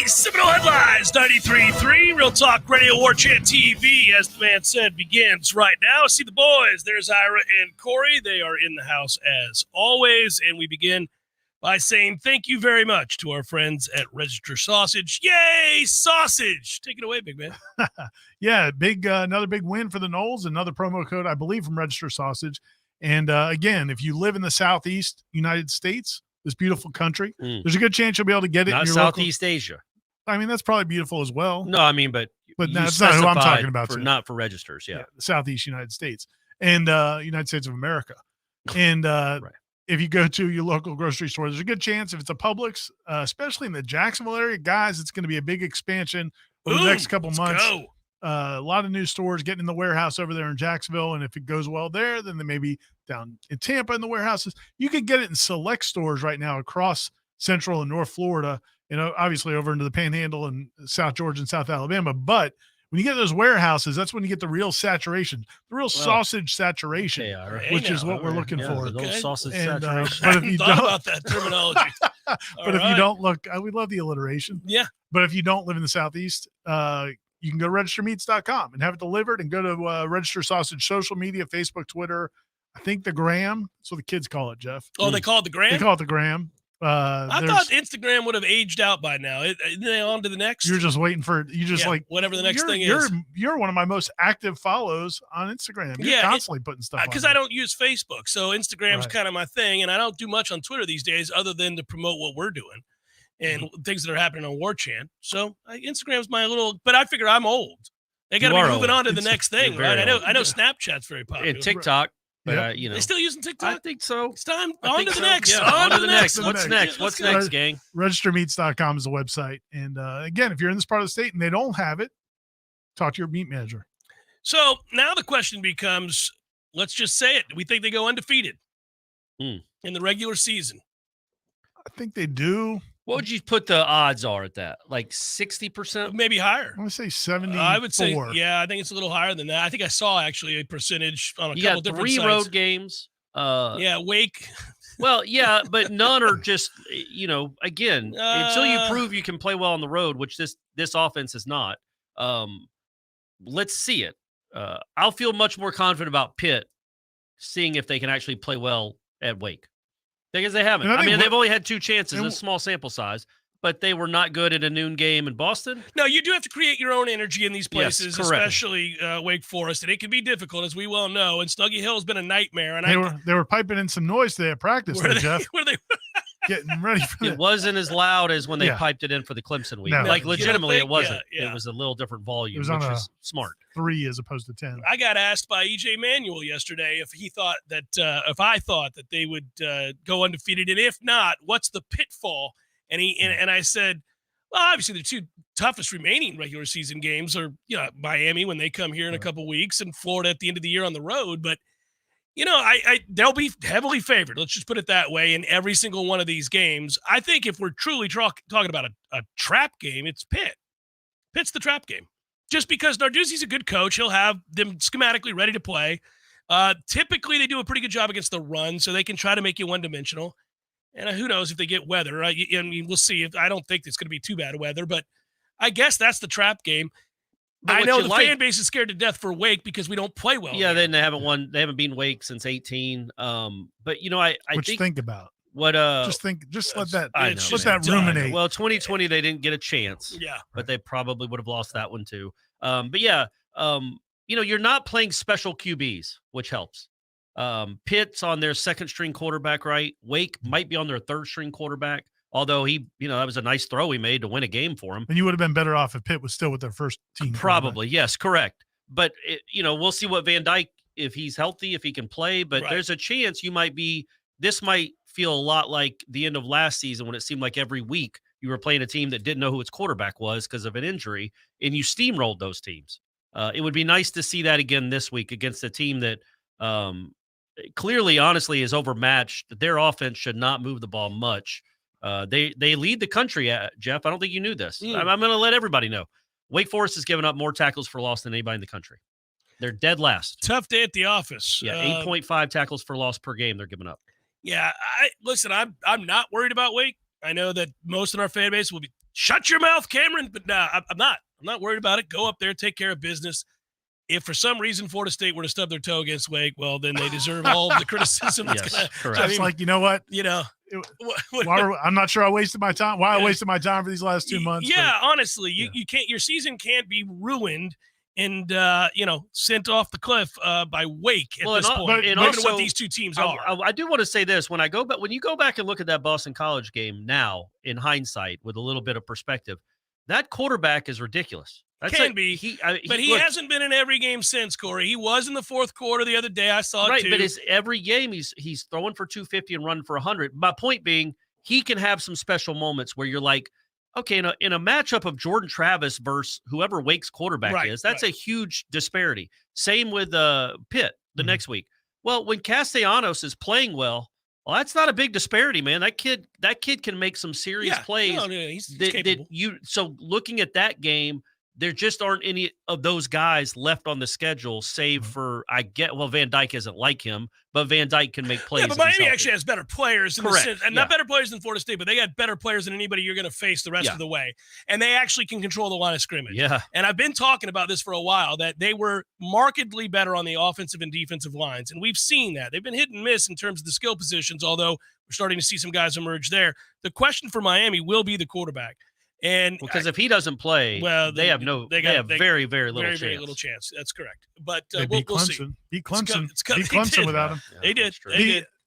Seminole Headlines 93.3 Real Talk Radio Warchant TV, as the man said, begins right now. See the boys. There's Ira and Corey. They are in the house as always, and we begin by saying thank you very much to our friends at Register Sausage. Yay, sausage! Take it away, big man. Yeah, another big win for the Noles. Another promo code, I believe, from Register Sausage. And again, if you live in the Southeast United States, this beautiful country, there's a good chance you'll be able to get it. Not in your Southeast Asia. I mean, that's probably beautiful as well. No, I mean, but that's not who I'm talking about. Not for registers, yeah. The Southeast United States and United States of America. And right. If you go to your local grocery store, there's a good chance if it's a Publix, especially in the Jacksonville area, guys, it's going to be a big expansion over the next couple months. Go. A lot of new stores getting in the warehouse over there in Jacksonville. And if it goes well there, then they may be down in Tampa in the warehouses. You can get it in select stores right now across Central and North Florida, and obviously over into the Panhandle and South Georgia and South Alabama. But when you get those warehouses, that's when you get the real saturation, the real sausage saturation, which is what we're looking for. Those sausage saturation. But if you don't about that terminology, but if you don't look, we love the alliteration. Yeah. But if you don't live in the Southeast, you can go to registermeats.com and have it delivered, and go to Register Sausage social media, Facebook, Twitter. I think the Gram. That's what the kids call it, Jeff. Oh, they call it the Gram? They call it the Gram. I thought Instagram would have aged out by now. Isn't they on to the next? You're just waiting for whatever the next thing is. You're one of my most active follows on Instagram. You're constantly putting stuff on because I don't use Facebook, so Instagram's kind of my thing, and I don't do much on Twitter these days other than to promote what we're doing and things that are happening on Warchant. So Instagram's my little, but I figure I'm old. They got to be moving on to the next thing, right? I know Snapchat's very popular. And TikTok. But, they still using TikTok? I think so. It's time. On to the next. Yeah, on to the next. What's next? What's next, gang? Registermeats.com is the website. And again, if you're in this part of the state and they don't have it, talk to your meat manager. So now the question becomes, let's just say it. Do we think they go undefeated in the regular season? I think they do. What would you put the odds are at that? Like 60%? Maybe higher. I'm going to say 74. I would say, I think it's a little higher than that. I think I saw actually a percentage on a couple different sites. 3 road games. Wake. Well, yeah, but none are just, again, until you prove you can play well on the road, which this offense is not. Let's see it. I'll feel much more confident about Pitt seeing if they can actually play well at Wake. Because they haven't. I mean, they've only had 2 chances, a small sample size, but they were not good at a noon game in Boston. No, you do have to create your own energy in these places, especially Wake Forest, and it can be difficult, as we well know. And Snuggy Hill has been a nightmare. And they were piping in some noise today at practice, Jeff. Getting ready for it. Wasn't as loud as when they piped it in for the Clemson week. No. Like, legitimately, it wasn't. It was a little different volume, which was smart. 3 as opposed to 10. I got asked by EJ Manuel yesterday if he thought that if I thought that they would go undefeated, and if not, what's the pitfall? And I said, well, obviously the 2 toughest remaining regular season games are Miami when they come here in a couple weeks, and Florida at the end of the year on the road, but. They'll be heavily favored. Let's just put it that way in every single one of these games. I think if we're truly talking about a trap game, it's Pitt. Pitt's the trap game. Just because Narduzzi's a good coach, he'll have them schematically ready to play. Typically, they do a pretty good job against the run, so they can try to make you one-dimensional. And who knows if they get weather. I mean, we'll see. I don't think it's going to be too bad weather, but I guess that's the trap game. I know the fan base is scared to death for Wake because we don't play well. Yeah, then they haven't won. They haven't beaten Wake since 18. But I think about what. Just let that ruminate. Well, 2020 they didn't get a chance. Yeah, but they probably would have lost that one too. You're not playing special QBs, which helps. Pitt's on their 2nd string quarterback, right? Wake might be on their 3rd string quarterback. Although that was a nice throw he made to win a game for him. And you would have been better off if Pitt was still with their first team. Probably, yes, correct. But, we'll see what Van Dyke, if he's healthy, if he can play. But there's a chance this might feel a lot like the end of last season when it seemed like every week you were playing a team that didn't know who its quarterback was because of an injury, and you steamrolled those teams. It would be nice to see that again this week against a team that clearly, honestly, is overmatched. Their offense should not move the ball much. They lead the country, Jeff. I don't think you knew this. I'm going to let everybody know. Wake Forest has given up more tackles for loss than anybody in the country. They're dead last. Tough day at the office. Yeah, 8.5 tackles for loss per game they're giving up. Yeah, I'm not worried about Wake. I know that most of our fan base will be shut your mouth, Cameron. But no, I'm not. I'm not worried about it. Go up there, take care of business. If for some reason Florida State were to stub their toe against Wake, well, then they deserve all of the criticism. Yes, correct. Just like, you know what? I'm not sure I wasted my time. Why I wasted my time for these last 2 months. Yeah, honestly, you can't. Your season can't be ruined and sent off the cliff by Wake at this point. And also, what these two teams are. I do want to say this: when you go back and look at that Boston College game now, in hindsight, with a little bit of perspective, that quarterback is ridiculous. But he hasn't been in every game since, Corey. He was in the fourth quarter the other day. I saw it too. But it's every game he's throwing for 250 and running for 100. My point being, he can have some special moments where you're like, okay, in a matchup of Jordan Travis versus whoever Wake's quarterback is, that's a huge disparity. Same with Pitt the next week. Well, when Castellanos is playing well, that's not a big disparity, man. That kid can make some serious plays. No, he's capable. So looking at that game, there just aren't any of those guys left on the schedule, save for Van Dyke isn't like him, but Van Dyke can make plays. Yeah, but Miami actually has better players, not better players than Florida State, but they got better players than anybody you're going to face the rest of the way, and they actually can control the line of scrimmage. Yeah, and I've been talking about this for a while that they were markedly better on the offensive and defensive lines, and we've seen that they've been hit and miss in terms of the skill positions. Although we're starting to see some guys emerge there. The question for Miami will be the quarterback. And because if he doesn't play, they have very, very little chance. Very little chance. That's correct. But we'll see. Beat Clemson. Beat Clemson without him. They did.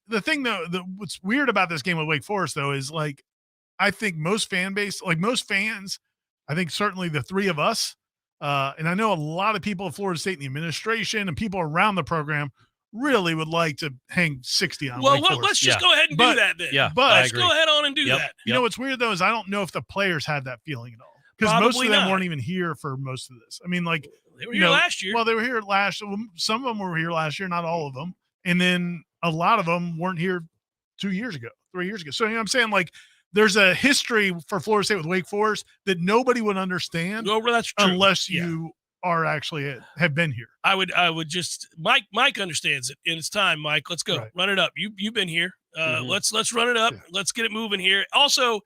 The thing though, what's weird about this game with Wake Forest though is like, I think most fans, I think certainly the three of us, and I know a lot of people at Florida State in the administration and people around the program really would like to hang 60 on Wake Forest. Let's just go ahead and do that then. Yeah, but let's go ahead on and do that. You know what's weird though is I don't know if the players had that feeling at all because most of them weren't even here for most of this. I mean, like they were here last year. Well, they were here last. Some of them were here last year, not all of them, and then a lot of them weren't here 2 years ago, 3 years ago. So you know what I'm saying, like. There's a history for Florida State with Wake Forest that nobody would understand unless you are actually have been here. I would just Mike understands it, and it's time. Mike, let's go. Run it up. You've been here. Let's run it up. Yeah. Let's get it moving here. Also,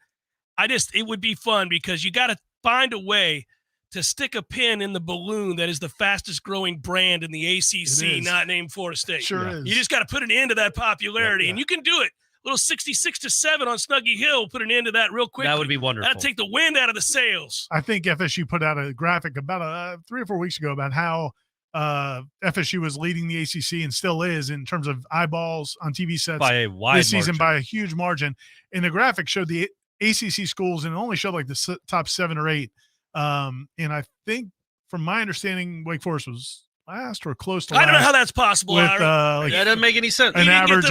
it would be fun because you got to find a way to stick a pin in the balloon that is the fastest growing brand in the ACC, not named Florida State. Sure is. You just got to put an end to that popularity, and you can do it. Little 66-7 on Snuggy Hill, put an end to that real quick. That would be wonderful. That'd take the wind out of the sails. I think FSU put out a graphic about 3 or 4 weeks ago about how FSU was leading the ACC and still is in terms of eyeballs on TV sets by a wide this season by a huge margin. And the graphic showed the ACC schools and it only showed like the top 7 or 8. And I think, from my understanding, Wake Forest was last or close to last. I don't know how that's possible. That doesn't make any sense. He didn't get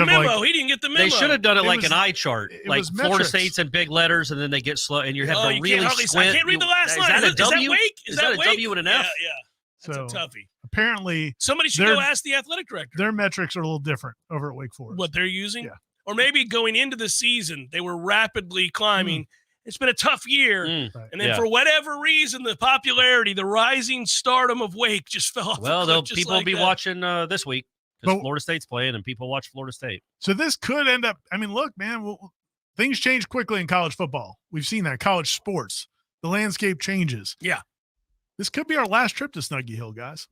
the memo. They should have done it like an eye chart, like Florida State's in big letters, and then they get slow, and you have to really squint. I can't read the last line. Is that a W? Wake? Is that a W and an F? Yeah. That's a toughie. Apparently, somebody should go ask the athletic director. Their metrics are a little different over at Wake Forest. What they're using? Yeah. Or maybe going into the season, they were rapidly climbing. It's been a tough year. And then for whatever reason, the popularity, the rising stardom of Wake just fell off. Well, people will be watching this week because Florida State's playing and people watch Florida State. So this could end up, I mean, look, man, things change quickly in college football. We've seen that. College sports, the landscape changes. Yeah. This could be our last trip to Snuggy Hill, guys.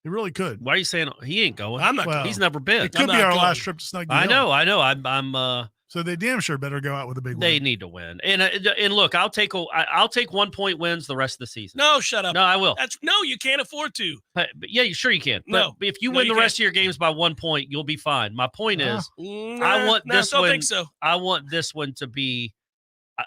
It really could. Why are you saying he ain't going? I'm not going. He's never been. It could be our last trip to Snuggy Hill. I know. I'm So they damn sure better go out with a big win. They need to win. And look, I'll take 1 point wins the rest of the season. No, shut up. No, I will. You can't afford to. But yeah, sure you can. No. But if you win the rest of your games by 1 point, you'll be fine. My point is, I want this one. Think so. I want this one to be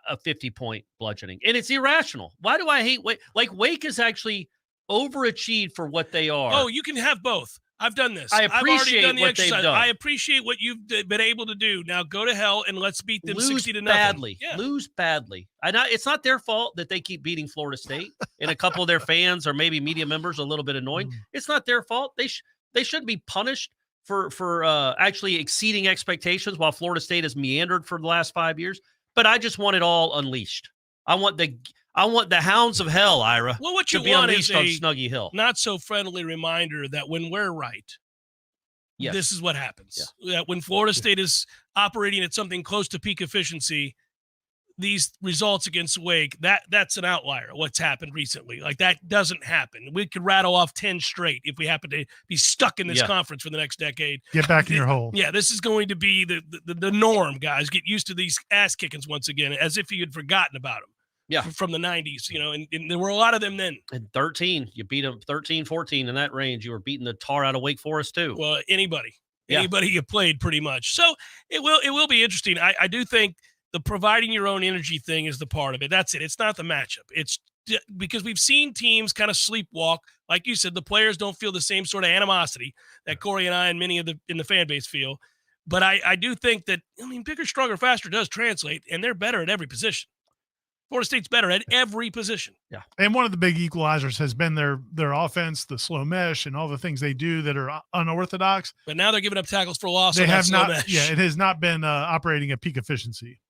a 50-point bludgeoning. And it's irrational. Why do I hate Wake? Like, Wake is actually overachieved for what they are. Oh, you can have both. I've done this. I appreciate what they've done. I appreciate what you've been able to do. Now go to hell and let's beat them 60-0. Badly. Yeah. Lose badly. It's not their fault that they keep beating Florida State and a couple of their fans or maybe media members are a little bit annoying. It's not their fault. They should be punished for actually exceeding expectations while Florida State has meandered for the last 5 years. But I just want it all unleashed. I want the hounds of hell, Ira, what you to be want unleashed is on Snuggy Hill. Not so friendly reminder that when we're right, this is what happens. Yeah. That when Florida State is operating at something close to peak efficiency, these results against Wake, that's an outlier. What's happened recently, like that doesn't happen. We could rattle off 10 straight if we happen to be stuck in this conference for the next decade. Get back in your hole. Yeah, this is going to be the norm, guys. Get used to these ass kickings once again, as if you had forgotten about them. Yeah, from the 90s, and there were a lot of them then. And 13, you beat them 13, 14 in that range. You were beating the tar out of Wake Forest too. Well, anybody you played pretty much. So it will be interesting. I do think the providing your own energy thing is the part of it. That's it. It's not the matchup. It's because we've seen teams kind of sleepwalk. Like you said, the players don't feel the same sort of animosity that Corey and I and many in the fan base feel. But I do think that, bigger, stronger, faster does translate, and they're better at every position. Florida State's better at every position. Yeah. And one of the big equalizers has been their offense, the slow mesh, and all the things they do that are unorthodox. But now they're giving up tackles for loss. They have not. Mesh. Yeah, it has not been operating at peak efficiency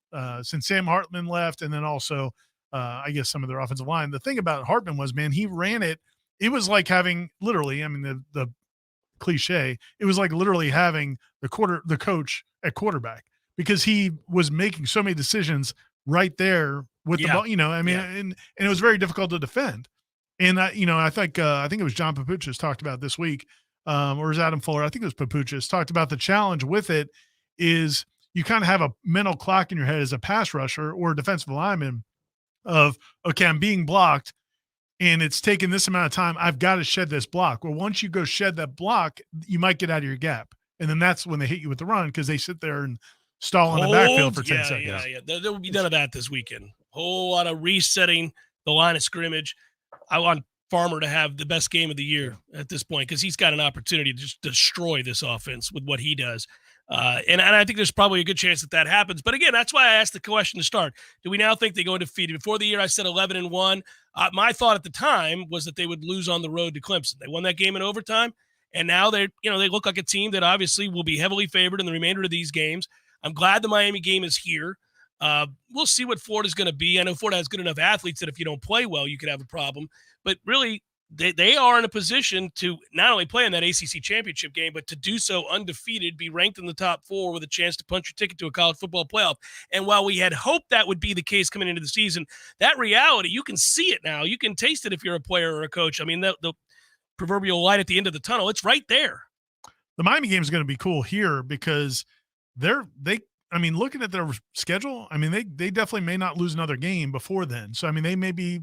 since Sam Hartman left, and then also, I guess, some of their offensive line. The thing about Hartman was, man, he ran it. It was like having literally, the cliche. It was like literally having the coach at quarterback, because he was making so many decisions right there with the ball, and it was very difficult to defend. And I think it was John Papuchis talked about this week, or is Adam Fuller? I think it was Papuchis talked about the challenge with it is you kind of have a mental clock in your head as a pass rusher or a defensive lineman of, okay, I'm being blocked and it's taken this amount of time. I've got to shed this block. Well, once you go shed that block, you might get out of your gap. And then that's when they hit you with the run, because they sit there and stall in the backfield for 10 seconds. Yeah. There will be none of that this weekend. Whole lot of resetting the line of scrimmage. I want Farmer to have the best game of the year at this point, because he's got an opportunity to just destroy this offense with what he does. And I think there's probably a good chance that happens. But again, that's why I asked the question to start. Do we now think they go undefeated? Before the year, I said 11-1. My thought at the time was that they would lose on the road to Clemson. They won that game in overtime, and now they look like a team that obviously will be heavily favored in the remainder of these games. I'm glad the Miami game is here. We'll see what Florida's going to be. I know Florida has good enough athletes that if you don't play well, you could have a problem. But really, they are in a position to not only play in that ACC championship game, but to do so undefeated, be ranked in the top 4 with a chance to punch your ticket to a college football playoff. And while we had hoped that would be the case coming into the season, that reality, you can see it now. You can taste it if you're a player or a coach. The proverbial light at the end of the tunnel, it's right there. The Miami game is going to be cool here because looking at their schedule, they definitely may not lose another game before then. So, they may be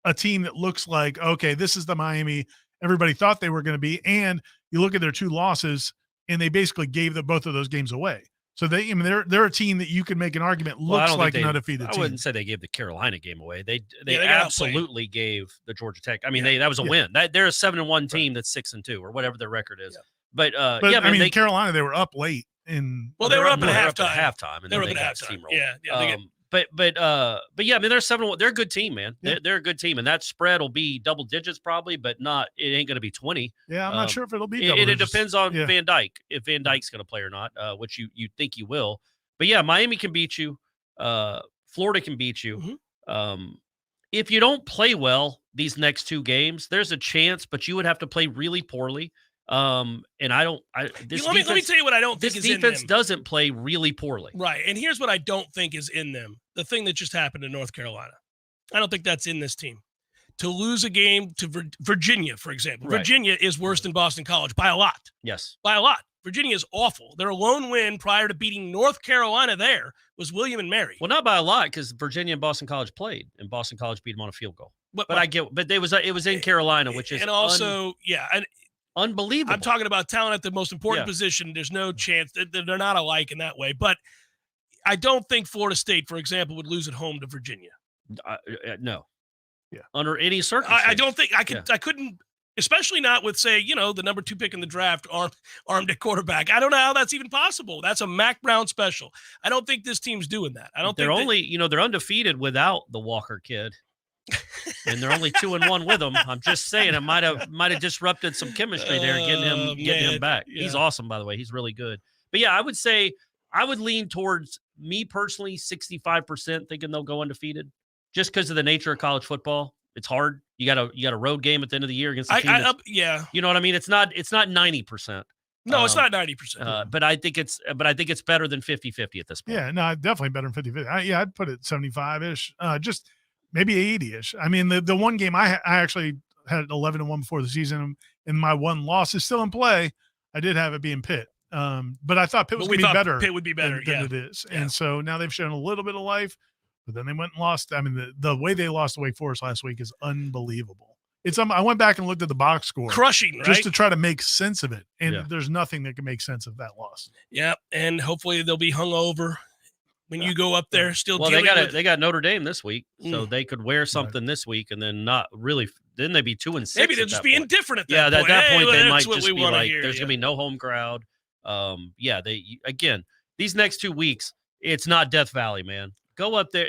a team that looks like, okay, this is the Miami everybody thought they were going to be. And you look at their 2 losses, and they basically gave both of those games away. So they're a team that you can make an argument looks like an undefeated team. I wouldn't say they gave the Carolina game away. They absolutely gave the Georgia Tech. That was a win. They're a 7-1 team that's 6-2 or whatever their record is. Yeah. But Carolina, they were up late. They were up at halftime. And they were up at halftime. But they're 7-1. They're a good team, man. Yeah. They're a good team, and that spread will be double digits probably, but not. It ain't going to be 20. Yeah, I'm not sure if it'll be. Double digits. It depends on Van Dyke, if Van Dyke's going to play or not, which you think he will. But yeah, Miami can beat you. Florida can beat you. Mm-hmm. If you don't play well these next 2 games, there's a chance, but you would have to play really poorly. Let me tell you what I don't think is in them. This defense doesn't play really poorly. Right. And here's what I don't think is in them. The thing that just happened in North Carolina. I don't think that's in this team. To lose a game to Virginia, for example. Right. Virginia is worse than Boston College by a lot. Yes. By a lot. Virginia is awful. Their lone win prior to beating North Carolina there was William and Mary. Well, not by a lot, because Virginia and Boston College played, and Boston College beat them on a field goal. But it was in Carolina, which is unbelievable. I'm talking about talent at the most important position. There's no chance that they're not alike in that way. But I don't think Florida State, for example, would lose at home to Virginia. No. Yeah. Under any circumstance. I don't think I could. I couldn't, especially not with, say, the number 2 pick in the draft, armed at quarterback. I don't know how that's even possible. That's a Mac Brown special. I don't think this team's doing that. I don't think they're undefeated without the Walker kid. And they're only 2-1 with him. I'm just saying it might have disrupted some chemistry there, getting him back. Yeah. He's awesome, by the way. He's really good. But yeah, I would say I would lean towards, me personally, 65% thinking they'll go undefeated, just because of the nature of college football. It's hard. You got a road game at the end of the year against the team. Yeah. You know what I mean? It's not 90%. No, it's not 90%. But I think it's better than 50-50 at this point. Yeah, no, definitely better than 50-50. I'd put it 75-ish, just maybe 80-ish. I mean, the one game I actually had 11-1 before the season, and my one loss is still in play. I did have it being Pitt. But I thought Pitt was going to be better. Pitt would be better than it is. Yeah. And so now they've shown a little bit of life, but then they went and lost. I mean, the way they lost to Wake Forest last week is unbelievable. I went back and looked at the box score. Crushing, right? Just to try to make sense of it. And there's nothing that can make sense of that loss. Yeah, and hopefully they'll be hungover when you go up there. Well, they got Notre Dame this week, so they could wear something this week and then not really. Then they'd be 2-6. Maybe they'll just be indifferent at that point. Yeah, at that point they might just be like, hear, there's going to be no home crowd. These next 2 weeks, it's not Death Valley, man. Go up there.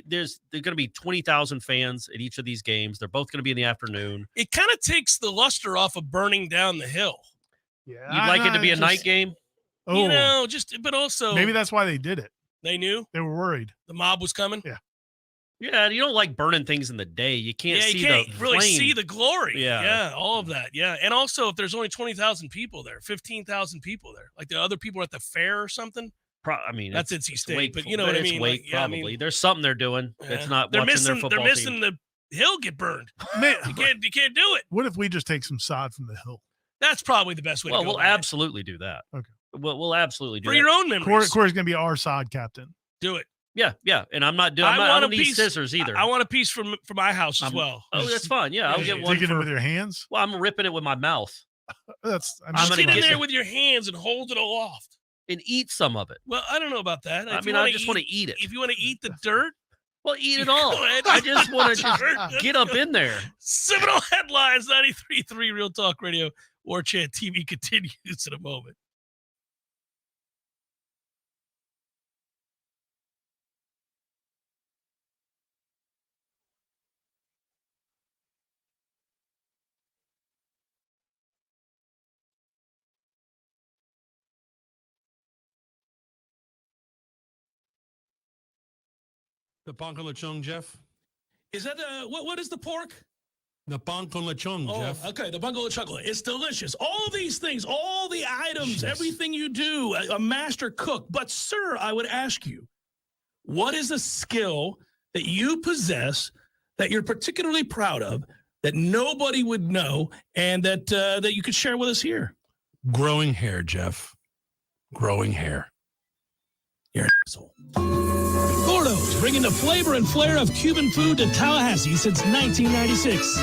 There's going to be 20,000 fans at each of these games. They're both going to be in the afternoon. It kind of takes the luster off of burning down the hill. Yeah, you'd like it to be a night game. Oh, but also maybe that's why they did it. They knew they were worried the mob was coming. Yeah, you don't like burning things in the day. You can't really see the glory. Yeah, all of that. Yeah, and also if there's only 20,000 people there, 15,000 people there, like the other people are at the fair or something. That's NC State, but you know what I mean. Probably there's something they're doing. It's not. They're missing their football They're missing team. the hill get burned. You can't do it. What if we just take some sod from the hill? That's probably the best way. Well, to go we'll absolutely do that. Okay. We'll absolutely do for that. your own memories. Corey's going to be our sod captain. Do it. Yeah, and I'm not doing. I don't need scissors either. I want a piece from my house as well. Oh, that's fine. Yeah, I'll get one. Digging it with your hands. Well, I'm ripping it with my mouth. I'm get in there with your hands and hold it aloft and eat some of it. Well, I don't know about that. I just want to eat it. If you want to eat the dirt, well, eat it all. I just want to get up in there. Seminole Headlines, 93.3 Real Talk Radio. Warchant TV continues in a moment. The bunk con lechon, Jeff? Is that what is the pork? The bunk con lechon, Jeff. Okay, the bunk con lechon. It's delicious. All these things, all the items, everything you do, a master cook. But, sir, I would ask you, what is a skill that you possess that you're particularly proud of that nobody would know and that you could share with us here? Growing hair, Jeff. Growing hair. You're an asshole. Gordo's, bringing the flavor and flair of Cuban food to Tallahassee since 1996.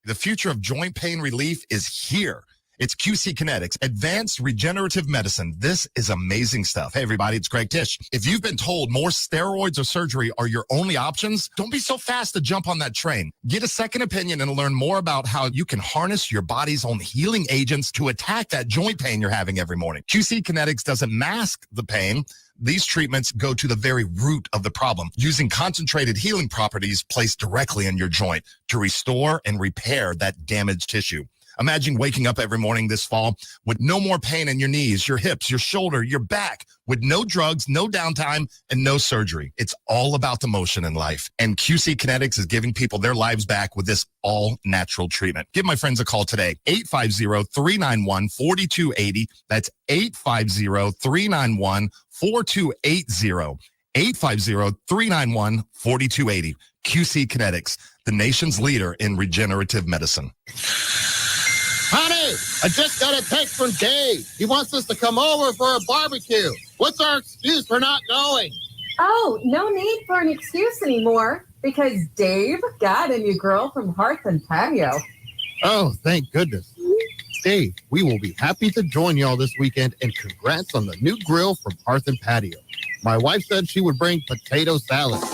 The future of joint pain relief is here. It's QC Kinetics, advanced regenerative medicine. This is amazing stuff. Hey, everybody, it's Greg Tish. If you've been told more steroids or surgery are your only options, don't be so fast to jump on that train. Get a second opinion and learn more about how you can harness your body's own healing agents to attack that joint pain you're having every morning. QC Kinetics doesn't mask the pain. These treatments go to the very root of the problem, using concentrated healing properties placed directly in your joint to restore and repair that damaged tissue. Imagine waking up every morning this fall with no more pain in your knees, your hips, your shoulder, your back, with no drugs, no downtime, and no surgery. It's all about the motion in life. And QC Kinetics is giving people their lives back with this all-natural treatment. Give my friends a call today, 850-391-4280. That's 850-391-4280. 850-391-4280. QC Kinetics, the nation's leader in regenerative medicine. Honey, I just got a text from Dave. He wants us to come over for a barbecue. What's our excuse for not going? Oh, no need for an excuse anymore because Dave got a new grill from Hearth and Patio. Oh, thank goodness. Dave, we will be happy to join y'all this weekend, and congrats on the new grill from Hearth and Patio. My wife said she would bring potato salad.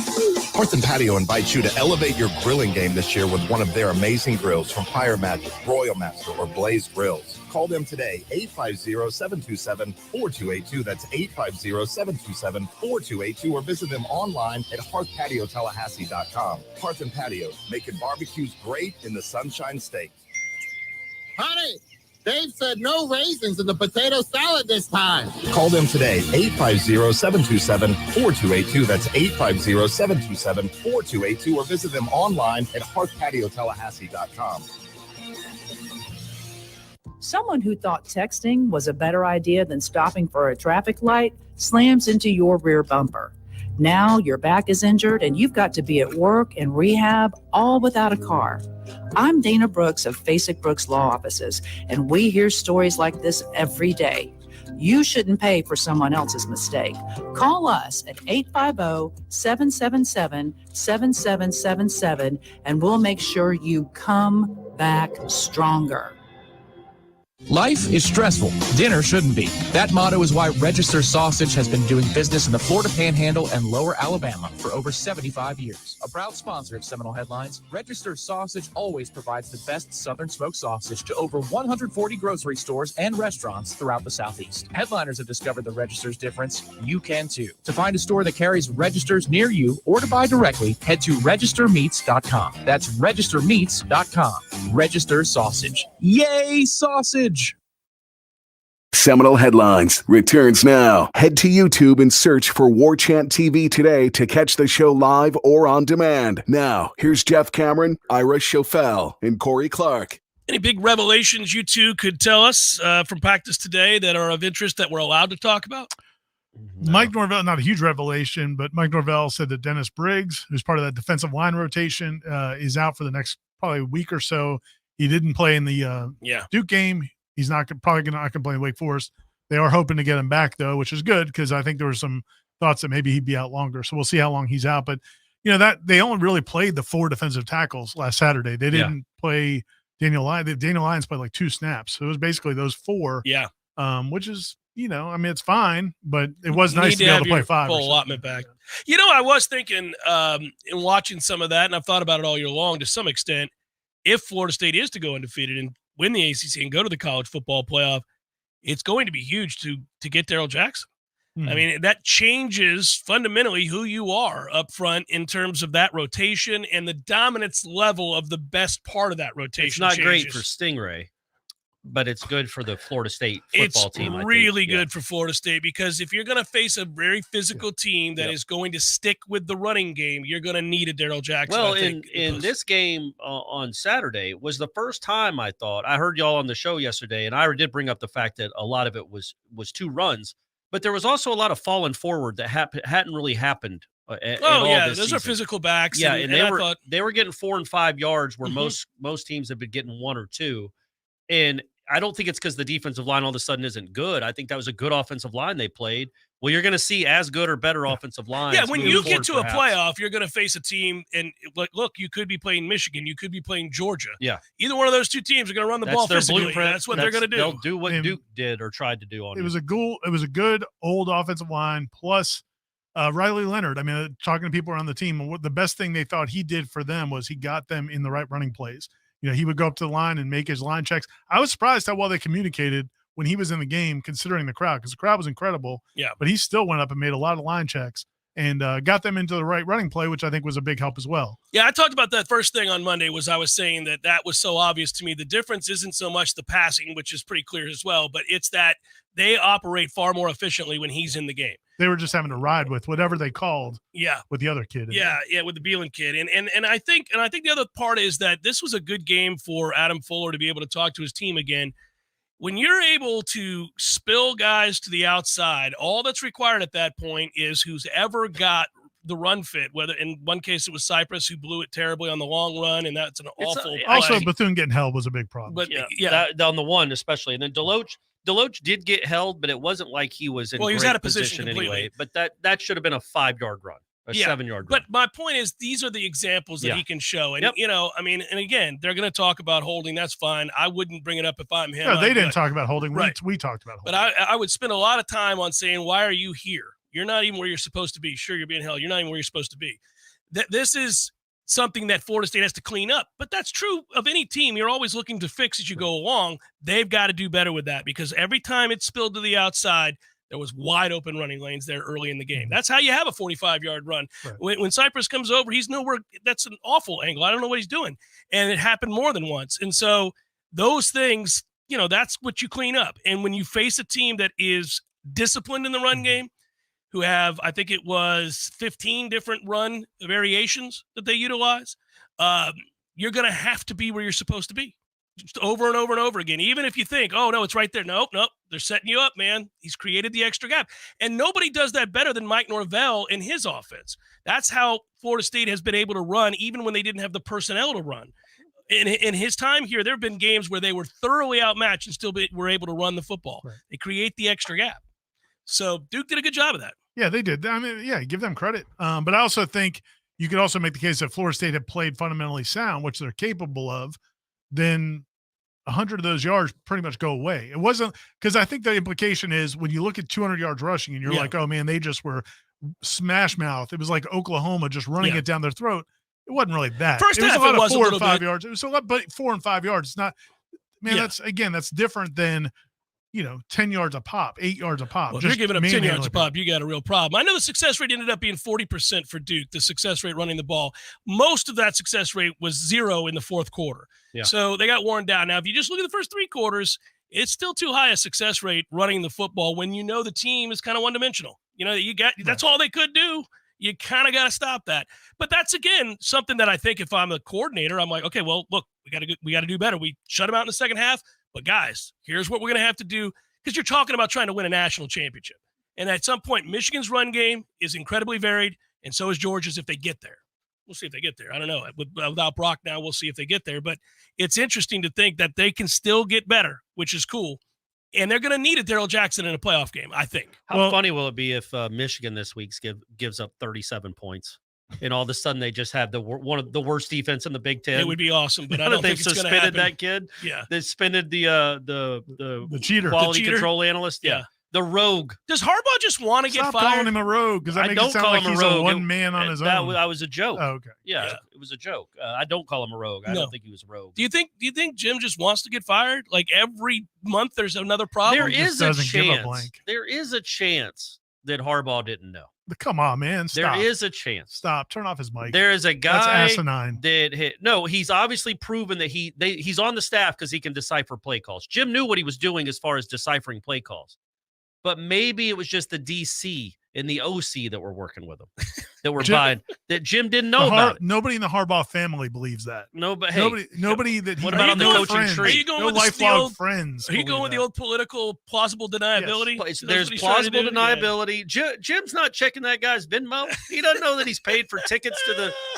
Hearth and Patio invites you to elevate your grilling game this year with one of their amazing grills from Fire Magic, Royal Master, or Blaze Grills. Call them today, 850-727-4282. That's 850-727-4282, or visit them online at hearthpatiotallahassee.com. Hearth and Patio, making barbecues great in the Sunshine State. Honey, Dave said no raisins in the potato salad this time. Call them today, 850-727-4282. That's 850-727-4282, or visit them online at hearthpatiotallahassee.com. Someone who thought texting was a better idea than stopping for a traffic light slams into your rear bumper. Now your back is injured and you've got to be at work and rehab, all without a car. I'm Dana Brooks of Basic Brooks Law Offices, and we hear stories like this every day. You shouldn't pay for someone else's mistake. Call us at 850-777-7777 and we'll make sure you come back stronger. Life is stressful. Dinner shouldn't be. That motto is why Register Sausage has been doing business in the Florida Panhandle and Lower Alabama for over 75 years. A proud sponsor of Seminole Headlines, Register Sausage always provides the best Southern smoked sausage to over 140 grocery stores and restaurants throughout the Southeast. Headliners have discovered the Register's difference. You can too. To find a store that carries Registers near you or to buy directly, head to registermeats.com. That's registermeats.com. Register Sausage. Yay, sausage! Seminole Headlines returns now. Head to YouTube and search for Warchant TV today to catch the show live or on demand. Now, here's Jeff Cameron, Ira Schofel, and Corey Clark. Any big revelations you two could tell us from practice today that are of interest that we're allowed to talk about? No. Mike Norvell, not a huge revelation, but Mike Norvell said that Dennis Briggs, who's part of that defensive line rotation, is out for the next probably week or so. He didn't play in the Duke game. He's probably not going to play in Wake Forest. They are hoping to get him back, though, which is good because I think there were some thoughts that maybe he'd be out longer. So we'll see how long he's out. But, that they only really played the 4 defensive tackles last Saturday. They didn't play Daniel Lyons. Daniel Lyons played like 2 snaps. So it was basically those 4. Yeah. Which is, it's fine, but it was nice to be able to play 5. Full allotment back. I was thinking in watching some of that, and I've thought about it all year long to some extent, if Florida State is to go undefeated and win the ACC and go to the college football playoff, it's going to be huge to get Darrell Jackson. I mean, that changes fundamentally who you are up front in terms of that rotation and the dominance level of the best part of that rotation. It's not great for Stingray, but it's good for the Florida State football team. It's really good for Florida State because if you're going to face a very physical team that is going to stick with the running game, you're going to need a Darrell Jackson. Well, in this game on Saturday was the first time I heard y'all on the show yesterday, and I did bring up the fact that a lot of it was 2 runs, but there was also a lot of falling forward that hadn't really happened. Those season. are physical backs. Yeah, and they were getting 4 and 5 yards where most teams have been getting 1 or 2, and I don't think it's because the defensive line all of a sudden isn't good. I think that was a good offensive line they played. Well, you're going to see as good or better offensive lines. Yeah, when you get to perhaps. a playoff, you're going to face a team, and look, you could be playing Michigan, you could be playing Georgia. Yeah, either one of those 2 teams are going to run the ball physically. That's what they're going to do. They'll do what Duke did or tried to do on it. Was a good old offensive line plus Riley Leonard. I mean, talking to people around the team, the best thing they thought he did for them was he got them in the right running plays. He would go up to the line and make his line checks. I was surprised how well they communicated when he was in the game, considering the crowd, because the crowd was incredible. Yeah. But he still went up and made a lot of line checks and got them into the right running play, which I think was a big help as well. Yeah, I talked about that first thing on Monday I was saying that was so obvious to me. The difference isn't so much the passing, which is pretty clear as well, but it's that they operate far more efficiently when he's in the game. They were just having to ride with whatever they called. Yeah, with the other kid. Yeah, with the Beelan kid, and I think the other part is that this was a good game for Adam Fuller to be able to talk to his team again. When you're able to spill guys to the outside, all that's required at that point is who's ever got the run fit. Whether in one case it was Cypress who blew it terribly on the long run, and that's an awful play. Also, Bethune getting held was a big problem. But that, on the one especially, and then Deloach did get held, but it wasn't like he was in great out of position anyway. But that should have been a 5-yard run, a 7-yard run. But my point is, these are the examples that he can show. And, and again, they're going to talk about holding. That's fine. I wouldn't bring it up if I'm him. No, they didn't talk about holding. Right. We talked about holding. But I would spend a lot of time on saying, why are you here? You're not even where you're supposed to be. Sure, you're being held. You're not even where you're supposed to be. This is something that Florida State has to clean up. But that's true of any team. You're always looking to fix as you go along. They've got to do better with that because every time it spilled to the outside, there was wide open running lanes there early in the game. That's how you have a 45-yard run. Right. When Cypress comes over, he's nowhere. That's an awful angle. I don't know what he's doing. And it happened more than once. And so those things, that's what you clean up. And when you face a team that is disciplined in the run game, who have, I think it was 15 different run variations that they utilize, you're going to have to be where you're supposed to be. just over and over and over again. Even if you think, oh, no, it's right there. Nope. They're setting you up, man. He's created the extra gap. And nobody does that better than Mike Norvell in his offense. That's how Florida State has been able to run, even when they didn't have the personnel to run. In his time here, there have been games where they were thoroughly outmatched and still were able to run the football. Right. They create the extra gap. So Duke did a good job of that. Yeah, they did. I mean, yeah, give them credit. But I also think you could also make the case that Florida State had played fundamentally sound, which they're capable of, then 100 of those yards pretty much go away. It wasn't because I think the implication is when you look at 200 yards rushing and you're like, oh, man, they just were smash mouth. It was like Oklahoma just running it down their throat. It wasn't really that. First half, it was 4 or 5 yards. It was a lot, but 4 and 5 yards. It's not, man, that's different than, 10 yards a pop, 8 yards a pop. Well, if you're giving up 10 yards a pop, you got a real problem. I know the success rate ended up being 40% for Duke, the success rate running the ball. Most of that success rate was 0 in the fourth quarter. Yeah. So they got worn down. Now, if you just look at the first 3 quarters, it's still too high a success rate running the football when the team is kind of one-dimensional. That's all they could do. You kind of got to stop that. But that's, again, something that I think if I'm a coordinator, I'm like, okay, well, look, we got to do better. We shut them out in the second half. But, guys, here's what we're going to have to do, because you're talking about trying to win a national championship. And at some point, Michigan's run game is incredibly varied, and so is Georgia's if they get there. We'll see if they get there. I don't know. Without Brock now, we'll see if they get there. But it's interesting to think that they can still get better, which is cool. And they're going to need a Darrell Jackson in a playoff game, I think. How funny will it be if Michigan this week gives up 37 points? And all of a sudden they just have one of the worst defense in the Big Ten. It would be awesome, but I don't think it's going to happen. They've suspended that kid. Yeah, they suspended the cheater, quality control analyst. Yeah. The rogue. Does Harbaugh just want to get fired? Stop calling him a rogue, because that makes it sound like he's a one man on his own. That was a joke. Oh, okay. Yeah, it was a joke. I don't call him a rogue. I don't think he was a rogue. Do you think Jim just wants to get fired? Like every month there's another problem? There is a chance. There is a chance that Harbaugh didn't know. Come on, man. Stop. There is a chance. Stop. Turn off his mic. There is a guy that's asinine. He's obviously proven that he's on the staff because he can decipher play calls. Jim knew what he was doing as far as deciphering play calls. But maybe it was just the DC and the OC that were working with him, that were buying, that Jim didn't know about. Nobody in the Harbaugh family believes that. Nobody that what about on the coaching tree? Are you going with lifelong friends? Are you going with the old political plausible deniability? Yes. There's plausible deniability. Yeah. Jim's not checking that guy's Venmo. He doesn't know that he's paid for tickets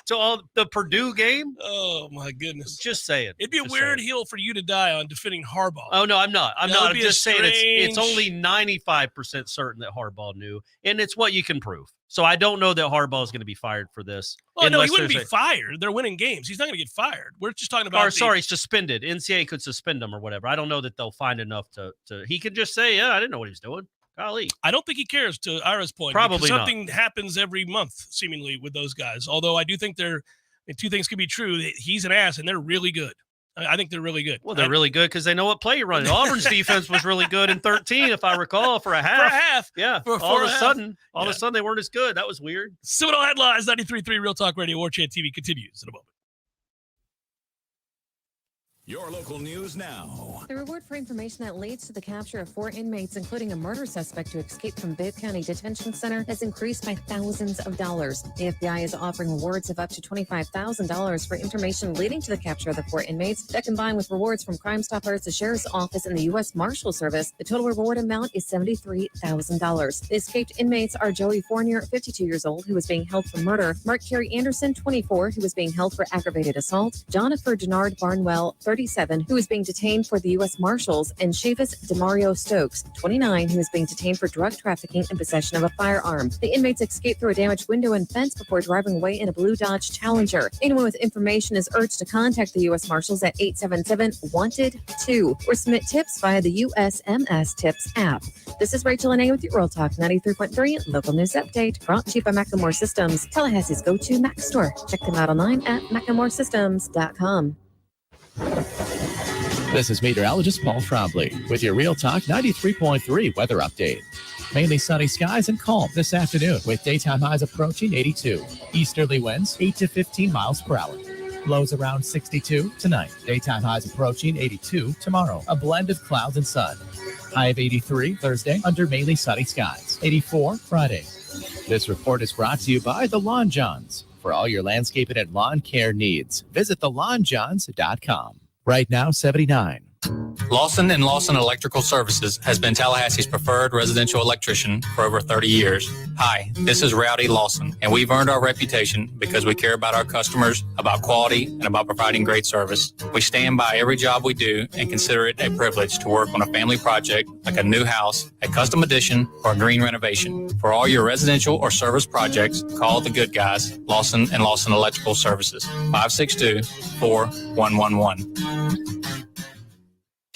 to all the Purdue game. Oh my goodness! Just saying. It'd be a weird hill for you to die on defending Harbaugh. Oh no, I'm not. I'm just saying it's only 95% certain that Harbaugh knew, and it's what you can prove. So I don't know that Harbaugh is going to be fired for this. Oh, no, he wouldn't be fired. They're winning games. He's not going to get fired. We're just talking about. Suspended. NCAA could suspend him or whatever. I don't know that they'll find enough to. He could just say, yeah, I didn't know what he was doing. Golly. I don't think he cares, to Ira's point. Probably something happens every month, seemingly, with those guys. Although I do think two things can be true. He's an ass, and they're really good. I think they're really good. Well, they're really good because they know what play you're running. Auburn's defense was really good in 13, if I recall, for a half. For a half. Yeah. All of a sudden, they weren't as good. That was weird. Seminole Headlines, 93.3 Real Talk Radio. Warchant TV continues in a moment. Your local news now. The reward for information that leads to the capture of 4 inmates, including a murder suspect who escaped from Bibb County Detention Center, has increased by thousands of dollars. The FBI is offering rewards of up to $25,000 for information leading to the capture of the 4 inmates. That combined with rewards from Crime Stoppers, the Sheriff's Office, and the U.S. Marshal Service, the total reward amount is $73,000. The escaped inmates are Joey Fournier, 52 years old, who was being held for murder; Mark Terry Anderson, 24, who was being held for aggravated assault; Jonathan Denard Barnwell, 37, who is being detained for the U.S. Marshals; and Chavis Demario Stokes, 29, who is being detained for drug trafficking and possession of a firearm. The inmates escaped through a damaged window and fence before driving away in a blue Dodge Challenger. Anyone with information is urged to contact the U.S. Marshals at 877-WANTED-2 or submit tips via the USMS Tips app. This is Rachel Anay with your Real Talk 93.3 Local News Update, brought to you by Macklemore Systems, Tallahassee's go-to Mac store. Check them out online at MacklemoreSystems.com. This is meteorologist Paul Trombley with your Real Talk 93.3 weather update. Mainly sunny skies and calm this afternoon with daytime highs approaching 82. Easterly winds 8 to 15 miles per hour. Lows around 62 tonight. Daytime highs approaching 82 tomorrow. A blend of clouds and sun. High of 83 Thursday under mainly sunny skies. 84 Friday. This report is brought to you by the Lawn Johns. For all your landscaping and lawn care needs, visit thelawnjohns.com. Right now, 79. Lawson & Lawson Electrical Services has been Tallahassee's preferred residential electrician for over 30 years. Hi, this is Rowdy Lawson, and we've earned our reputation because we care about our customers, about quality, and about providing great service. We stand by every job we do and consider it a privilege to work on a family project like a new house, a custom addition, or a green renovation. For all your residential or service projects, call the good guys, Lawson & Lawson Electrical Services, 562-4111.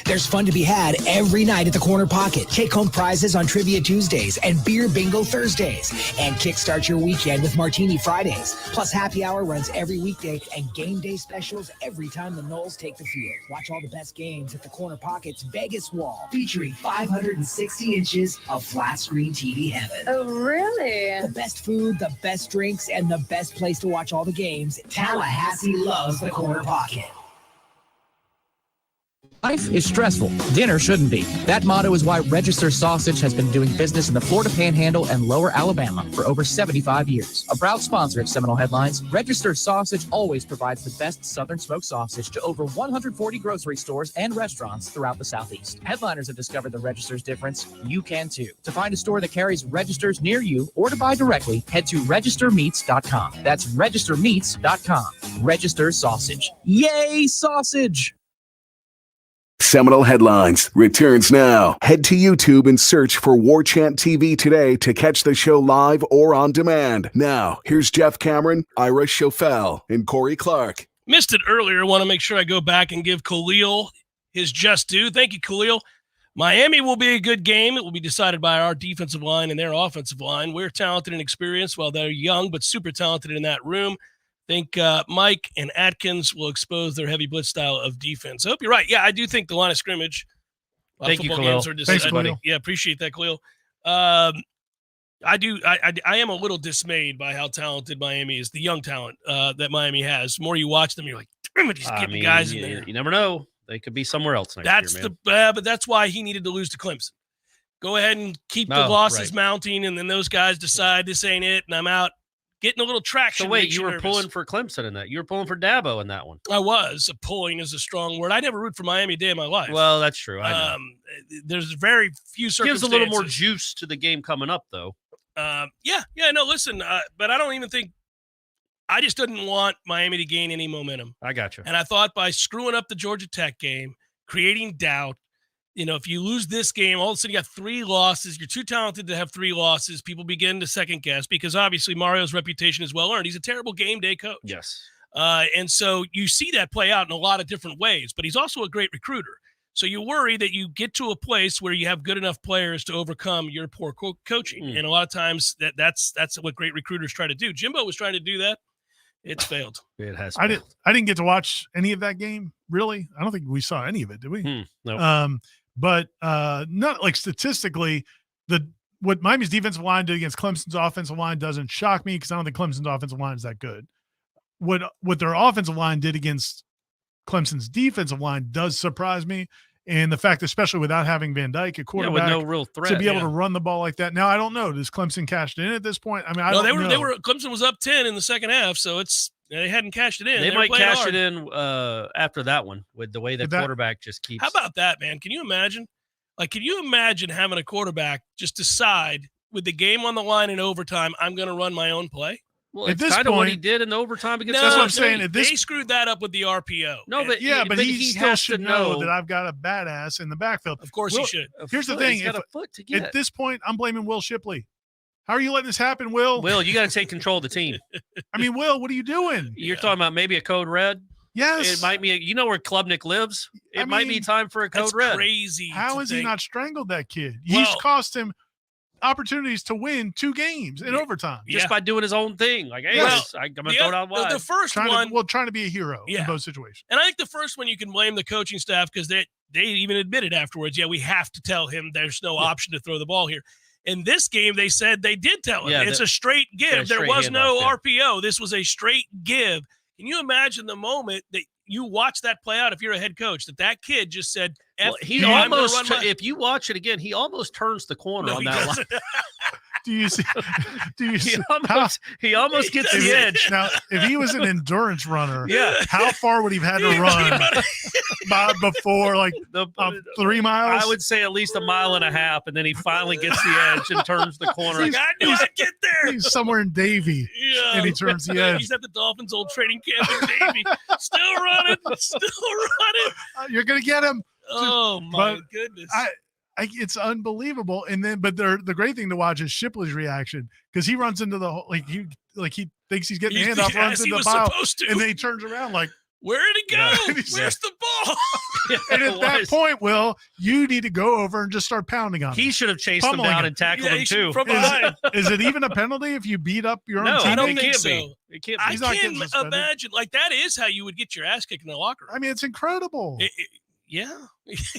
There's fun to be had every night at the Corner Pocket. Take-home prizes on Trivia Tuesdays and Beer Bingo Thursdays. And kickstart your weekend with Martini Fridays. Plus, happy hour runs every weekday and game day specials every time the Noles take the field. Watch all the best games at the Corner Pocket's Vegas Wall, featuring 560 inches of flat-screen TV heaven. Oh, really? The best food, the best drinks, and the best place to watch all the games. Tallahassee loves the Corner Pocket. Life is stressful. Dinner shouldn't be. That motto is why Register Sausage has been doing business in the Florida Panhandle and Lower Alabama for over 75 years. A proud sponsor of Seminole Headlines, Register Sausage always provides the best Southern smoked sausage to over 140 grocery stores and restaurants throughout the Southeast. Headliners have discovered the Register's difference. You can too. To find a store that carries Registers near you or to buy directly, head to registermeats.com. That's registermeats.com. Register Sausage. Yay, sausage! Seminole Headlines returns now. Head to YouTube and search for Warchant TV today to catch the show live or on demand. Now, here's Jeff Cameron, Ira Schofel, and Corey Clark. Missed it earlier. Want to make sure I go back and give Khalil his just due. Thank you, Khalil. Miami will be a good game. It will be decided by our defensive line and their offensive line. We're talented and experienced while they're young, but super talented in that room. I think Mike and Atkins will expose their heavy blitz style of defense. I hope you're right. Yeah, I do think the line of scrimmage. Thank you, Khalil. Thanks, buddy. Yeah, appreciate that, Khalil. I am a little dismayed by how talented Miami is, the young talent that Miami has. The more you watch them, you're like, just getting guys in there. You never know. They could be somewhere else next year, man. But that's why he needed to lose to Clemson. Go ahead and keep the losses mounting, and then those guys decide this ain't it, and I'm out. Getting a little traction. So wait, you were pulling for Clemson in that. You were pulling for Dabo in that one. I was. Pulling is a strong word. I never root for Miami a day in my life. Well, that's true. I know. There's very few circumstances. Gives a little more juice to the game coming up, though. Yeah. No, listen, but I don't even think – I just didn't want Miami to gain any momentum. I got you. And I thought by screwing up the Georgia Tech game, creating doubt, if you lose this game, all of a sudden you got 3 losses. You're too talented to have 3 losses. People begin to second guess because obviously Mario's reputation is well earned. He's a terrible game day coach. Yes. And so you see that play out in a lot of different ways, but he's also a great recruiter. So you worry that you get to a place where you have good enough players to overcome your poor coaching. And a lot of times that's what great recruiters try to do. Jimbo was trying to do that. It's failed. It has. I didn't get to watch any of that game. Really? I don't think we saw any of it, did we? No. But not like statistically, what Miami's defensive line did against Clemson's offensive line doesn't shock me because I don't think Clemson's offensive line is that good. What their offensive line did against Clemson's defensive line does surprise me, and the fact, especially without having Van Dyke at quarterback, with no real threat, to be able to run the ball like that. Now I don't know. Does Clemson cash it in at this point? I mean, I don't know. They were Clemson was up 10 in the second half, so they hadn't cashed it in. They might cash it in after that one with the way the quarterback just keeps. How about that, man? Can you imagine? Can you imagine having a quarterback just decide with the game on the line in overtime, I'm going to run my own play? Well, it's kind of what he did in overtime against. That's what I'm saying. They screwed that up with the RPO. No, but he still should know that I've got a badass in the backfield. Of course, he should. Here's the thing: at this point, I'm blaming Will Shipley. How are you letting this happen, Will? Will, you got to take control of the team. I mean, Will, what are you doing? You're talking about maybe a code red. Yes, it might be. You know where Klubnik lives. It might be time for a code red. Crazy. How has he not strangled that kid? He's cost him opportunities to win 2 games in overtime just by doing his own thing. Like, hey, I'm gonna throw down wide. The first trying to be a hero in both situations. And I think the first one you can blame the coaching staff because they even admitted afterwards, we have to tell him there's no option to throw the ball here. In this game, they said they did tell him it's a straight give. There was no RPO. This was a straight give. Can you imagine the moment that you watch that play out if you're a head coach, that kid just said, he almost, if you watch it again, he almost turns the corner on that line. Do you see? He almost gets the edge. Now, if he was an endurance runner, Yeah. how far would he have had to run before, like 3 miles? I would say at least 1.5 miles, and then he finally gets the edge and turns the corner. I knew I'd get there. He's somewhere in Davie, Yeah. and he turns the edge. He's at the Dolphins' old training camp in Davie. Still running. You're gonna get him. Oh my But goodness. It's unbelievable. And then, but the great thing to watch is Shipley's reaction, because he runs into the hole, like he thinks he's getting the handoff, runs into the pile, and then he turns around like, where did it go? Yeah. Where's the ball? And at that point, Will, you need to go over and just start pounding on him. He should have chased him down and tackled him too. From behind. Is it even a penalty if you beat up your own No, teammate? I don't think can't so. be. It can't be. I He's not getting can't suspended. imagine. Like, that is how you would get your ass kicked in the locker room. I mean, it's incredible. Yeah.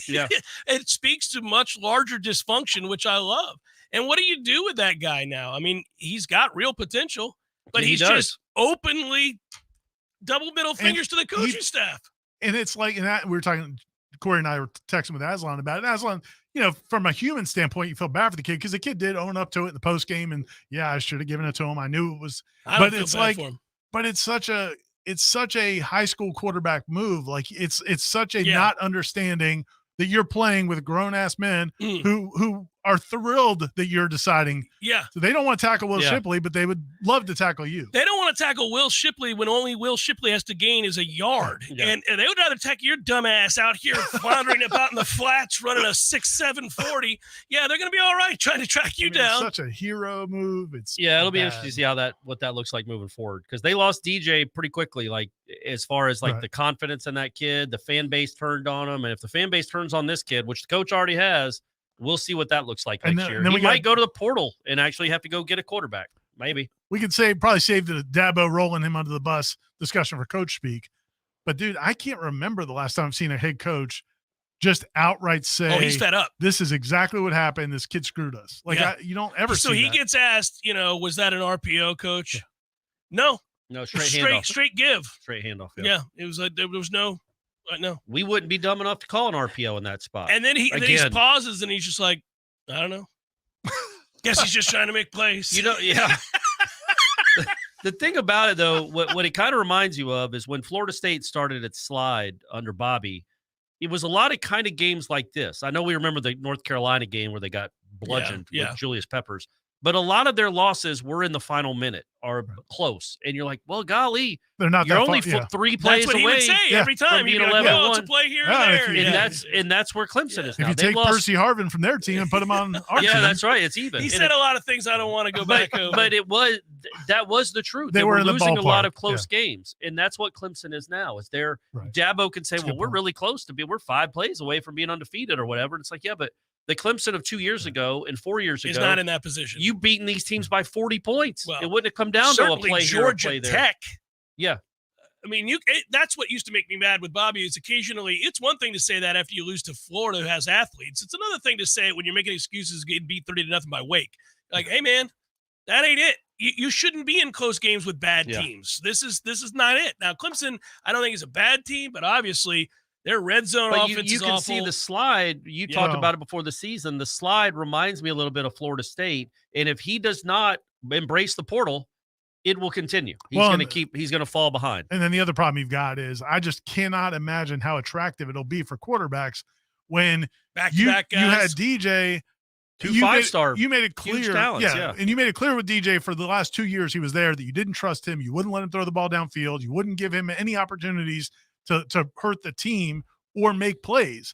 Yeah. It speaks to much larger dysfunction, which I love. And what do you do with that guy now? I mean, he's got real potential, but He he's does. just openly double middle fingers to the coaching staff. And it's like, and that we were talking, Corey and I were texting with Aslan about it. Aslan, from a human standpoint, you feel bad for the kid, because the kid did own up to it in the post game, and yeah, I should have given it to him. I knew it was, I don't but feel it's bad like, for him. but it's such a high school quarterback move. Like it's such a not understanding that you're playing with grown ass men who are thrilled that you're deciding. Yeah. So they don't want to tackle Will Shipley, but they would love to tackle you. They don't want to tackle Will Shipley when only Will Shipley has to gain is a yard. Yeah. And they would rather tackle your dumb ass out here floundering about in the flats running a 6.7 40. Yeah, they're going to be all right trying to track you down. It's such a hero move. It's It'll be bad. interesting to see what that looks like moving forward, because they lost DJ pretty quickly, like as far as like Right. the confidence in that kid. The fan base turned on him, and if the fan base turns on this kid, which the coach already has, we'll see what that looks like And next then- year. and then He we got- might go to the portal and actually have to go get a quarterback. Maybe. We could probably save the Dabo rolling him under the bus discussion for coach speak. But dude, I can't remember the last time I've seen a head coach just outright say, Oh, he's fed up. This is exactly what happened. This kid screwed us. Like Yeah. you don't ever So see he that. gets asked, was that an RPO, coach? No. No, straight handoff. Straight give. Straight handoff. Yeah. It was there was no. We wouldn't be dumb enough to call an RPO in that spot. And then he Again. pauses and he's just like, I don't know. Guess he's just trying to make plays. Yeah. The thing about it, though, what it kind of reminds you of is when Florida State started its slide under Bobby, it was a lot of kind of games like this. I know we remember the North Carolina game where they got bludgeoned with Julius Peppers, but a lot of their losses were in the final minute or close. And you're like, well, golly, They're not you're that only far, yeah. 3 plays That's what away. he would say every time. from He'd being be like, 11-1. well, it's a play here Yeah, and if there. you- And that's where Clemson is If now. you They take lost. Percy Harvin from their team and put him on our team. Yeah, that's right. It's even. He And said a lot of things I don't want to go back over. But that was the truth. They were in the losing a lot ballpark, of close games, and that's what Clemson is now. Is there Right. Dabo can say, That's a well, good we're point. really close to we're 5 plays away from being undefeated or whatever. And it's like, yeah, but the Clemson of 2 years ago and 4 years He's ago, not in that position. you beaten these teams by 40 points. Well, it wouldn't have come down to a certainly play here or a Georgia play there. Tech. Yeah. I mean, that's what used to make me mad with Bobby is occasionally it's one thing to say that after you lose to Florida who has athletes. It's another thing to say it when you're making excuses getting beat 30-0 by Wake. Like, hey man, that ain't it. You shouldn't be in close games with bad teams. This is not it. Now Clemson, I don't think is a bad team, but obviously their red zone But offense you is can awful. see the slide. You talked about it before the season. The slide reminds me a little bit of Florida State. And if he does not embrace the portal, it will continue. He's Well, he's going to fall behind. And then the other problem you've got is I just cannot imagine how attractive it'll be for quarterbacks when back-to-back you had guys. DJ. Two you made- 5-star You made it huge clear. talents, yeah. And you made it clear with DJ for the last 2 years he was there that you didn't trust him. You wouldn't let him throw the ball downfield. You wouldn't give him any opportunities to hurt the team or make plays.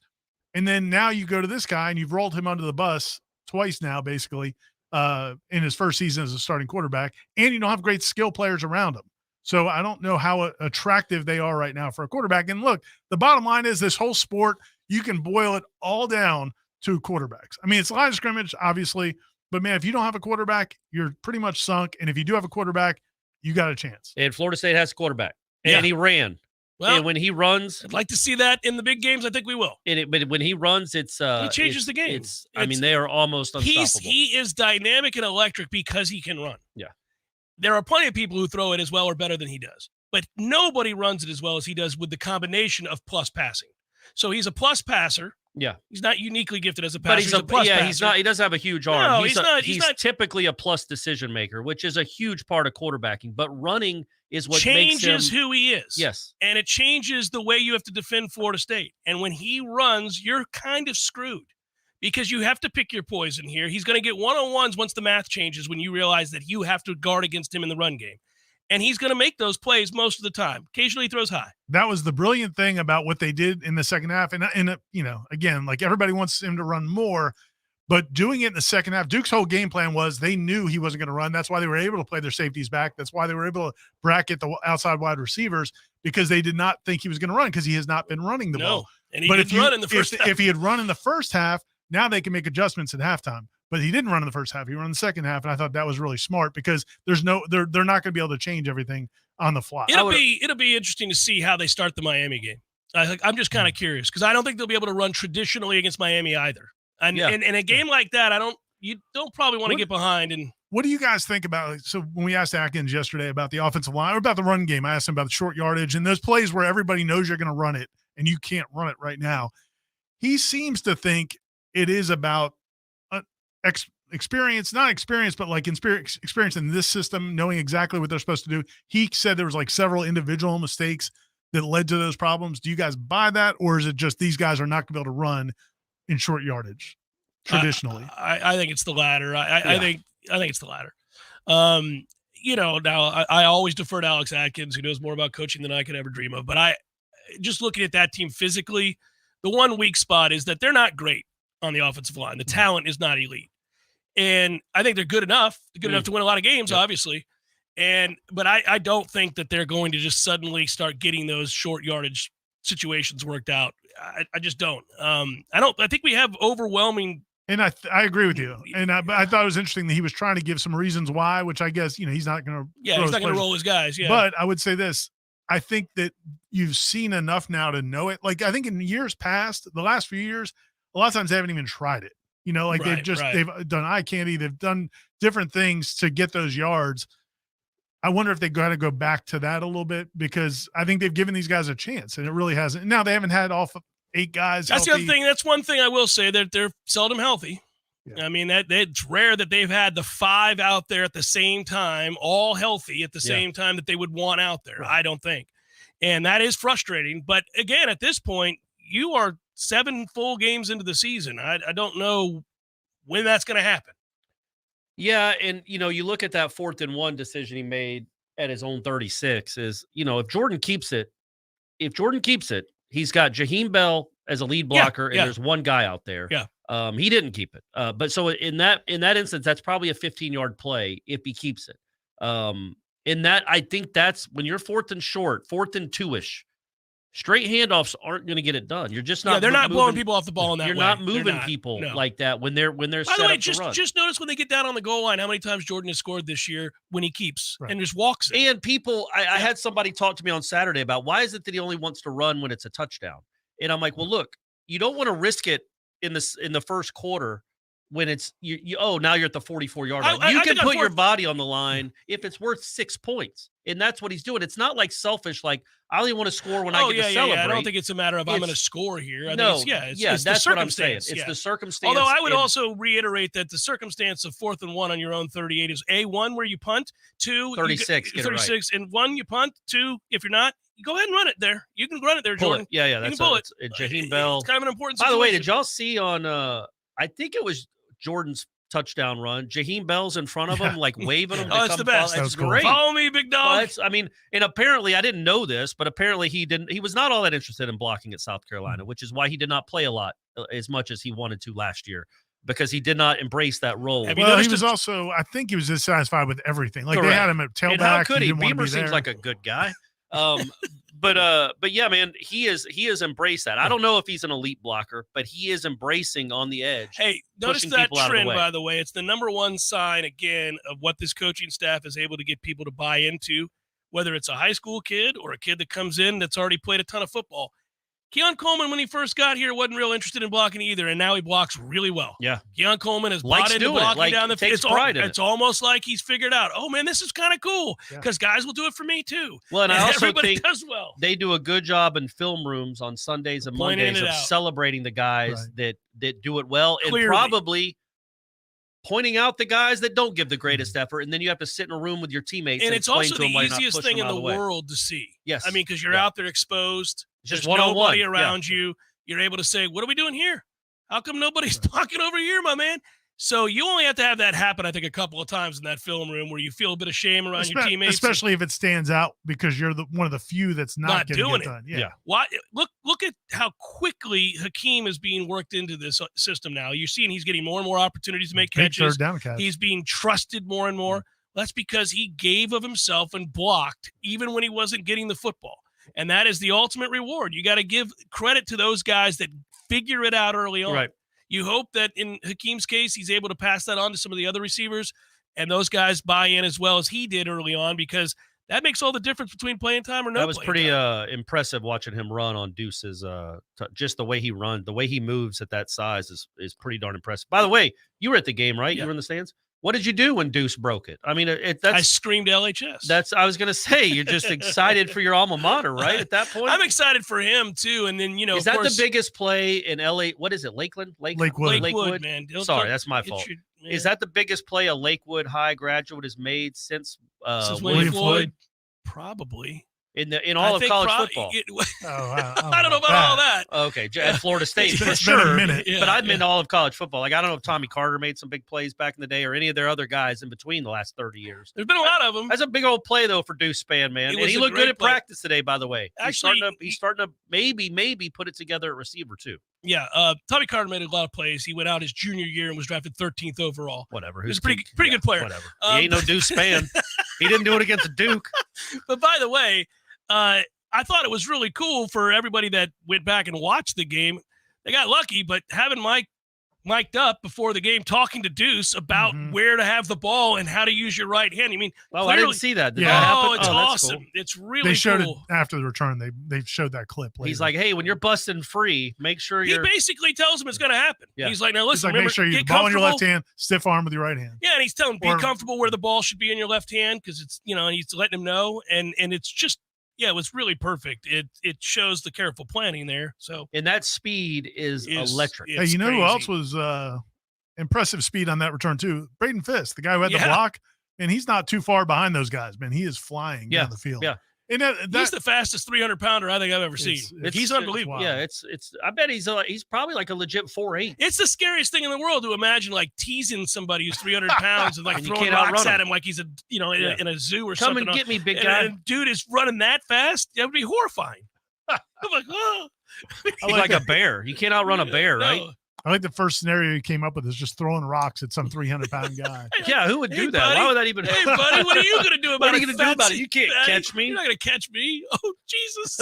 And then now you go to this guy and you've rolled him under the bus twice now, basically, in his first season as a starting quarterback, and you don't have great skill players around him. So I don't know how attractive they are right now for a quarterback. And look, the bottom line is this whole sport, you can boil it all down to quarterbacks. I mean, it's a line of scrimmage, obviously, but man, if you don't have a quarterback, you're pretty much sunk. And if you do have a quarterback, you got a chance. And Florida State has a quarterback, and he ran. Well, and when he runs, I'd like to see that in the big games. I think we will. But when he runs, it changes the game. I mean, they are almost unstoppable. He is dynamic and electric because he can run. Yeah. There are plenty of people who throw it as well or better than he does, but nobody runs it as well as he does with the combination of plus passing. So he's a plus passer, Yeah. He's not uniquely gifted as a But passer. He's a plus passer. he's not. He doesn't have a huge arm. No, he's not. typically a plus decision maker, which is a huge part of quarterbacking. But running is what makes him who he is. Yes, and it changes the way you have to defend Florida State. And when he runs, you're kind of screwed because you have to pick your poison here. He's going to get one-on-ones once the math changes when you realize that you have to guard against him in the run game. And he's going to make those plays most of the time. Occasionally he throws high. That was the brilliant thing about what they did in the second half. And again, like everybody wants him to run more, but doing it in the second half, Duke's whole game plan was they knew he wasn't going to run. That's why they were able to play their safeties back. That's why they were able to bracket the outside wide receivers, because they did not think he was going to run because he has not been running the ball. And he didn't run in the first half. If he had run in the first half, now they can make adjustments at halftime. But he didn't run in the first half. He ran in the second half, and I thought that was really smart because they're not going to be able to change everything on the fly. It'll be interesting to see how they start the Miami game. I'm just kind of curious because I don't think they'll be able to run traditionally against Miami either. And in a game like that, you don't probably want to get behind. And what do you guys think about? So when we asked Atkins yesterday about the offensive line or about the run game, I asked him about the short yardage and those plays where everybody knows you're going to run it and you can't run it right now. He seems to think it is about experience, not experience, but like experience in this system, knowing exactly what they're supposed to do. He said there was like several individual mistakes that led to those problems. Do you guys buy that? Or is it just these guys are not going to be able to run in short yardage traditionally? I think it's the latter. I think it's the latter. Now I always defer to Alex Atkins, who knows more about coaching than I could ever dream of, but just looking at that team physically, the one weak spot is that they're not great on the offensive line. The talent is not elite. And I think they're good enough. They're good enough to win a lot of games, obviously. But I don't think that they're going to just suddenly start getting those short yardage situations worked out. I just don't. I think we have overwhelming. And I agree with you. And I thought it was interesting that he was trying to give some reasons why, which I guess, he's not going to. Yeah, he's not going to roll his guys. Yeah. But I would say this. I think that you've seen enough now to know it. Like I think in years past, the last few years, a lot of times they haven't even tried it. They've done eye candy. They've done different things to get those yards. I wonder if they got to go back to that a little bit because I think they've given these guys a chance and it really hasn't. Now they haven't had all 8 guys. That's healthy. the other thing. That's one thing I will say that they're seldom healthy. Yeah. I mean, it's rare that they've had the 5 out there at the same time, all healthy at the same time that they would want out there. Right. I don't think. And that is frustrating. But again, at this point, you are 7 full games into the season. I don't know when that's going to happen. Yeah, and you look at that 4th and 1 decision he made at his own 36 is, if Jordan keeps it, he's got Jaheim Bell as a lead blocker and there's one guy out there. Yeah. He didn't keep it. But so in that instance, that's probably a 15-yard play if he keeps it. In that, I think that's when you're 4th and short, 4th and 2-ish. Straight handoffs aren't going to get it done. You're just not. Yeah, they're not blowing people off the ball in that way. You're not moving people like that when they're By set the way, up to run. Just notice when they get down on the goal line how many times Jordan has scored this year when he keeps and just walks it. And people, I had somebody talk to me on Saturday about why is it that he only wants to run when it's a touchdown? And I'm like, well, look, you don't want to risk it in the first quarter when it's now you're at the 44-yard line. You can put your body on the line if it's worth 6 points. And that's what he's doing. It's not like selfish, like I only want to score when I get to celebrate. I don't think it's a matter of I'm going to score here. It's that's what I'm saying. It's the circumstance. Although I would also reiterate that the circumstance of 4th and 1 on your own 38 is A1 where you punt, 2 36, 36 and 1 you punt, 2 if you're not. Go ahead and run it there. You can run it there, Jordan. Yeah, that's pull it. Jaheim Bell. It's kind of an important situation. By the way, did y'all see on I think it was Jordan's touchdown run, Jaheim Bell's in front of him, like waving him. It's the best. That's great. Follow me, big dog. And apparently, I didn't know this, but apparently he was not all that interested in blocking at South Carolina, which is why he did not play a lot as much as he wanted to last year. Because he did not embrace that role. Well, he was also, I think he was dissatisfied with everything. Like they had him at tailback. And how could he? Beamer seems like a good guy. But yeah, man, he has embraced that. I don't know if he's an elite blocker, but he is embracing on the edge. Hey, notice that trend, by the way. It's the number one sign, again, of what this coaching staff is able to get people to buy into, whether it's a high school kid or a kid that comes in that's already played a ton of football. Keon Coleman, when he first got here, wasn't real interested in blocking either, and now he blocks really well. Yeah. Keon Coleman has Likes bought into doing it. blocking Like, down the field. takes pride in it. It's almost like he's figured out, oh, man, this is kind of cool because guys will do it for me too. Well, and I also everybody think does well. they do a good job in film rooms on Sundays and Pointing Mondays it of out. celebrating the guys that do it well and Clearly. probably pointing out the guys that don't give the greatest effort. And then you have to sit in a room with your teammates And and it's explain also to them the why you're not easiest pushing thing them in out the of way. world to see. Yes. I mean, because you're out there exposed. Just There's one-on-one. nobody Yeah. around you. You're able to say, what are we doing here? How come nobody's talking over here, my man? So you only have to have that happen, I think, a couple of times in that film room where you feel a bit of shame around your teammates. Especially if it stands out because you're one of the few that's not doing it done. it. Yeah. Why? Look at how quickly Hakeem is being worked into this system now. You're seeing he's getting more and more opportunities to make Big catches. third down catch. He's being trusted more and more. That's because he gave of himself and blocked even when he wasn't getting the football. And that is the ultimate reward. You got to give credit to those guys that figure it out early on. Right. You hope that in Hakeem's case, he's able to pass that on to some of the other receivers and those guys buy in as well as he did early on, because that makes all the difference between playing time or no. That was pretty impressive watching him run on Deuce's just the way he runs, the way he moves at that size is pretty darn impressive. By the way, you were at the game, right? Yeah. You were in the stands. What did you do when Deuce broke it? I mean, I screamed LHS. I was going to say, you're just excited for your alma mater, right? At that point, I'm excited for him too. And then, is that the biggest play in LA? What is it? Lakewood, man. Sorry, that's my fault. Is that the biggest play a Lakewood High graduate has made since William Floyd? Probably. In all of college football. I don't know about all that. Okay, at Florida State for It's been a sure. minute. But I've been to all of college football. Like, I don't know if Tommy Carter made some big plays back in the day or any of their other guys in between the last 30 years. There's been a lot of them. That's a big old play though for Deuce Spann, man. And he looked good at practice today, by the way. Actually, he's starting to maybe put it together at receiver too. Yeah, Tommy Carter made a lot of plays. He went out his junior year and was drafted 13th overall. Whatever. He's a pretty good player. Whatever. He ain't no Deuce Spann. He didn't do it against Duke. But by the way, I thought it was really cool for everybody that went back and watched the game. They got lucky, but having Mike mic'd up before the game talking to Deuce about where to have the ball and how to use your right hand. I mean, I didn't see that. Did that happen? happen? It's that's awesome. cool. It's really They showed cool. it after the return. They showed that clip later. He's like, hey, when you're busting free, make sure He you're. basically tells him it's going to happen. Yeah. He's like, now He's listen, like, remember, make sure you get ball in your left comfortable. hand, stiff arm with your right hand. Yeah, and he's telling him, be Or- comfortable where the ball should be in your left hand because it's, and he's letting him know. And it's just, it was really perfect. It shows the careful planning there. So And that speed is electric. Hey, you know who else was impressive speed on that return too? Braden Fisk, the guy who had the block, and he's not too far behind those guys, man. He is flying down the field. Yeah. And he's the fastest 300-pounder I think I've ever seen. He's unbelievable. Wow. Yeah, it's. I bet he's probably like a legit 4'8". It's the scariest thing in the world to imagine, like teasing somebody who's 300 pounds and like And you throwing can't outrun rocks at him. him like he's a in a zoo or Come something. and get me, big And- guy. And dude is running that fast. That would be horrifying. I'm like, oh. He's like a bear. You can't outrun a bear, right? No. I like the first scenario he came up with is just throwing rocks at some 300-pound guy. Yeah, who would Hey, do that? buddy. Why would that even? Hey, buddy, what are you going to do about What are it? you gonna do about it? You can't Fatty? catch me. You're not going to catch me. Oh, Jesus.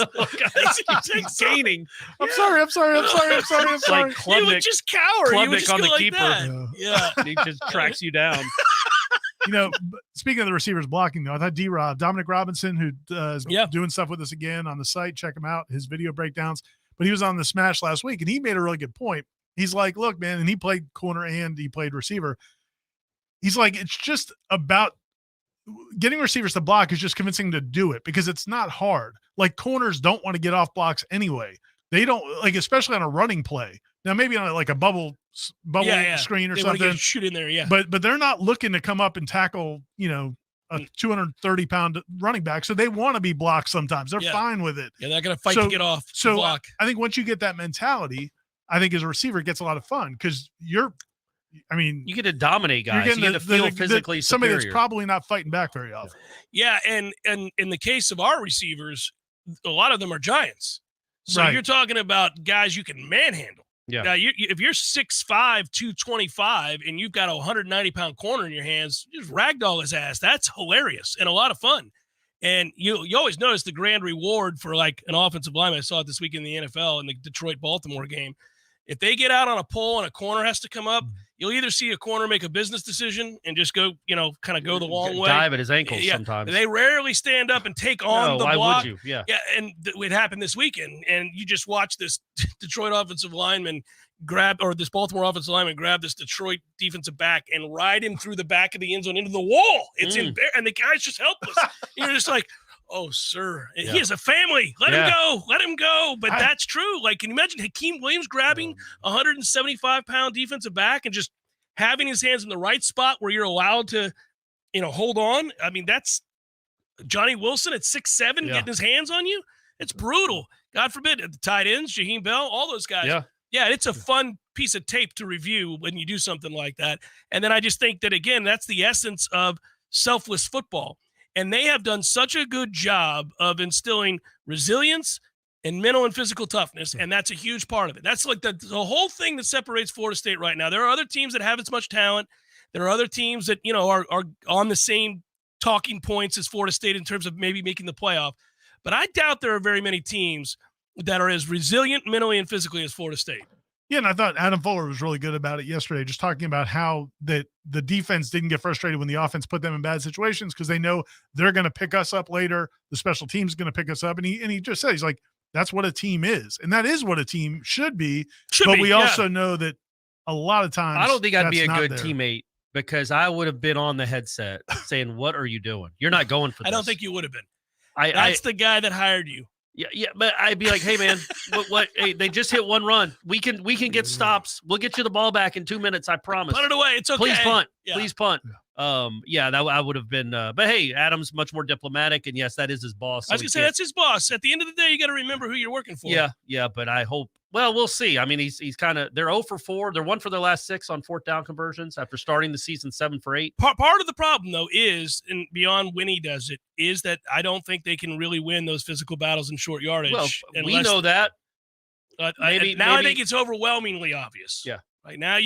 He's gaining. I'm sorry. I'm sorry. It's like You would just cower. You would Klubnik just on go the like keeper. that. Yeah. He just tracks you down. Speaking of the receivers blocking, though, I thought Dominic Robinson, who is doing stuff with us again on the site, check him out, his video breakdowns. But he was on the Smash last week, and he made a really good point. He's like, look, man, and he played corner and he played receiver. He's like, it's just about getting receivers to block is just convincing them to do it because it's not hard. Like corners don't want to get off blocks anyway. They don't like, especially on a running play. Now, maybe on like a bubble screen or They wanna something. get shoot in there, yeah. But they're not looking to come up and tackle, a 230-pound running back. So they want to be blocked sometimes. They're fine with it. Yeah, they're going to fight to get off the So block. I think once you get that mentality, I think as a receiver, it gets a lot of fun because you get to dominate guys. You get to feel physically somebody superior. that's probably not fighting back very often. Yeah, and in the case of our receivers, a lot of them are giants. So Right. you're talking about guys you can manhandle. Yeah. Now, if you're 6'5", 225, and you've got a 190-pound corner in your hands, just ragdoll his ass. That's hilarious and a lot of fun. And you always notice the grand reward for like an offensive lineman. I saw it this week in the NFL in the Detroit-Baltimore game. If they get out on a pole and a corner has to come up, You'll either see a corner make a business decision and just go, kind of go the long way. Dive at his ankles sometimes. They rarely stand up and take on the block. Why would you? Yeah. Yeah, and it happened this weekend. And you just watch this Detroit offensive lineman this Baltimore offensive lineman grab this Detroit defensive back and ride him through the back of the end zone into the wall. It's and the guy's just helpless. You're just like, oh, sir, he has a family. Let him go. Let him go. But that's true. Like, can you imagine Hakeem Williams grabbing a 175-pound defensive back and just having his hands in the right spot where you're allowed to, hold on? I mean, that's Johnny Wilson at 6'7", getting his hands on you. It's brutal. God forbid. The tight ends, Jaheim Bell, all those guys. Yeah, it's a fun piece of tape to review when you do something like that. And then I just think that, again, that's the essence of selfless football. And they have done such a good job of instilling resilience and mental and physical toughness, and that's a huge part of it. That's like the whole thing that separates Florida State right now. There are other teams that have as much talent. There are other teams that, are on the same talking points as Florida State in terms of maybe making the playoff. But I doubt there are very many teams that are as resilient mentally and physically as Florida State. Yeah, and I thought Adam Fuller was really good about it yesterday, just talking about how that the defense didn't get frustrated when the offense put them in bad situations because they know they're going to pick us up later. The special team's going to pick us up. And he just said, he's like, that's what a team is. And that is what a team should be. But we also know that a lot of times I don't think I'd be a good teammate because I would have been on the headset saying, what are you doing? You're not going for this. I don't think you would have been. That's the guy that hired you. Yeah, but I'd be like, hey man, what? Hey, they just hit one run. We can get stops. We'll get you the ball back in 2 minutes. I promise. Put it away. It's okay. Please punt. Yeah. Please punt. That I would have been. But hey, Adam's much more diplomatic, and yes, that is his boss. So I was gonna say that's his boss. At the end of the day, you got to remember who you're working for. Yeah. But I hope. Well, we'll see. I mean, he's kind of. They're 0 for 4. They're 1 for their last 6 on 4th down conversions after starting the season 7 for 8. Part of the problem though is, and beyond when he does it, is that I don't think they can really win those physical battles in short yardage. Well, we know that. I think it's overwhelmingly obvious. Yeah. Right now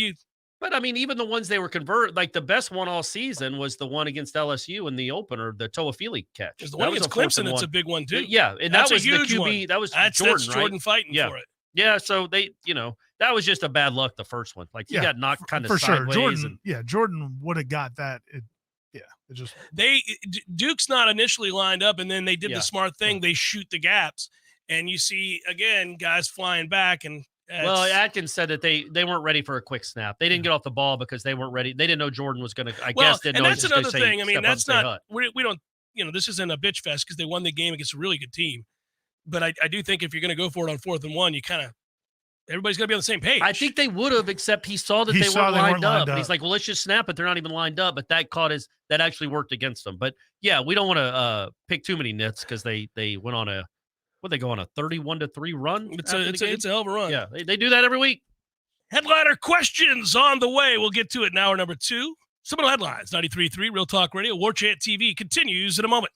But I mean, even the ones they were converted, like the best one all season was the one against LSU in the opener, the Toafili catch. The one against Clemson, it's a big one too. Yeah, and that's that was a huge the QB. One. That was that's Jordan, Jordan right? fighting for it. Yeah, so they, that was just a bad luck. The first one, like he got knocked kind of for sideways. Sure. Jordan would have got that. Duke's not initially lined up, and then they did the smart thing. They shoot the gaps, and you see again guys flying back. And well, Atkins said that they weren't ready for a quick snap. They didn't get off the ball because they weren't ready. They didn't know Jordan was going to. I guess didn't and know. That's another thing. I mean, that's not. We We don't. This isn't a bitch fest because they won the game against a really good team. But I do think if you're going to go for it on 4th and 1, you kind of everybody's going to be on the same page. I think they would have, except he saw that they weren't lined up. And he's like, well, let's just snap it. They're not even lined up. But that actually worked against them. But yeah, we don't want to pick too many nits because they went on a 31-3 run. It's a hell of a run. Yeah, they do that every week. Headliner questions on the way. We'll get to it in hour number 2. Seminole Headlines, 93.3 Real Talk Radio. Warchant TV continues in a moment.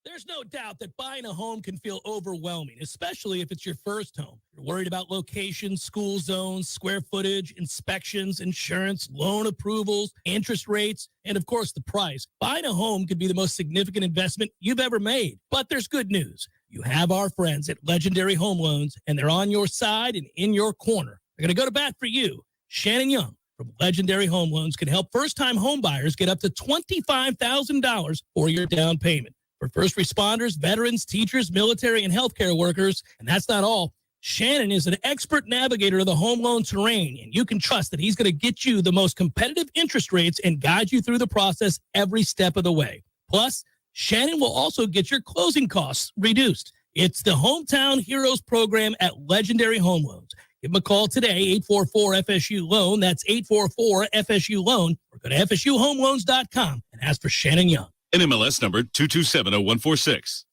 There's no doubt that buying a home can feel overwhelming, especially if it's your first home. You're worried about location, school zones, square footage, inspections, insurance, loan approvals, interest rates, and of course the price. Buying a home could be the most significant investment you've ever made. But there's good news. You have our friends at Legendary Home Loans, and they're on your side and in your corner. They're going to go to bat for you. Shannon Young from Legendary Home Loans can help first-time home buyers get up to $25,000 for your down payment. For first responders, veterans, teachers, military, and healthcare workers. And that's not all. Shannon is an expert navigator of the home loan terrain, and you can trust that he's going to get you the most competitive interest rates and guide you through the process every step of the way. Plus, Shannon will also get your closing costs reduced. It's the Hometown Heroes program at Legendary Home Loans. Give them a call today, 844-FSU-LOAN. That's 844-FSU-LOAN. Or go to FSUHomeLoans.com and ask for Shannon Young. NMLS number 2270-146.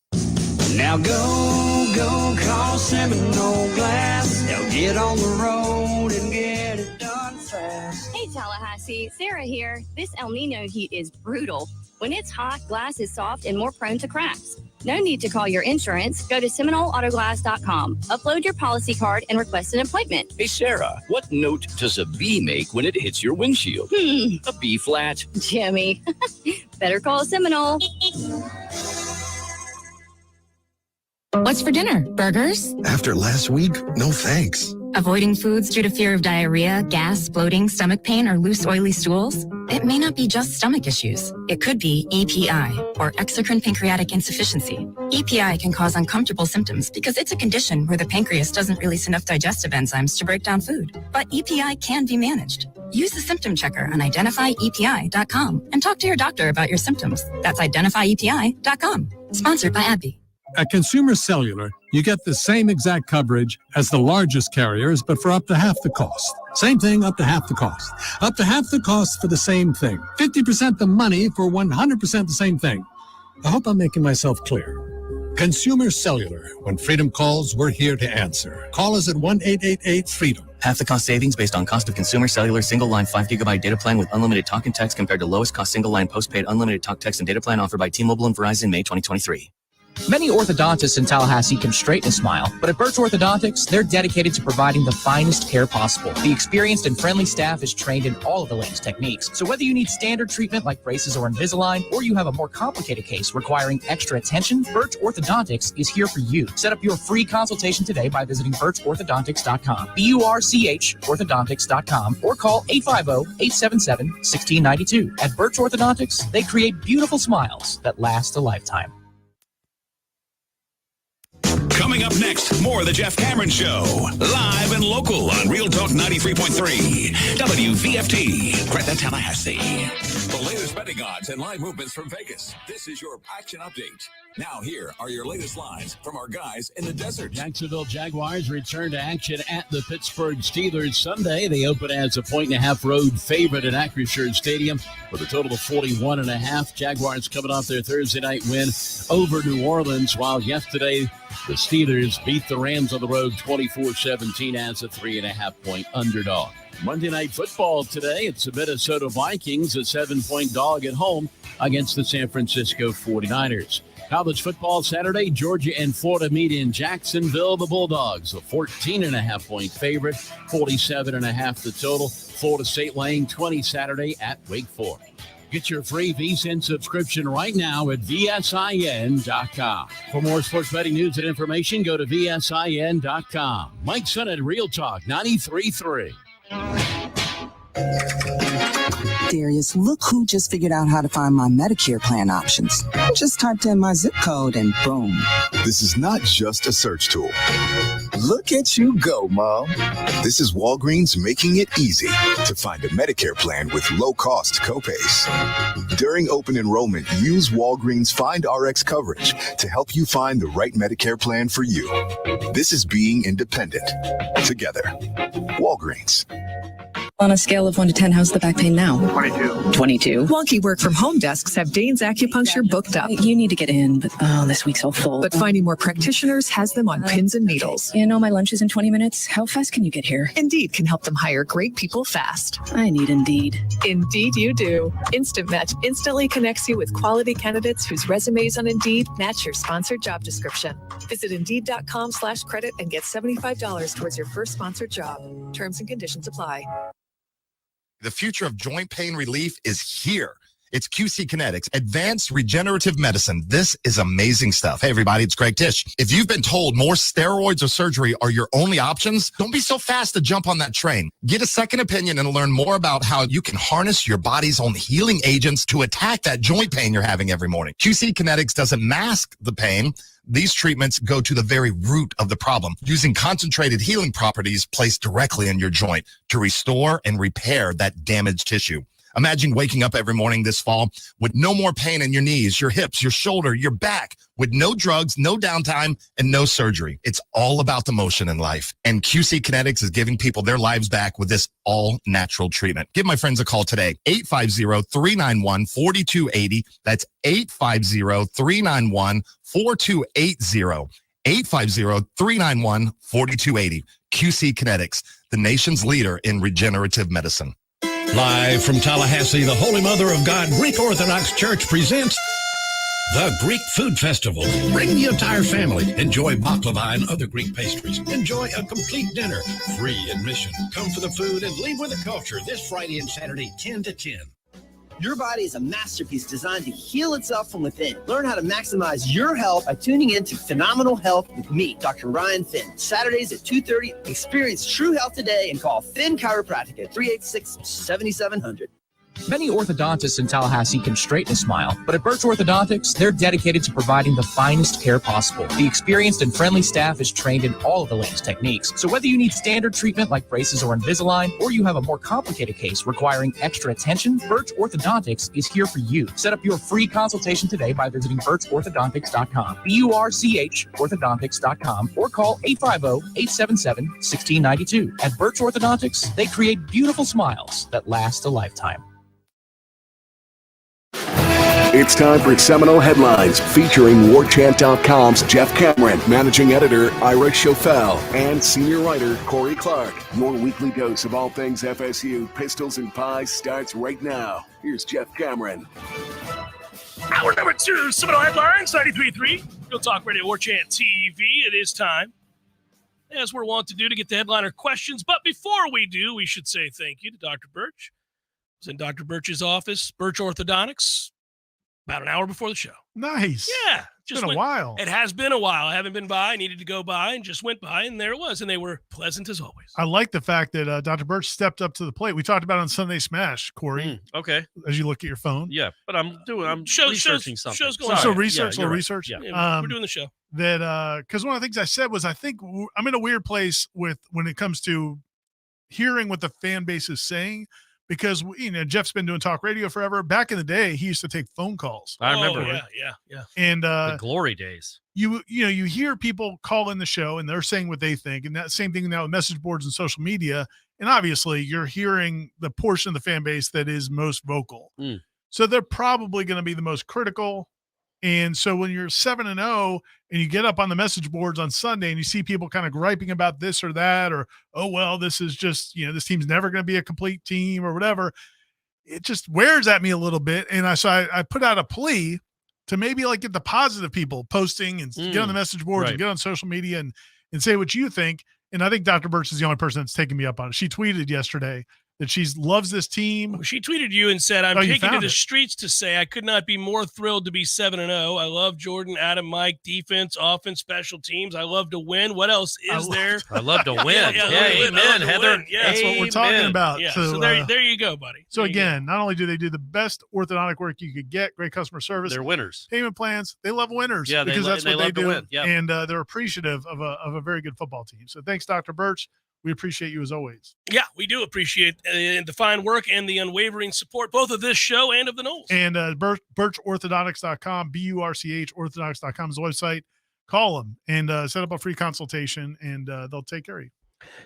Now go call Seminole Glass. They'll get on the road and get it done fast. Hey Tallahassee, Sarah here. This El Nino heat is brutal. When it's hot, glass is soft and more prone to cracks. No need to call your insurance. Go to SeminoleAutoGlass.com. Upload your policy card and request an appointment. Hey, Sarah, what note does a B make when it hits your windshield? A B flat. Jimmy. Better call Seminole. What's for dinner? Burgers? After last week, no thanks. Avoiding foods due to fear of diarrhea, gas, bloating, stomach pain, or loose, oily stools? It may not be just stomach issues. It could be EPI, or exocrine pancreatic insufficiency. EPI can cause uncomfortable symptoms because it's a condition where the pancreas doesn't release enough digestive enzymes to break down food. But EPI can be managed. Use the symptom checker on identifyepi.com and talk to your doctor about your symptoms. That's identifyepi.com. Sponsored by AbbVie. At Consumer Cellular, you get the same exact coverage as the largest carriers, but for up to half the cost. Same thing, up to half the cost. Up to half the cost for the same thing. 50% the money for 100% the same thing. I hope I'm making myself clear. Consumer Cellular. When freedom calls, we're here to answer. Call us at 1-888-FREEDOM. Half the cost savings based on cost of Consumer Cellular single line 5 gigabyte data plan with unlimited talk and text compared to lowest cost single line postpaid unlimited talk, text, and data plan offered by T-Mobile and Verizon May 2023. Many orthodontists in Tallahassee can straighten a smile, but at Birch Orthodontics, they're dedicated to providing the finest care possible. The experienced and friendly staff is trained in all of the latest techniques. So whether you need standard treatment like braces or Invisalign, or you have a more complicated case requiring extra attention, Birch Orthodontics is here for you. Set up your free consultation today by visiting birchorthodontics.com, BURCH orthodontics.com, or call 850-877-1692. At Birch Orthodontics, they create beautiful smiles that last a lifetime. Coming up next, more of the Jeff Cameron Show. Live and local on Real Talk 93.3. WVFT. Greta, Tallahassee. The latest betting odds and live movements from Vegas. This is your action update. Now here are your latest lines from our guys in the desert. Jacksonville Jaguars return to action at the Pittsburgh Steelers Sunday. They open as a 1.5 road favorite at Acrisure Stadium with a total of 41.5. Jaguars coming off their Thursday night win over New Orleans, while yesterday the Steelers beat the Rams on the road 24-17 as a 3.5-point underdog. Monday Night Football today, it's the Minnesota Vikings, a 7-point dog at home against the San Francisco 49ers. College football Saturday, Georgia and Florida meet in Jacksonville. The Bulldogs, a 14.5-point favorite, 47.5 the total. Florida State laying 20 Saturday at Wake Forest. Get your free VSiN subscription right now at VSIN.com. For more sports betting news and information, go to VSIN.com. Mike Son at Real Talk 93.3. Darius, look who just figured out how to find my Medicare plan options. I just typed in my zip code and boom. This is not just a search tool. Look at you go, Mom. This is Walgreens making it easy to find a Medicare plan with low-cost copays. During open enrollment, use Walgreens Find RX coverage to help you find the right Medicare plan for you. This is being independent. Together. Walgreens. On a scale of 1 to 10, how's the back pain now? 22. 22. Wonky work from home desks have Dane's Acupuncture booked up. You need to get in, but this week's so full. But Finding More Practitioners has them on pins and needles. You know, my lunch is in 20 minutes. How fast can you get here? Indeed can help them hire great people fast. I need Indeed. Indeed you do. Instant Match instantly connects you with quality candidates whose resumes on Indeed match your sponsored job description. Visit Indeed.com/credit and get $75 towards your first sponsored job. Terms and conditions apply. The future of joint pain relief is here. It's QC Kinetics, advanced regenerative medicine. This is amazing stuff. Hey, everybody, it's Greg Tish. If you've been told more steroids or surgery are your only options, don't be so fast to jump on that train. Get a second opinion and learn more about how you can harness your body's own healing agents to attack that joint pain you're having every morning. QC Kinetics doesn't mask the pain. These treatments go to the very root of the problem, using concentrated healing properties placed directly in your joint to restore and repair that damaged tissue. Imagine waking up every morning this fall with no more pain in your knees, your hips, your shoulder, your back, with no drugs, no downtime, and no surgery. It's all about the motion in life. And QC Kinetics is giving people their lives back with this all-natural treatment. Give my friends a call today, 850-391-4280. That's 850-391-4280. 850-391-4280. QC Kinetics, the nation's leader in regenerative medicine. Live from Tallahassee, the Holy Mother of God Greek Orthodox Church presents the Greek Food Festival. Bring the entire family. Enjoy baklava and other Greek pastries. Enjoy a complete dinner. Free admission. Come for the food and leave with the culture this Friday and Saturday, 10 to 10. Your body is a masterpiece designed to heal itself from within. Learn how to maximize your health by tuning in to Phenomenal Health with me, Dr. Ryan Finn. Saturdays at 2:30. Experience true health today and call Finn Chiropractic at 386-7700. Many orthodontists in Tallahassee can straighten a smile, but at Birch Orthodontics, they're dedicated to providing the finest care possible. The experienced and friendly staff is trained in all of the latest techniques. So whether you need standard treatment like braces or Invisalign, or you have a more complicated case requiring extra attention, Birch Orthodontics is here for you. Set up your free consultation today by visiting birchorthodontics.com, BURCH orthodontics.com, or call 850-877-1692. At Birch Orthodontics, they create beautiful smiles that last a lifetime. It's time for Seminole Headlines, featuring Warchant.com's Jeff Cameron, managing editor Ira Schofel, and senior writer Corey Clark. Your weekly dose of all things FSU, pistols and pies starts right now. Here's Jeff Cameron. Hour number 2, Seminole Headlines, 93.3. Real Talk Radio, Warchant TV. It is time, as we're wont to do, to get the headliner questions. But before we do, we should say thank you to Dr. Birch. I was in Dr. Birch's office, Birch Orthodontics, about an hour before the show. Nice. Yeah. It's been a while. It has been a while. I haven't been by. I needed to go by and just went by, and there it was. And they were pleasant as always. I like the fact that Dr. Birch stepped up to the plate. We talked about it on Sunday Smash, Corey. Okay. As you look at your phone. Yeah, but I'm researching something. Show's going So on. research, you're right. research. Yeah, we're doing the show. That because one of the things I said was I think I'm in a weird place with when it comes to hearing what the fan base is saying. Because, Jeff's been doing talk radio forever. Back in the day, he used to take phone calls. I remember. Yeah. And the glory days. You hear people call in the show and they're saying what they think. And that same thing now with message boards and social media. And obviously, you're hearing the portion of the fan base that is most vocal. So they're probably going to be the most critical. And so when you're 7-0 and you get up on the message boards on Sunday and you see people kind of griping about this or that, or, oh, well, this is just, this team's never going to be a complete team or whatever, it just wears at me a little bit. And I put out a plea to maybe get the positive people posting and get on the message boards and get on social media and say what you think. And I think Dr. Birch is the only person that's taking me up on it. She tweeted yesterday that she loves this team. She tweeted you and said, I'm taking to the streets to say I could not be more thrilled to be 7-0. I love Jordan, Adam, Mike, defense, offense, special teams. I love to win. What else is there? I love to win. Amen, Heather. Yeah, that's what we're talking about. Yeah, so there you go, buddy. So again, not only do they do the best orthodontic work you could get, great customer service. They're winners. Payment plans. They love winners. Yeah, because that's what they do. Win. Yep. And they're appreciative of a very good football team. So thanks, Dr. Birch. We appreciate you as always. Yeah, we do appreciate the fine work and the unwavering support, both of this show and of the Noles. And birchorthodontics.com, BURCH orthodontics.com is the website. Call them and set up a free consultation, and they'll take care of you.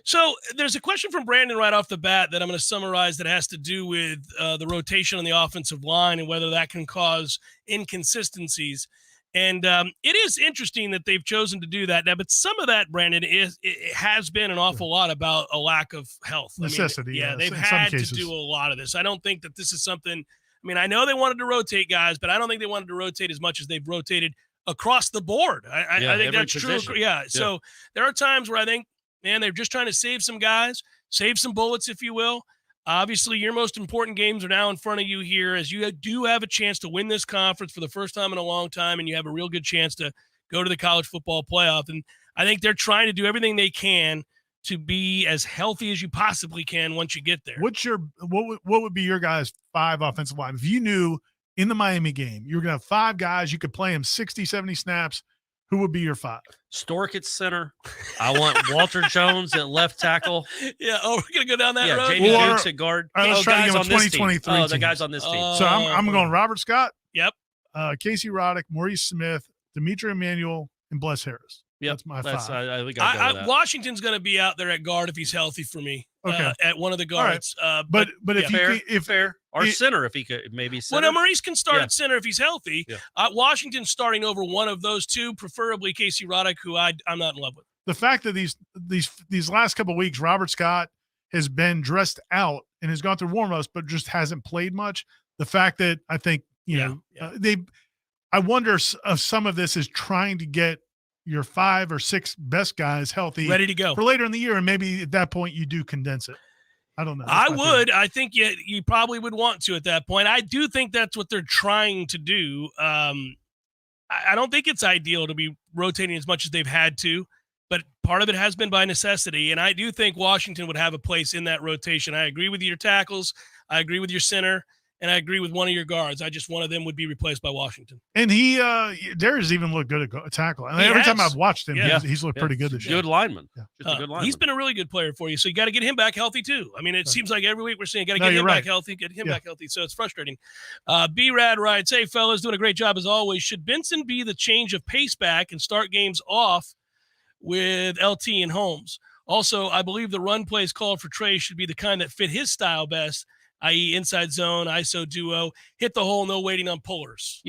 So there's a question from Brandon right off the bat that I'm going to summarize that has to do with the rotation on the offensive line and whether that can cause inconsistencies. And it is interesting that they've chosen to do that now, but some of that, Brandon, it has been an awful lot about a lack of health. Necessity. They've had to do a lot of this. I don't think that this is something. I know they wanted to rotate guys, but I don't think they wanted to rotate as much as they've rotated across the board. I think that's position. True. Yeah. So there are times where I think, man, they're just trying to save some guys, save some bullets, if you will. Obviously, your most important games are now in front of you here as you do have a chance to win this conference for the first time in a long time, and you have a real good chance to go to the college football playoff. And I think they're trying to do everything they can to be as healthy as you possibly can once you get there. What would be your guys' 5 offensive line? If you knew in the Miami game you were going to have 5 guys, you could play them 60, 70 snaps, who would be your 5? Stork at center. I want Walter Jones at left tackle. Yeah. Oh, we're going to go down that road? Jamie Dukes at guard. Let's try to guys get 2023 Oh, the guys on this team. So I'm going Robert Scott. Yep. Casey Roddick, Maurice Smith, Demetri Emmanuel, and Bless Harris. Yep. That's my 5. I think I'll go with that. Washington's going to be out there at guard if he's healthy for me. Okay. At one of the guards. Right. But if fair. Or center if he could, maybe center. Well, Maurice can start at center if he's healthy. Yeah. Washington's starting over one of those two, preferably Casey Roddick, who I'm not in love with. The fact that these last couple of weeks, Robert Scott has been dressed out and has gone through warm-ups, but just hasn't played much. The fact that I think, I wonder if some of this is trying to get your 5 or 6 best guys healthy, ready to go for later in the year. And maybe at that point you do condense it. I don't know. I would. I think you probably would want to at that point. I do think that's what they're trying to do. I don't think it's ideal to be rotating as much as they've had to, but part of it has been by necessity. And I do think Washington would have a place in that rotation. I agree with your tackles. I agree with your center. And I agree with one of your guards. I just one of them would be replaced by Washington. And Darius even looked good at tackle. And every time I've watched him, he's looked pretty good this year. Good lineman. Yeah. Just a good lineman. He's been a really good player for you. So you got to get him back healthy too. I mean, it seems like every week we're saying got to get him back healthy, get him back healthy. So it's frustrating. B-Rad writes, hey, fellas, doing a great job as always. Should Benson be the change of pace back and start games off with LT and Holmes? Also, I believe the run plays called for Trey should be the kind that fit his style best, i.e. inside zone, ISO duo, hit the hole, no waiting on pullers.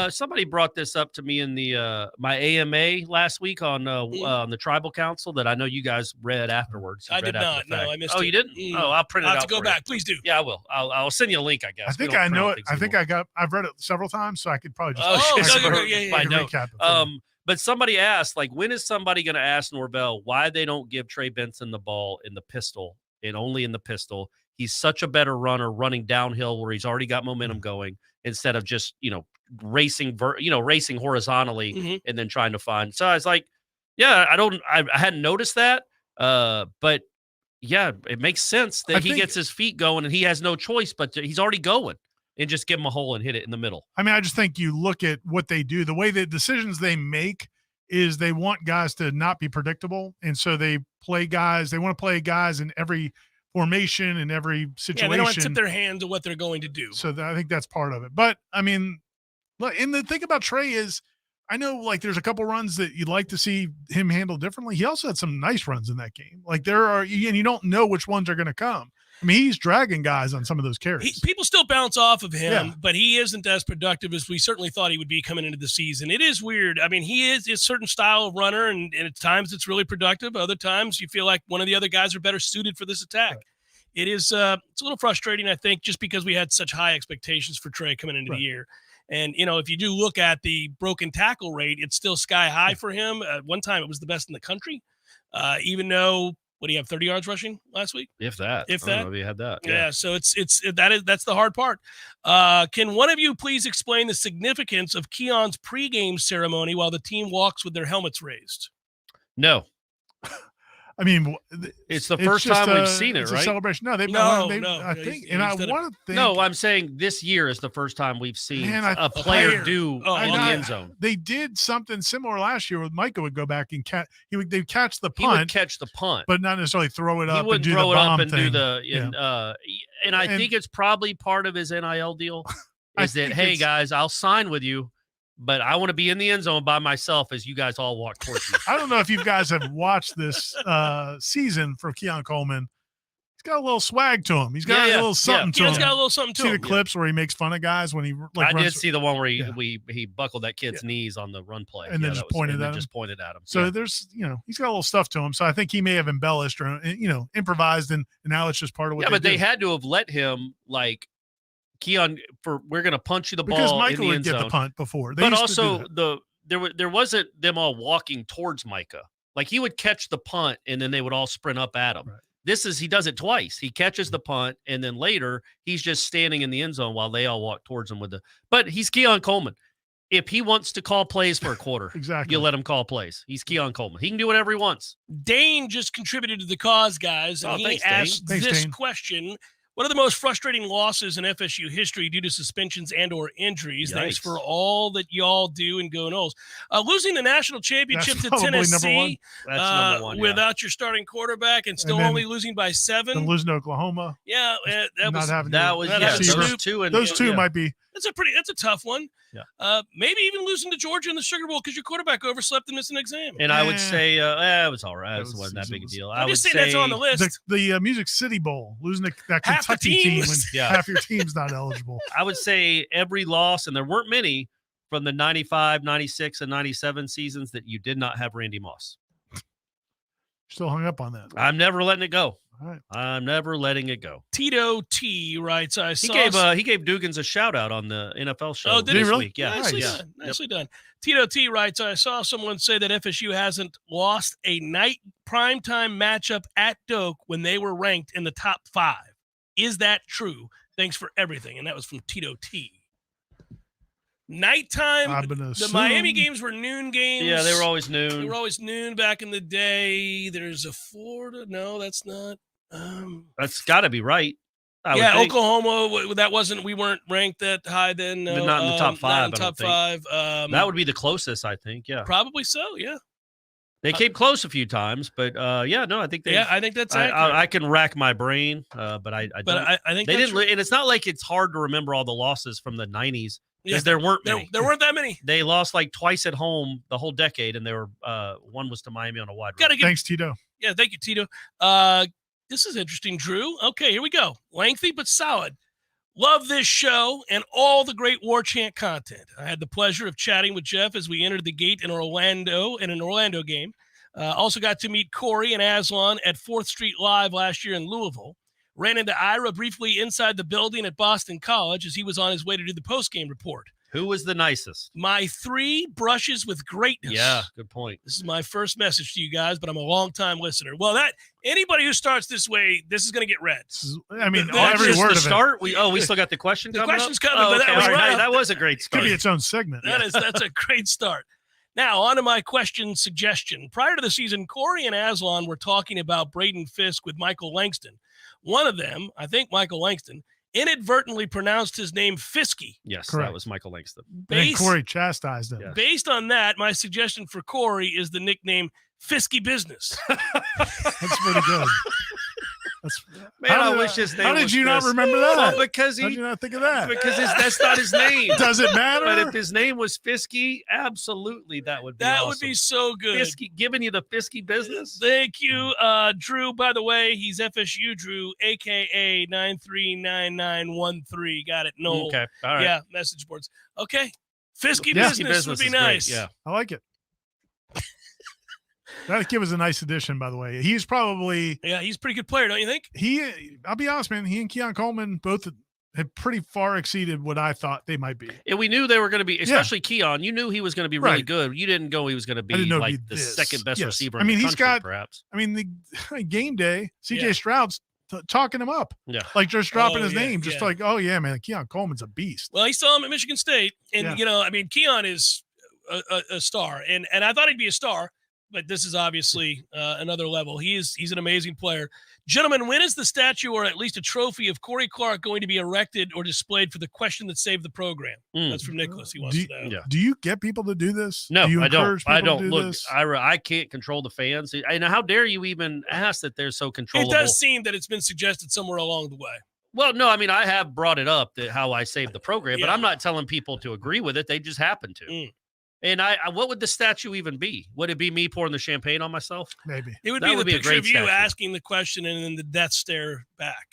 Somebody brought this up to me in the my AMA last week on the Tribal Council that I know you guys read afterwards. I did not. No, I missed it. Oh, you didn't? Oh, I'll print it out. I'll have to go back. Please do. Yeah, I will. I'll send you a link, I guess. I think I know it. I think I've read it several times, so I could probably just recap it. But somebody asked, like, when is somebody going to ask Norvell why they don't give Trey Benson the ball in the pistol and only in the pistol? He's such a better runner running downhill where he's already got momentum going instead of just, racing horizontally and then trying to find. So I was like, I hadn't noticed that. But yeah, it makes sense that he gets his feet going and he has no choice, but he's already going and just give him a hole and hit it in the middle. I mean, I just think you look at what they do, the way the decisions they make is they want guys to not be predictable. And so they want to play guys in every formation in every situation. Yeah, they don't want to tip their hand to what they're going to do. So I think that's part of it. But I mean, and the thing about Trey is, I know like there's a couple runs that you'd like to see him handle differently. He also had some nice runs in that game. Like and you don't know which ones are going to come. I mean, he's dragging guys on some of those carries. People still bounce off of him, but he isn't as productive as we certainly thought he would be coming into the season. It is weird. I mean, he is a certain style of runner, and at times it's really productive. Other times you feel like one of the other guys are better suited for this attack. Right. It is it's a little frustrating, I think, just because we had such high expectations for Trey coming into the year. And, if you do look at the broken tackle rate, it's still sky high for him. At one time, it was the best in the country, even though – what do you have, 30 yards rushing last week? If that. I don't know if you had that. Yeah, so that's the hard part. Can one of you please explain the significance of Keon's pregame ceremony while the team walks with their helmets raised? No. I mean, it's the first time we've seen it, it's right? A celebration. No, no. I think, and I want to think. No, I'm saying this year is the first time we've seen a player do on the end zone. They did something similar last year with Micah would go back and they'd catch the punt. He would catch the punt, but not necessarily throw it up. He wouldn't and do throw the it bomb up and thing. do the. And I think it's probably part of his NIL deal. Is that hey guys, I'll sign with you, but I want to be in the end zone by myself as you guys all walk towards me. I don't know if you guys have watched this season for Keon Coleman. He's got a little swag to him. He's got a little something to him. He's got a little something to him. See the clips where he makes fun of guys when he I did see the one where he buckled that kid's knees on the run play. And then just pointed at him. So there's, he's got a little stuff to him. So I think he may have embellished or, improvised and now it's just part of what but they had to have let him Keon, we're going to punch you the ball because Michael in the would end get zone. The punt before. But also there wasn't them all walking towards Micah. Like he would catch the punt and then they would all sprint up at him. Right. He does it twice. He catches the punt and then later he's just standing in the end zone while they all walk towards him but he's Keon Coleman. If he wants to call plays for a quarter, exactly, you let him call plays. He's Keon Coleman. He can do whatever he wants. Dane just contributed to the cause, guys. And he asked this question. What are the most frustrating losses in FSU history due to suspensions and or injuries? Yikes. Thanks for all that y'all do and go Noles. Losing the national championship to Tennessee without your starting quarterback and still only losing by 7. And losing to Oklahoma. Yeah, those two might be. That's a tough one. Yeah. Maybe even losing to Georgia in the Sugar Bowl because your quarterback overslept and missed an exam. And I would say it was all right. It wasn't that big a deal. I'm just saying that's on the list. The Music City Bowl, losing that Kentucky team when half your team's not eligible. I would say every loss, and there weren't many from the 95, 96, and 97 seasons that you did not have Randy Moss. Still hung up on that. I'm never letting it go. All right. I'm never letting it go. Tito T writes, I saw He gave Dugans a shout out on the NFL show. Oh, did he this really? week. Yeah, Nicely yeah. done. Nicely done. Tito T writes, I saw someone say that FSU hasn't lost a night primetime matchup at Doak when they were ranked in the top 5. Is that true? Thanks for everything. And that was from Tito T. Nighttime, the Miami games were noon games. Yeah, they were always noon. They were always noon back in the day. There's a Florida. No, that's not. That's got to be right. Yeah, Oklahoma. We weren't ranked that high then. No, But not in the top 5. Not in top 5. That would be the closest, I think. Yeah, probably so. Yeah, they came close a few times, but I think they. Yeah, I think that's accurate. I can rack my brain, but I don't. But I think they that's didn't. And it's not like it's hard to remember all the losses from the 90s. Because there weren't many. There weren't that many. They lost like twice at home the whole decade, and they were one was to Miami on a wide. Thanks, Tito. Yeah, thank you, Tito. This is interesting, Drew. Okay, here we go. Lengthy but solid. Love this show and all the great Warchant content. I had the pleasure of chatting with Jeff as we entered the gate in an Orlando game. Also got to meet Corey and Aslan at 4th Street Live last year in Louisville. Ran into Ira briefly inside the building at Boston College as he was on his way to do the postgame report. Who was the nicest? My 3 brushes with greatness. Yeah, good point. This is my first message to you guys, but I'm a long-time listener. Well, anybody who starts this way, this is going to get read. I mean, every word of start. it. We still got the question the coming question's up? coming, but that was right. Hey, that was a great start. Could be its own segment. That's a great start. Now, on to my question suggestion. Prior to the season, Corey and Aslan were talking about Braden Fisk with Michael Langston. One of them, I think Michael Langston, inadvertently pronounced his name Fisky. Yes, Correct. That was Michael Langston. And Corey chastised him. Based on that, my suggestion for Corey is the nickname Fisky Business. That's pretty good. I wish his name was How did you not Fisk. remember that? Well, because how did you not think of that? Because that's not his name. Does it matter? But if his name was Fisky, absolutely that would be awesome. Would be so good. Fisky, giving you the Fisky business. Thank you, Drew. By the way, he's FSU Drew, aka 939913. Got it. No. Okay. All right. Yeah. Message boards. Okay. Fisky business would be nice. Great. Yeah. I like it. That kid was a nice addition, by the way. He's probably he's a pretty good player, don't you think? I'll be honest, man. He and Keon Coleman both have pretty far exceeded what I thought they might be. And we knew they were going to be, especially Keon. You knew he was going to be really good. You didn't go he was going to be like the second best receiver. In the country, perhaps. I mean, the game day, CJ Stroud's talking him up. Yeah, like just dropping his name, just like, oh yeah, man, Keon Coleman's a beast. Well, he saw him at Michigan State, and I mean, Keon is a star, and I thought he'd be a star. But this is obviously another level. He's an amazing player. Gentlemen, when is the statue or at least a trophy of Corey Clark going to be erected or displayed for the question that saved the program? That's from Nicholas. He wants to know. Yeah. Do you get people to do this? No, do you I don't. I people don't. to do Look, this? I can't control the fans. And how dare you even ask that they're so controllable? It does seem that it's been suggested somewhere along the way. Well, no, I mean, I have brought it up that how I saved the program, but I'm not telling people to agree with it. They just happen to. And what would the statue even be? Would it be me pouring the champagne on myself? Maybe. It would be the picture of you asking the question and then the death stare back.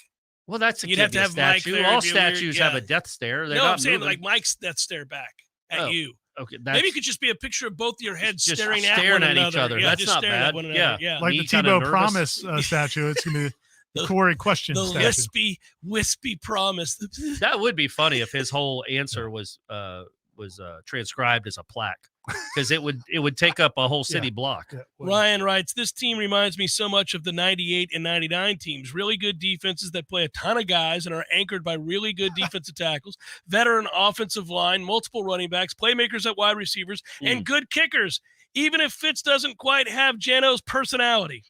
Well, that's you'd have to have statue. Mike. All statues have a death stare. They're not I'm saying moving. like Mike's death stare back at you. Okay, maybe it could just be a picture of both your heads just staring at one each another. other. Yeah, that's just not bad. One another. Yeah, like the Tebow Promise statue. It's gonna be the Corey question the statue. wispy promise. That would be funny if his whole answer was transcribed as a plaque, because it would take up a whole city block. Ryan writes, this team reminds me so much of the 98 and 99 teams. Really good defenses that play a ton of guys and are anchored by really good defensive tackles, veteran offensive line, multiple running backs, playmakers at wide receivers, and good kickers, even if Fitz doesn't quite have Jano's personality.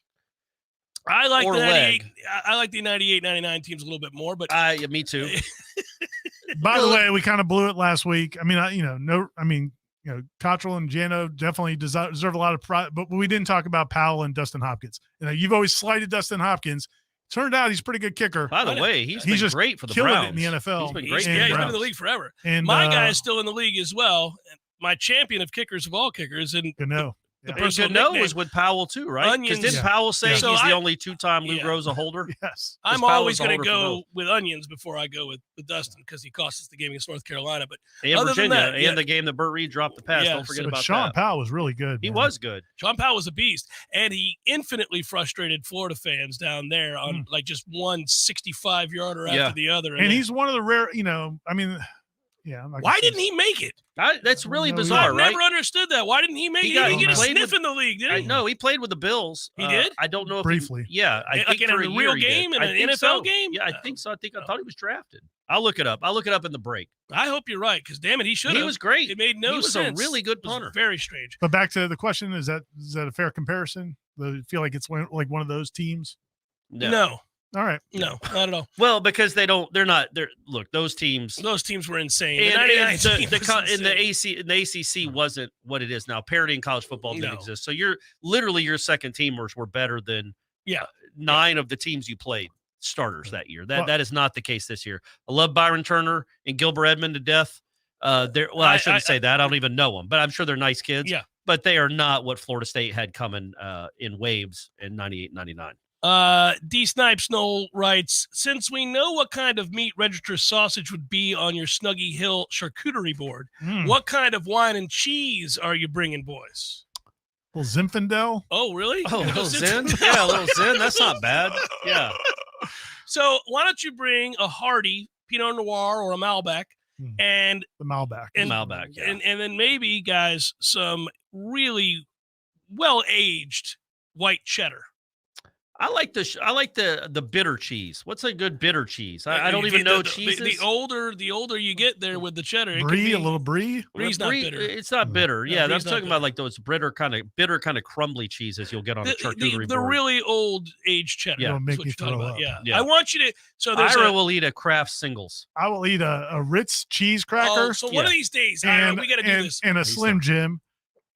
I like the 98. I like the 98, 99 teams a little bit more, but me too. By the way, we kind of blew it last week. I mean, Cottrell and Jano definitely deserve a lot of pride, but we didn't talk about Powell and Dustin Hopkins. You've always slighted Dustin Hopkins. Turned out he's a pretty good kicker. By the way, he's been just great for the killing Browns. it in the NFL. He's been great. He's been in the league forever. And my guy is still in the league as well. My champion of kickers of all kickers, and The And personal Gano nickname. was with Powell too, right? Because Onions. didn't Powell say So he's the I- only two-time Lou Yeah. Groza holder? Yes. I'm Powell always was the going to holder for go both. with Onions before I go with Dustin because he cost us the game against North Carolina. But And other Virginia, than that, and the game that Burt Reed dropped the pass. Yeah, Don't forget But about Sean that. Powell was really good. He man. was good. Sean Powell was a beast, and he infinitely frustrated Florida fans down there on like just one 65-yarder Yeah. after the other. And he's one of the rare, I mean, yeah. I'm not why gonna didn't say- he make it? That's really No, bizarre, I've right? never understood that. Why didn't he make it? He didn't get a played sniff with- in the league, did he? No, he played with the Bills. He did? I don't know if Briefly. I Like think in for a a real year he did. game, in I an think NFL so. game? Yeah, I think so. I thought he was drafted. I'll look it up. I'll look it up in the break. I hope you're right, because damn it, he should have. He was great. It made no He was sense. a really good It was punter. very strange. But back to the question: is that a fair comparison? Do you feel like it's like one of those teams? No, All right. no, not at all. Well, because look, those teams. Those teams were insane. And, The 99 and team was in the insane. in the ACC wasn't what it is now. Parity in college football didn't No. exist. So your second teamers were better than Yeah. 9 of the teams you played starters that year. That Well- that is not the case this year. I love Byron Turner and Gilbert Edmond to death. I shouldn't say that. I don't even know them, but I'm sure they're nice kids. Yeah. But they are not what Florida State had coming in waves in 98, 99. D Snipes Knoll writes, since we know what kind of meat register sausage would be on your Snuggy Hill charcuterie board, what kind of wine and cheese are you bringing, boys? Well, Zinfandel. Oh, really? Oh, a little Zen? Yeah, a little Zen. That's not bad. Yeah. So why don't you bring a Hardy Pinot Noir or a Malbec and The Malbec. Malbec, yeah. and then maybe, guys, some really well-aged white cheddar. I like the bitter cheese. What's a good bitter cheese? I don't even know cheeses. The older you get there with the cheddar, it could Brie, be, a little Brie. Brie's not bitter. It's not bitter. No, Yeah, I'm Brie's not talking bitter. about like those bitter kind of crumbly cheeses you'll get on a charcuterie The board. really old aged cheddar. Yeah. That's Make what me you're talking throw about. up. Yeah. Yeah. I want you to. So there's Ira a, will eat a Kraft singles. I will eat a Ritz cheese cracker. Oh, so one of these days, Ira, and, we got to do and, this. and a Slim Jim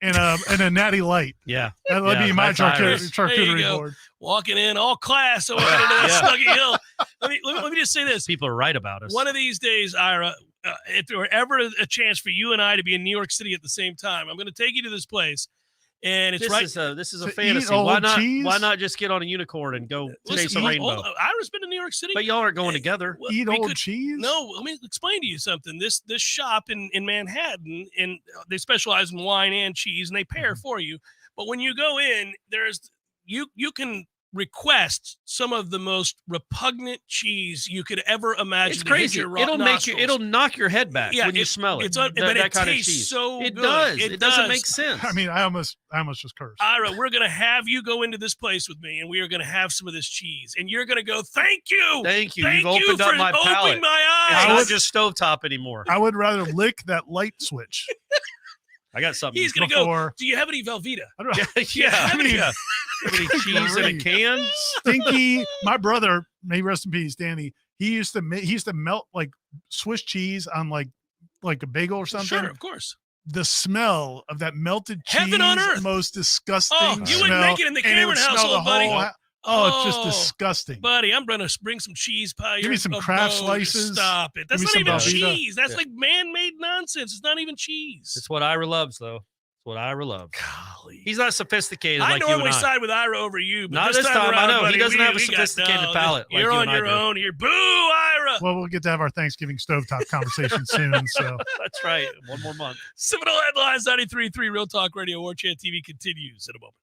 and a Natty Light. Yeah. That would be my that's Ira's. charcuterie go. board. Walking in all class, so walking into that Yeah. Snuggy Hill. Let me just say this. People are right about us. One of these days, Ira, if there were ever a chance for you and I to be in New York City at the same time, I'm going to take you to this place, and it's this is a To fantasy. eat old Why not? cheese? Why not just get on a unicorn and go chase a rainbow? Ira's been to New York City. But y'all aren't going together. Well, Eat we old could- cheese? No, let me explain to you something. This shop in Manhattan, and they specialize in wine and cheese, and they pair for you. But when you go in, there's you can request some of the most repugnant cheese you could ever imagine. It's to hit crazy. your It'll make nostrils. it'll knock your head back Yeah, when you smell it. It's but that it kind of tastes cheese. so It good. does. It doesn't does. make sense. I mean, I almost just cursed. Ira, we're going to have you go into this place with me, and we are going to have some of this cheese. And you're going to go, thank you. Thank you. Thank You've opened you up for my palate. opening my It's eyes. not just stovetop anymore. I would rather lick that light switch. I got something. He's going to go, before- do you have any Velveeta? Yeah. I mean, yeah. Any cheese in a can? Stinky. My brother, may he rest in peace, Danny. He used to melt like Swiss cheese on like a bagel or something. Sure, of course. The smell of that melted cheese, Heaven on earth. most disgusting. Oh, you smell. wouldn't make it in the And Cameron would smell household, the buddy. whole it's just disgusting. Buddy, I'm going to bring some cheese pie. Give me some Kraft slices. Stop it. That's Give me not some even Velveeta. cheese. That's Yeah. like man-made nonsense. It's not even cheese. It's what Ira loves, though. It's what Ira loves. Golly. He's not sophisticated I like you normally and I. side with Ira over you, but Not this time. I around, know. He buddy, doesn't have a we got- sophisticated no, palate like You're you on and I your do. own here. Boo, Ira. Well, we'll get to have our Thanksgiving stovetop conversation soon. So That's right. One more month. Seminole Headlines 93.3 Real Talk Radio. Warchant TV continues in a moment.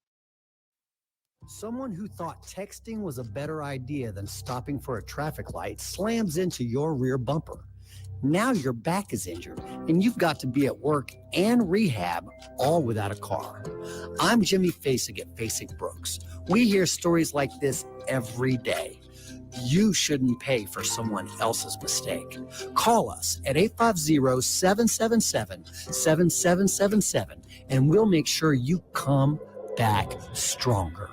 Someone who thought texting was a better idea than stopping for a traffic light slams into your rear bumper. Now your back is injured and you've got to be at work and rehab all without a car. I'm Jimmy Fasig at Fasig Brooks. We hear stories like this every day. You shouldn't pay for someone else's mistake. Call us at 850-777-7777 and we'll make sure you come back stronger.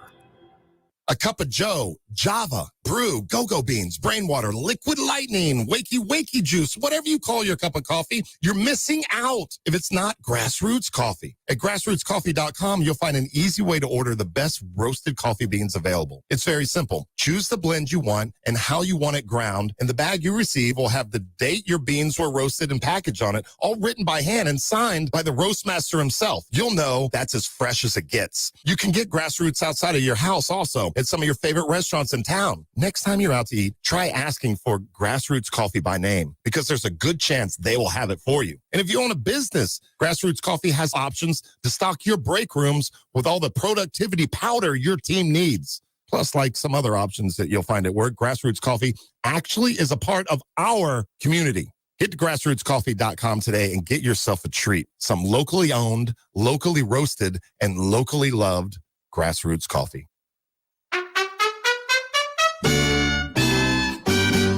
A cup of Joe, Java, Brew, go-go beans, brain water, liquid lightning, wakey juice, whatever you call your cup of coffee, you're missing out if it's not Grassroots Coffee. At grassrootscoffee.com, you'll find an easy way to order the best roasted coffee beans available. It's very simple. Choose the blend you want and how you want it ground, and the bag you receive will have the date your beans were roasted and packaged on it, all written by hand and signed by the roast master himself. You'll know that's as fresh as it gets. You can get Grassroots outside of your house also at some of your favorite restaurants in town. Next time you're out to eat, try asking for Grassroots Coffee by name, because there's a good chance they will have it for you. And if you own a business, Grassroots Coffee has options to stock your break rooms with all the productivity powder your team needs. Plus, like some other options that you'll find at work, Grassroots Coffee actually is a part of our community. Hit grassrootscoffee.com today and get yourself a treat. Some locally owned, locally roasted, and locally loved Grassroots Coffee.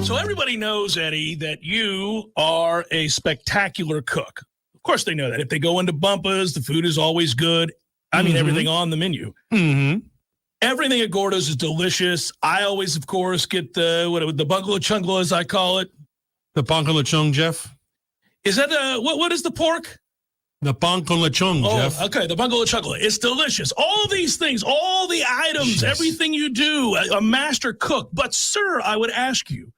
So everybody knows, Eddie, that you are a spectacular cook. Of course they know that. If they go into Bumpa's, the food is always good. I mean, everything on the menu. Everything at Gordo's is delicious. I always, of course, get the bungalow chungla, as I call it. The bungalow chung, Jeff? Is that what is the pork? The bungalow chung, Jeff. Okay, the bungalow chungla. It's delicious. All these things, all the items, everything you do, a master cook. But, sir, I would ask you,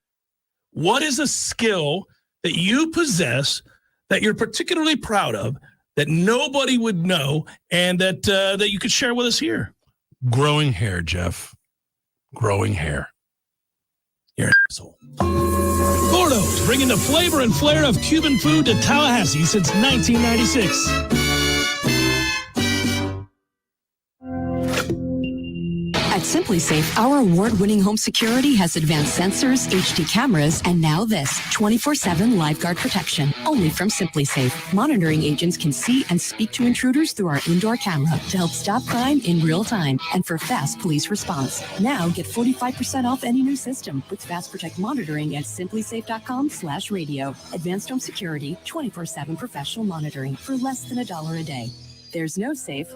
what is a skill that you possess that you're particularly proud of that nobody would know and that you could share with us here? Growing hair, Jeff. Growing hair. You're an asshole. Gordo's, bringing the flavor and flair of Cuban food to Tallahassee since 1996. At Simply Safe, our award-winning home security has advanced sensors, HD cameras, and now this 24/7 lifeguard protection. Only from Simply Safe. Monitoring agents can see and speak to intruders through our indoor camera to help stop crime in real time and for fast police response. Now get 45% off any new system with Fast Protect monitoring at simplysafe.com/radio. Advanced home security, 24/7 professional monitoring for less than $1 a day. There's no safe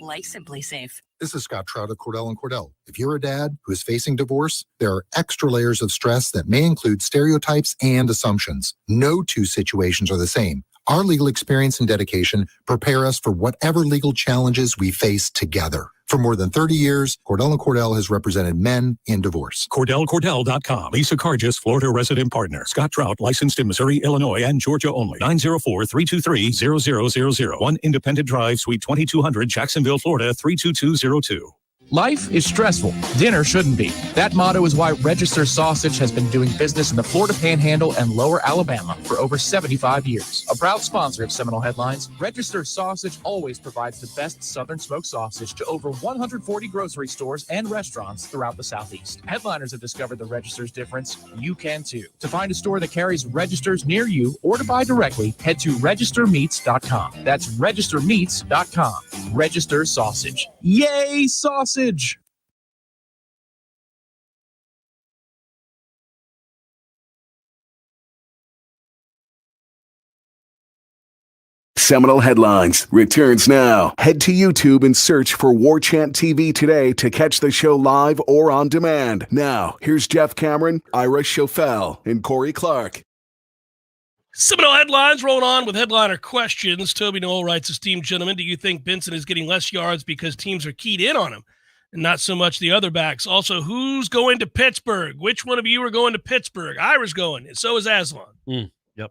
like Simply Safe. This is Scott Trout of Cordell & Cordell. If you're a dad who is facing divorce, there are extra layers of stress that may include stereotypes and assumptions. No two situations are the same. Our legal experience and dedication prepare us for whatever legal challenges we face together. For more than 30 years, Cordell & Cordell has represented men in divorce. CordellCordell.com. Lisa Cargis, Florida resident partner. Scott Trout, licensed in Missouri, Illinois, and Georgia only. 904-323-0000. 1 Independent Drive, Suite 2200, Jacksonville, Florida, 32202. Life is stressful. Dinner shouldn't be. That motto is why Register Sausage has been doing business in the Florida Panhandle and Lower Alabama for over 75 years. A proud sponsor of Seminole Headlines, Register Sausage always provides the best Southern smoked sausage to over 140 grocery stores and restaurants throughout the Southeast. Headliners have discovered the Register's difference. You can too. To find a store that carries Registers near you or to buy directly, head to registermeats.com. That's registermeats.com. Register Sausage. Yay, sausage! Seminole Headlines returns now. Head to YouTube and search for Warchant TV today to catch the show live or on demand. Now, here's Jeff Cameron, Ira Schofel, and Corey Clark. Seminole Headlines rolling on with headliner questions. Toby Noel writes, esteemed gentlemen, do you think Benson is getting less yards because teams are keyed in on him and not so much the other backs? Also, who's going to Pittsburgh? Which one of you are going to Pittsburgh? Ira's going, and so is Aslan.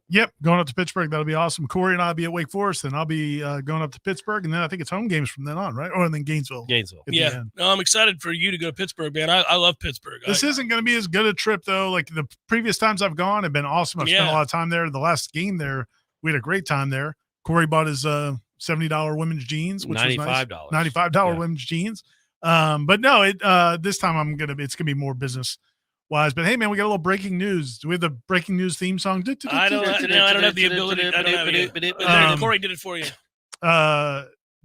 Yep, going up to Pittsburgh. That'll be awesome. Corey and I'll be at Wake Forest, and I'll be going up to Pittsburgh, and then I think it's home games from then on, right? Or then Gainesville. Yeah. No, I'm excited for you to go to Pittsburgh, man. I love Pittsburgh. This isn't going to be as good a trip, though. Like the previous times I've gone have been awesome. I've spent a lot of time there. The last game there, we had a great time there. Corey bought his $70 women's jeans, which was nice. $95 women's jeans. But no, this time it's gonna be more business wise. But hey, man, we got a little breaking news. Do we have the breaking news theme song? I don't have the ability. I don't have it. Corey did it for you.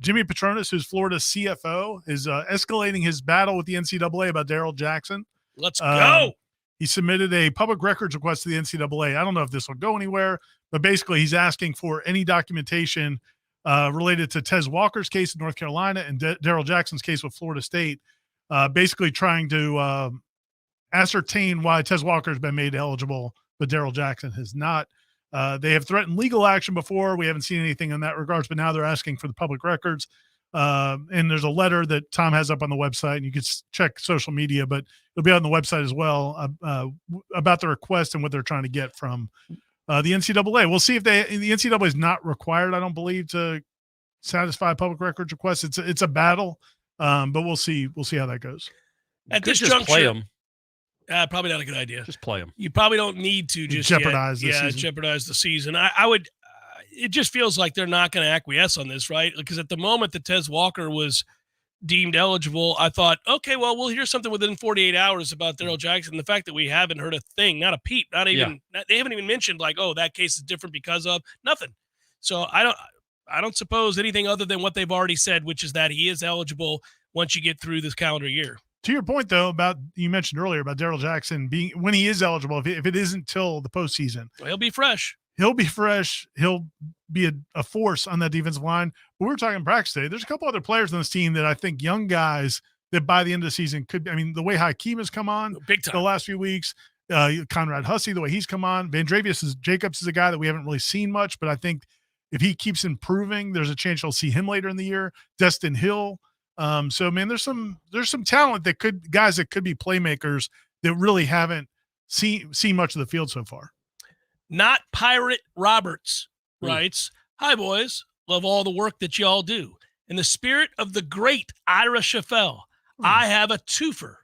Jimmy Petronas, who's Florida's CFO, is escalating his battle with the NCAA about Daryl Jackson. Let's go. He submitted a public records request to the NCAA. I don't know if this will go anywhere, but basically he's asking for any documentation related to Tez Walker's case in North Carolina and Daryl Jackson's case with Florida State, basically trying to ascertain why Tez Walker has been made eligible, but Darrell Jackson has not. They have threatened legal action before. We haven't seen anything in that regards, but now they're asking for the public records. And there's a letter that Tom has up on the website, and you can check social media, but it'll be on the website as well about the request and what they're trying to get from the NCAA. We'll see if the NCAA is not required, I don't believe, to satisfy public records requests. It's a battle, but we'll see how that goes. At this just juncture, play them. Probably not a good idea. Just play them. You probably don't need to just jeopardize the season. Jeopardize the season. I would. It just feels like they're not going to acquiesce on this, right? Because at the moment that Tez Walker was deemed eligible, I thought, okay, well, we'll hear something within 48 hours about Darrell Jackson. The fact that we haven't heard a thing, not a peep, they haven't even mentioned like, oh, that case is different because of nothing. So I don't suppose anything other than what they've already said, which is that he is eligible once you get through this calendar year. To your point, though, about you mentioned earlier about Darrell Jackson being when he is eligible, if it isn't till the postseason, he'll be fresh. He'll be fresh. He'll be a force on that defensive line. But we were talking practice today. There's a couple other players on this team that I think young guys that by the end of the season could. I mean, the way Hakeem has come on big time the last few weeks, Conrad Hussey, the way he's come on, Jacobs is a guy that we haven't really seen much, but I think if he keeps improving, there's a chance you'll see him later in the year. Destin Hill. So man, there's some talent guys that could be playmakers that really haven't seen much of the field so far. Not Pirate Roberts writes, "Hi boys, love all the work that y'all do. In the spirit of the great Ira Scheffel, I have a twofer.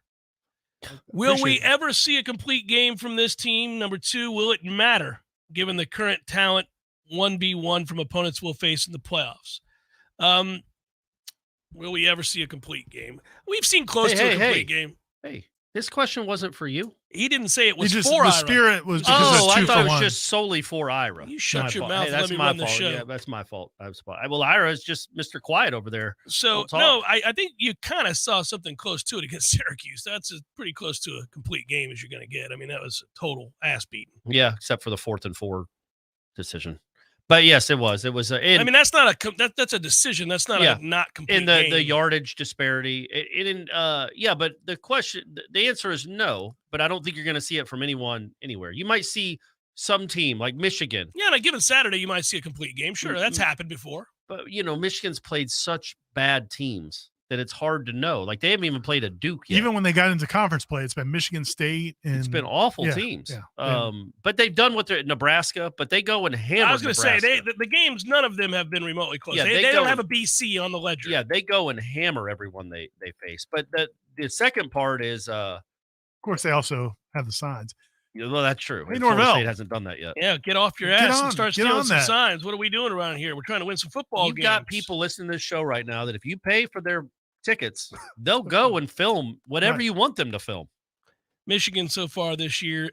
Will we ever see a complete game from this team? Number two, will it matter given the current talent 1v1 from opponents we'll face in the playoffs? Will we ever see a complete game? We've seen close to a complete game. Hey, this question wasn't for you. He didn't say it was for the Ira. Spirit was because I thought it was just solely for Ira. You shut your fault. mouth. Hey, Let me run the show. Yeah, that's my fault. Well, Ira is just Mr. Quiet over there. So no, I think you kind of saw something close to it against Syracuse. That's pretty close to a complete game as you're going to get. I mean, that was a total ass beating. Yeah, except for the 4th and 4 decision. But yes, it was. It was. I mean, that's not that's a decision. That's not a not complete. In the yardage disparity. But the answer is no. But I don't think you're going to see it from anyone anywhere. You might see some team like Michigan. Yeah, on a given Saturday, you might see a complete game. Sure, that's happened before. But Michigan's played such bad teams that it's hard to know. Like they haven't even played a Duke yet. Even when they got into conference play, it's been Michigan State and it's been awful teams. Yeah. But they've done what they're Nebraska, but they go and hammer. I was going to say Nebraska. the games, none of them have been remotely close. Yeah, they don't have a BC on the ledger. Yeah, they go and hammer everyone they face. But the second part is of course they also have the signs. Well, that's true. Hey, Florida Norvell State hasn't done that yet. Yeah, get off your ass and start stealing some signs. What are we doing around here? We're trying to win some football games. You've got people listening to this show right now that if you pay for their tickets, they'll go and film whatever you want them to film. Michigan so far this year,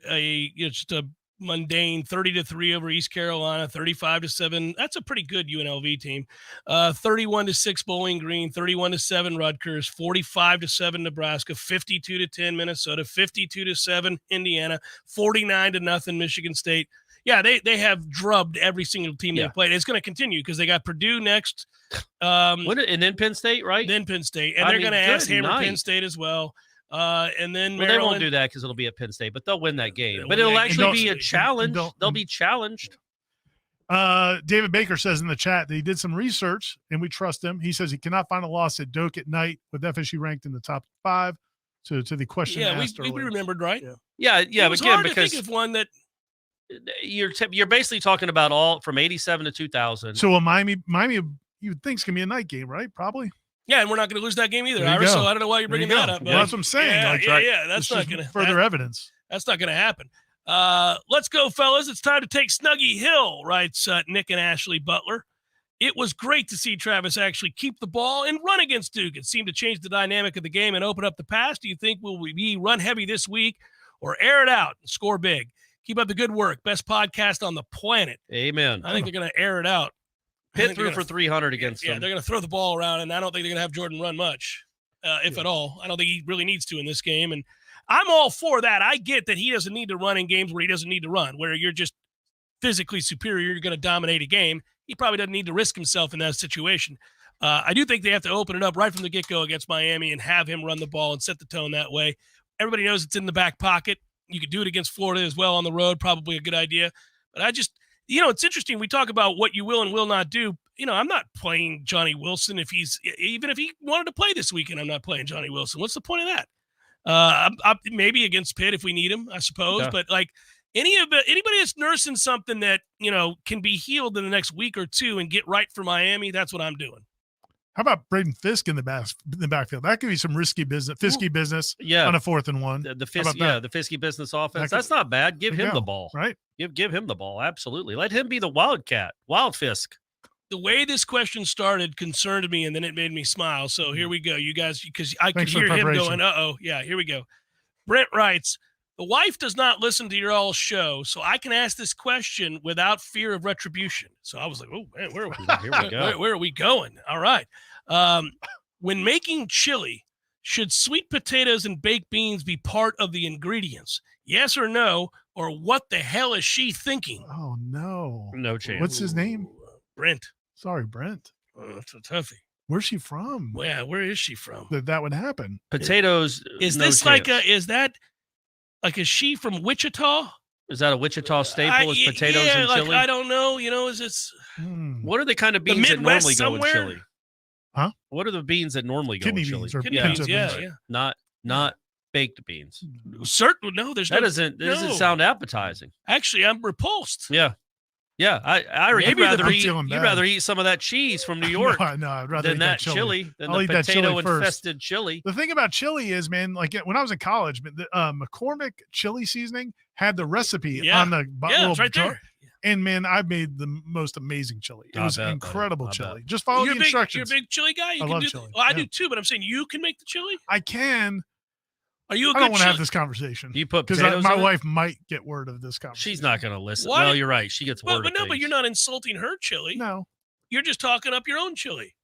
just a mundane 30-3 over East Carolina, 35-7. That's a pretty good UNLV team. 31-6 Bowling Green, 31-7 Rutgers, 45-7 Nebraska, 52-10 Minnesota, 52-7 Indiana, 49-0 Michigan State. Yeah, they have drubbed every single team they played. It's going to continue because they got Purdue next. And then Penn State, right? Then Penn State. And they're going to ass hammer Penn State as well. And then Maryland. They won't do that because it'll be at Penn State, but they'll win that game. But it'll actually be a challenge. They'll be challenged. David Baker says in the chat that he did some research, and we trust him. He says he cannot find a loss at Doak at night with FSU ranked in the top 5. To the question asked we remembered, right? Yeah. It was hard to think of one that you're basically talking about all from 87 to 2000. So Miami, you would think it's gonna be a night game, right? Probably. Yeah, and we're not going to lose that game either, Ira. So I don't know why you're bringing that up. Well, that's what I'm saying. That's not going to further evidence. That's not going to happen. Let's go, fellas. It's time to take Snuggy Hill, writes Nick and Ashley Butler. It was great to see Travis actually keep the ball and run against Duke. It seemed to change the dynamic of the game and open up the pass. Do you think will we be run heavy this week or air it out and score big? Keep up the good work. Best podcast on the planet. Amen. I think they're going to air it out. Pitt threw for 300 against them. Yeah, they're going to throw the ball around, and I don't think they're going to have Jordan run much, if at all. I don't think he really needs to in this game, and I'm all for that. I get that he doesn't need to run in games where he doesn't need to run, where you're just physically superior, you're going to dominate a game. He probably doesn't need to risk himself in that situation. I do think they have to open it up right from the get-go against Miami and have him run the ball and set the tone that way. everybody knows it's in the back pocket. You could do it against Florida as well on the road, probably a good idea. But I just, it's interesting. We talk about what you will and will not do. I'm not playing Johnny Wilson even if he wanted to play this weekend. I'm not playing Johnny Wilson. What's the point of that? Maybe against Pitt if we need him, I suppose. Yeah. But like anybody that's nursing something that can be healed in the next week or two and get right for Miami, that's what I'm doing. How about Braden Fisk in the backfield? That could be some risky business, fisky business on a 4th and 1. The fisky business offense. That's not bad. Give him the ball. Right. Give him the ball. Absolutely. Let him be the wildcat. Wild Fisk. The way this question started concerned me, and then it made me smile. So here we go, you guys, because I could hear him going, uh-oh. Yeah, here we go. Brent writes, the wife does not listen to your all show, so I can ask this question without fear of retribution. So I was like, oh, man, where are we? Here we go. Where are we going? All right. When making chili, should sweet potatoes and baked beans be part of the ingredients? Yes or no? Or what the hell is she thinking? Oh, no. No chance. What's his name? Brent. Sorry, Brent. That's a toughie. Where's she from? Yeah, where is she from? That would happen. Potatoes. Is this like is she from Wichita? Is that a Wichita staple? Is potatoes and chili? I don't know. Is this? What are the kind of beans that normally go in chili? Huh? What are the beans that normally go Kidney in chili? Beans or Kidney beans, yeah. Not baked beans. Certainly, no. That doesn't sound appetizing. Actually, I'm repulsed. Yeah. You'd rather eat some of that cheese from New York no, I'd rather than eat that chili, than the potato-infested chili. The thing about chili is, man, like when I was in college, the McCormick chili seasoning had the recipe on the little right jar. There. And, man, I made the most amazing chili. It was incredible chili. Just follow the instructions. You're a big chili guy? I love chili. Well, I do too, but I'm saying you can make the chili? I can. Are you a I good don't want to have this conversation. You put because my wife might get word of this conversation. She's not going to listen. What? Well, you're right. She gets word. But you're not insulting her chili. No, you're just talking up your own chili.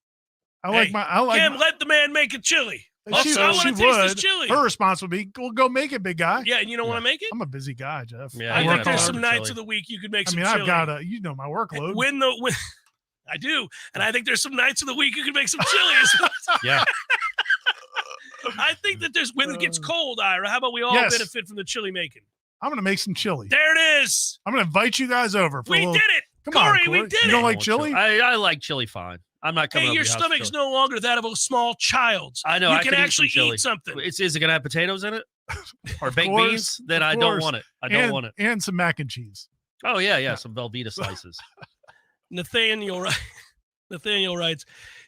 Let the man make a chili. I want to taste this chili. Her response would be, "Well, go make it, big guy." Yeah, and you don't want to make it. I'm a busy guy, Jeff. Yeah, I think there's some nights of the week you could make some chili. I've got my workload. When I do, and I think there's some nights of the week you can make some chili. Yeah. I think that when it gets cold, Ira, how about we all benefit from the chili making? I'm going to make some chili. There it is. I'm going to invite you guys over. We did it. Corey, we did it. You don't like chili? I like chili fine. I'm not coming over your stomach's no longer that of a small child's. I know. You can actually eat something. Is it going to have potatoes in it? Or baked beans? Then I don't want it. I don't want it. And some mac and cheese. Oh, yeah. Some Velveeta slices. Nathaniel writes,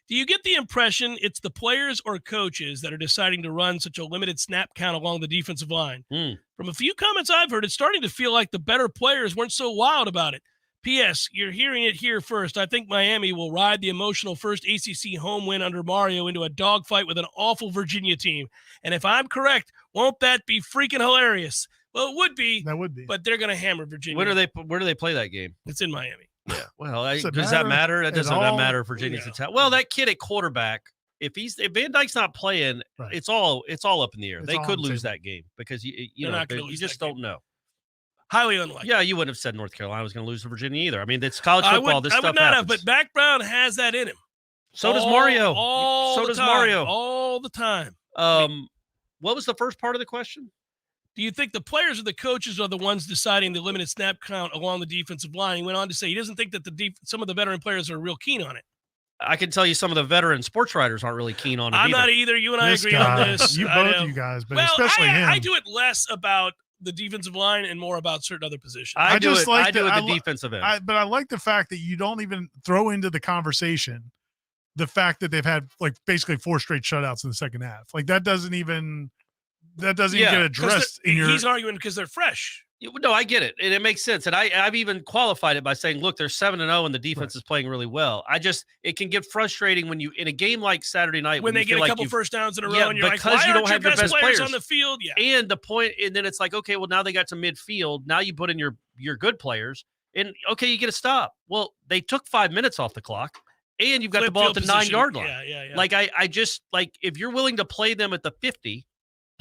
do you get the impression it's the players or coaches that are deciding to run such a limited snap count along the defensive line? From a few comments I've heard, it's starting to feel like the better players weren't so wild about it. P.S. You're hearing it here first. I think Miami will ride the emotional first ACC home win under Mario into a dogfight with an awful Virginia team. And if I'm correct, won't that be freaking hilarious? Well, it would be. That would be. But they're going to hammer Virginia. Where do they play that game? It's in Miami. Yeah. Well, does that matter? That doesn't matter. Virginia's attack. Well, that kid at quarterback, if Van Dyke's not playing, it's all up in the air. They could lose that game because you just don't know. Highly unlikely. Yeah, you wouldn't have said North Carolina was going to lose to Virginia either. I mean, it's college football. This stuff happens. I would not have, but Mac Brown has that in him. So does Mario. Mario. All the time. What was the first part of the question? Do you think the players or the coaches are the ones deciding the limited snap count along the defensive line? He went on to say he doesn't think that some of the veteran players are real keen on it. I can tell you some of the veteran sports writers aren't really keen on it. I'm not either. You and I agree on this. You guys, but especially him. I do it less about the defensive line and more about certain other positions. I do it the defensive end. But I like the fact that you don't even throw into the conversation the fact that they've had like basically 4 straight shutouts in the second half. Like that doesn't even get addressed in your. He's arguing because they're fresh. No, I get it, and it makes sense. And I've even qualified it by saying, look, they're 7-0, and the defense is playing really well. It can get frustrating when you in a game like Saturday night when they get a couple first downs in a row, and you're like, why you don't have your best players on the field? Yeah, and then it's like, okay, well now they got to midfield. Now you put in your good players, and okay, you get a stop. Well, they took 5 minutes off the clock. And you've got the ball at the 9-yard line. Yeah. Like I just like if you're willing to play them at the 50,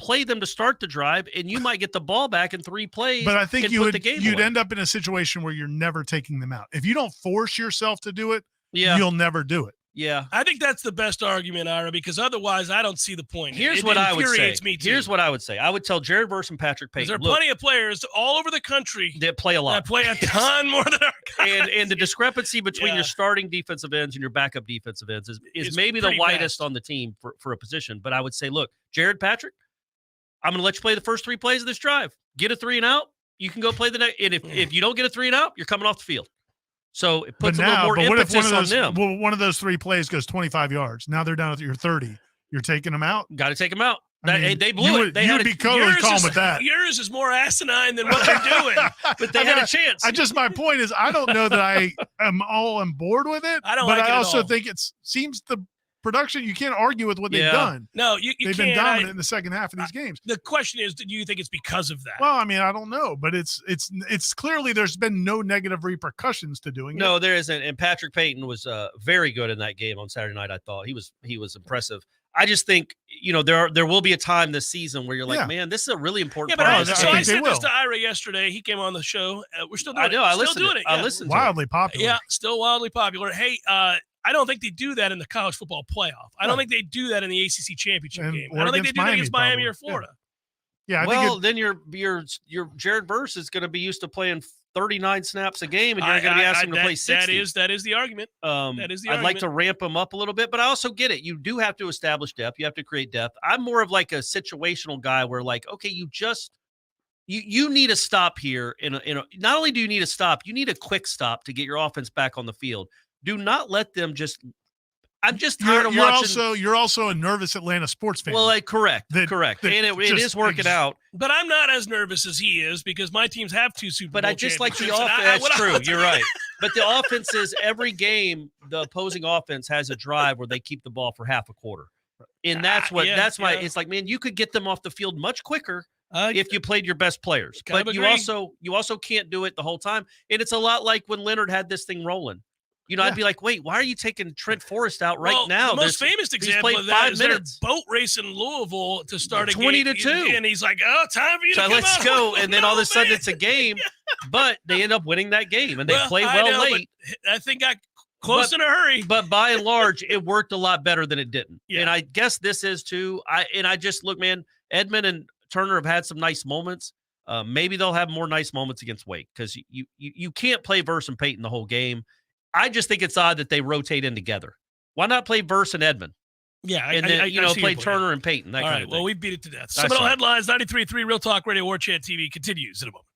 play them to start the drive, and you might get the ball back in 3 plays. But I think you'd end up in a situation where you're never taking them out. If you don't force yourself to do it, you'll never do it. Yeah. I think that's the best argument, Ira, because otherwise I don't see the point. Here's what I would say. Me too. Here's what I would say. I would tell Jared Verse and Patrick Payton. There are plenty of players all over the country that play a lot. That play a ton more than our guys. And the discrepancy between your starting defensive ends and your backup defensive ends is maybe the widest on the team for a position. But I would say, look, Jared, Patrick, I'm going to let you play the first 3 plays of this drive. Get a 3 and out. You can go play the next. And if you don't get a 3 and out, you're coming off the field. So it puts a little more impetus on them. Well, one of those 3 plays goes 25 yards. Now they're down at your 30. You're taking them out? Got to take them out. They blew you it. You would be totally calm with that. Yours is more asinine than what they're doing. But they had a chance. My point is, I don't know that I am all on board with it. I don't but like it I at also all. think it seems the production, you can't argue with what they've done. No, they've been dominant in the second half of these games. The question is, do you think it's because of that? Well, I mean, I don't know, but it's clearly there's been no negative repercussions to doing it. No, there isn't. And Patrick Payton was very good in that game on Saturday night. I thought he was impressive. I just think, there will be a time this season where you're like, man, this is a really important part. But I said this to Ira yesterday. He came on the show. We're still doing it. I know. Still doing it. I listened to wildly popular. Yeah, still wildly popular. Hey, I don't think they do that in the college football playoff. I don't think they do that in the ACC championship game. I don't think they do that against Miami or Florida. Yeah. Then your Jared Verse is going to be used to playing 39 snaps a game, and you're going to be asking him to play 60. That is the argument. That is the argument. I'd like to ramp him up a little bit, but I also get it. You do have to establish depth. You have to create depth. I'm more of like a situational guy where, like, okay, you need a stop here. Not only do you need a stop, you need a quick stop to get your offense back on the field. Do not let them just. I'm just tired of watching. You're also a nervous Atlanta sports fan. Well, correct. And it is working out. But I'm not as nervous as he is because my teams have 2 Super Bowl But I just like the championships, offense. That's true. You're right. But the offense is every game. The opposing offense has a drive where they keep the ball for half a quarter, and that's why it's like, man, you could get them off the field much quicker if you played your best players. But you also can't do it the whole time, and it's a lot like when Leonard had this thing rolling. I'd be like, wait, why are you taking Trent Forrest out now? The most famous example of that is their boat race in Louisville to start a 20-2. And he's like, oh, time for you to come let's out. go. And then all of a sudden it's a game, but they end up winning that game, and they play well late. I think got close in a hurry. But by and large, it worked a lot better than it didn't. Yeah. And I guess this is too. I just look, man, Edmond and Turner have had some nice moments. Maybe they'll have more nice moments against Wake because you can't play Verse and Payton the whole game. I just think it's odd that they rotate in together. Why not play Verse and Edmond? Yeah, and then play Turner and Payton. That all kind right, of thing. well, we beat it to death. Seminole Headlines, 93.3 Real Talk Radio, Warchant TV continues in a moment.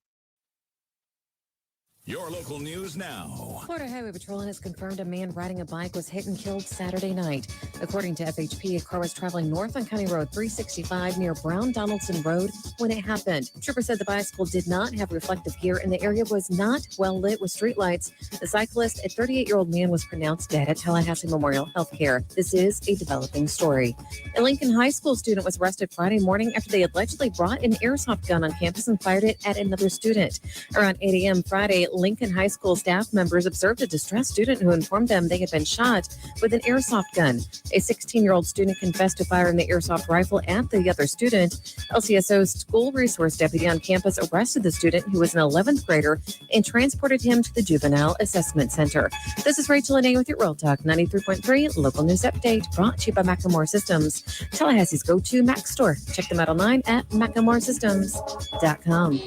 Your local news now. Florida Highway Patrol has confirmed a man riding a bike was hit and killed Saturday night. According to FHP, a car was traveling north on County Road 365 near Brown Donaldson Road when it happened. Trooper said the bicycle did not have reflective gear and the area was not well lit with streetlights. The cyclist, a 38-year-old man, was pronounced dead at Tallahassee Memorial Healthcare. This is a developing story. A Lincoln High School student was arrested Friday morning after they allegedly brought an airsoft gun on campus and fired it at another student. Around 8 a.m. Friday, Lincoln High School staff members observed a distressed student who informed them they had been shot with an airsoft gun. A 16-year-old student confessed to firing the airsoft rifle at the other student. LCSO's school resource deputy on campus arrested the student, who was an 11th grader, and transported him to the Juvenile Assessment Center. This is Rachel Anay with your Real Talk 93.3 local news update, brought to you by Macklemore Systems, Tallahassee's go-to Mac store. Check them out online at MacklemoreSystems.com.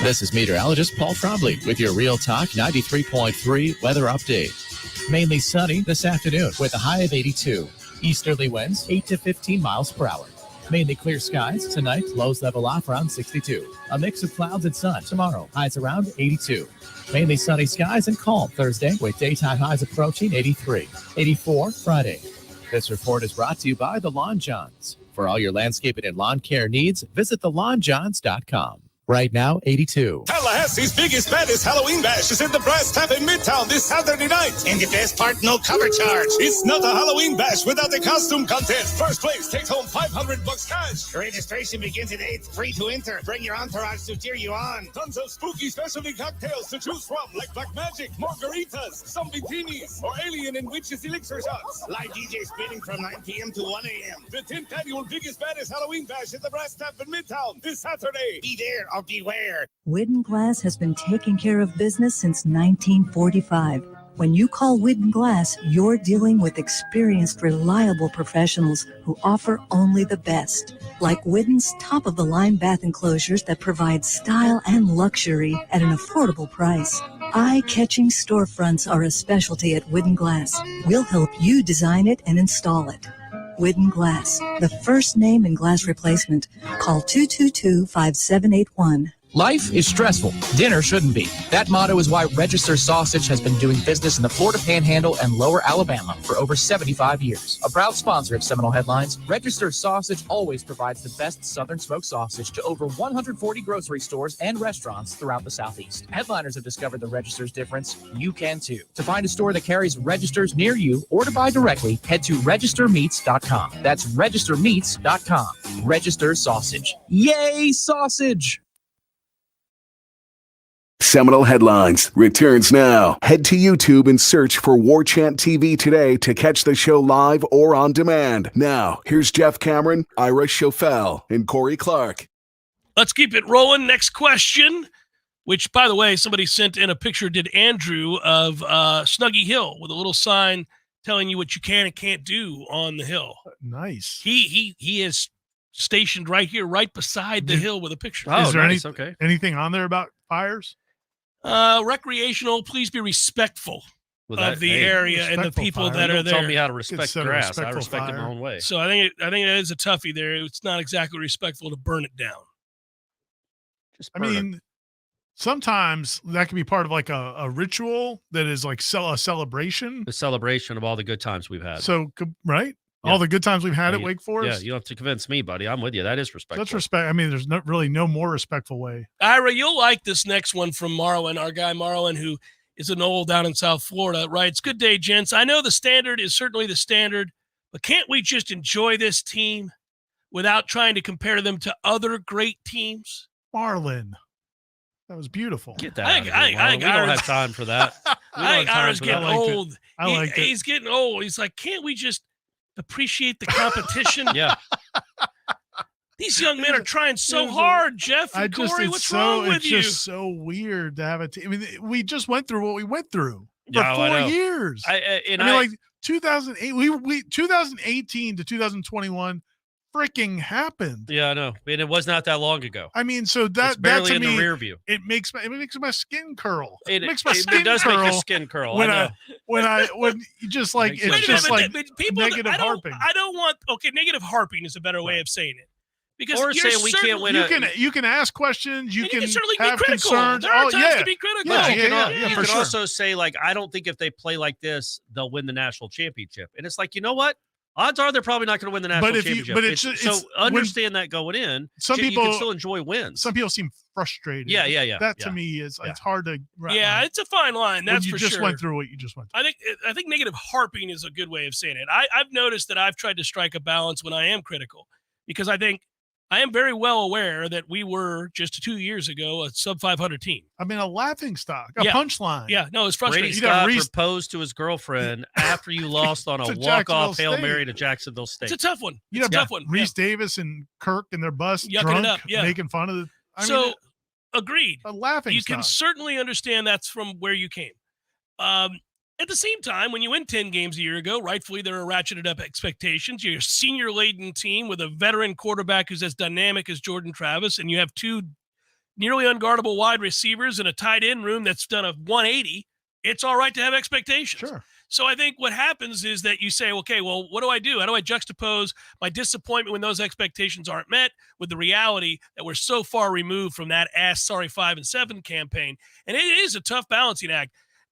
This is meteorologist Paul Trombley with your Real Talk 93.3 weather update. Mainly sunny this afternoon with a high of 82. Easterly winds 8 to 15 miles per hour. Mainly clear skies tonight, lows level off around 62. A mix of clouds and sun tomorrow, highs around 82. Mainly sunny skies and calm Thursday with daytime highs approaching 83. 84 Friday. This report is brought to you by the Lawn Johns. For all your landscaping and lawn care needs, visit thelawnjohns.com. Right now, 82. Tallahassee's biggest, baddest Halloween bash is in the Brass Tap in Midtown this Saturday night. And the best part, no cover charge. It's not a Halloween bash without a costume contest. First place takes home $500 cash. Registration begins at 8. Free to enter. Bring your entourage to cheer you on. Tons of spooky specialty cocktails to choose from, like Black Magic, Margaritas, zombie teenies, or alien and witches elixir shots. Live DJ spinning from 9 p.m. to 1 a.m. The 10th annual biggest, baddest Halloween bash at the Brass Tap in Midtown this Saturday. Be there now beware. Wooden Glass has been taking care of business since 1945. When you call Wooden Glass, you're dealing with experienced, reliable professionals who offer only the best. Like Wooden's top-of-the-line bath enclosures that provide style and luxury at an affordable price. Eye-catching storefronts are a specialty at Wooden Glass. We'll help you design it and install it. Wooden Glass, the first name in glass replacement. Call 222-5781. Life is stressful. Dinner shouldn't be. That motto is why Register Sausage has been doing business in the Florida Panhandle and Lower Alabama for over 75 years. A proud sponsor of Seminole Headlines, Register Sausage always provides the best Southern smoked sausage to over 140 grocery stores and restaurants throughout the Southeast. Headliners have discovered the Register's difference. You can too. To find a store that carries Registers near you or to buy directly, head to registermeats.com. That's registermeats.com. Register Sausage. Yay, sausage! Seminole Headlines returns now. Head to YouTube and search for Warchant TV today to catch the show live or on demand. Now, here's Jeff Cameron, Ira Schofel, and Corey Clark. Let's keep it rolling. Next question, which, by the way, somebody sent in a picture, did Andrew, of Snuggy Hill with a little sign telling you what you can and can't do on the hill. Nice. He is stationed right here, right beside the hill with a picture. Is there anything on there about fires? Recreational, please be respectful of the area and the people that are there. Tell me how to respect grass. I respect it my own way. So I think it is a toughie there. It's not exactly respectful to burn it down. I mean, sometimes that can be part of like a ritual that is like a celebration. The celebration of all the good times we've had. So, right? Yeah. All the good times we've had at Wake Forest. Yeah, you don't have to convince me, buddy. I'm with you. That is respectful. That's respect. I mean, there's really no more respectful way. Ira, you'll like this next one from Marlon, our guy Marlon, who is a Nole down in South Florida, writes, "Good day, gents. I know the standard is certainly the standard, but can't we just enjoy this team without trying to compare them to other great teams?" Marlon, that was beautiful. Get that out of here, we don't have time for that. Ira's getting old. I like it. He's getting old. He's like, can't we just appreciate the competition? Yeah. These young men are trying so hard, Jeff and Corey. What's wrong with you? It's just so weird to have a team. I mean, we just went through what we went through for 4 years. I mean, like 2008, we 2018 to 2021 freaking happened. Yeah, I know. And it was not that long ago. I mean, so that it's barely to in me, the rear view. It makes my skin curl. It makes my skin does curl make your skin curl. when you just like it's just like people, negative harping. I don't want negative harping is a better way of saying it. Because or saying we can't win. You can ask questions. You can certainly have be critical. concerns. There are times to be critical. You can also say, like, I don't think if they play like this, they'll win the national championship. And it's like, you know what? Odds are they're probably not going to win the national championship. But it's understand that going in. Some you people can still enjoy wins. Some people seem frustrated. Yeah. That to me is it's hard to. It's a fine line. That's for sure. You just went through what you just went through. I think negative harping is a good way of saying it. I've noticed that I've tried to strike a balance when I am critical, because I think I am very well aware that we were just 2 years ago a sub-500 team. I mean, a laughing stock, a punchline. Yeah, no, it's frustrating. Brady Scott proposed to his girlfriend after you lost on a walk-off Hail Mary to Jacksonville State. It's a tough one. It's a tough one. Reese Davis and Kirk in their bus, yucking drunk, it up, making fun of the. Agreed. A laughing You stock. can certainly understand that's from where you came. At the same time, when you win 10 games a year ago, rightfully there are ratcheted up expectations. You're a senior-laden team with a veteran quarterback who's as dynamic as Jordan Travis, and you have two nearly unguardable wide receivers and a tight end room that's done a 180. It's all right to have expectations. Sure. So I think what happens is that you say, okay, well, what do I do? How do I juxtapose my disappointment when those expectations aren't met with the reality that we're so far removed from that 5-7 campaign? And it is a tough balancing act.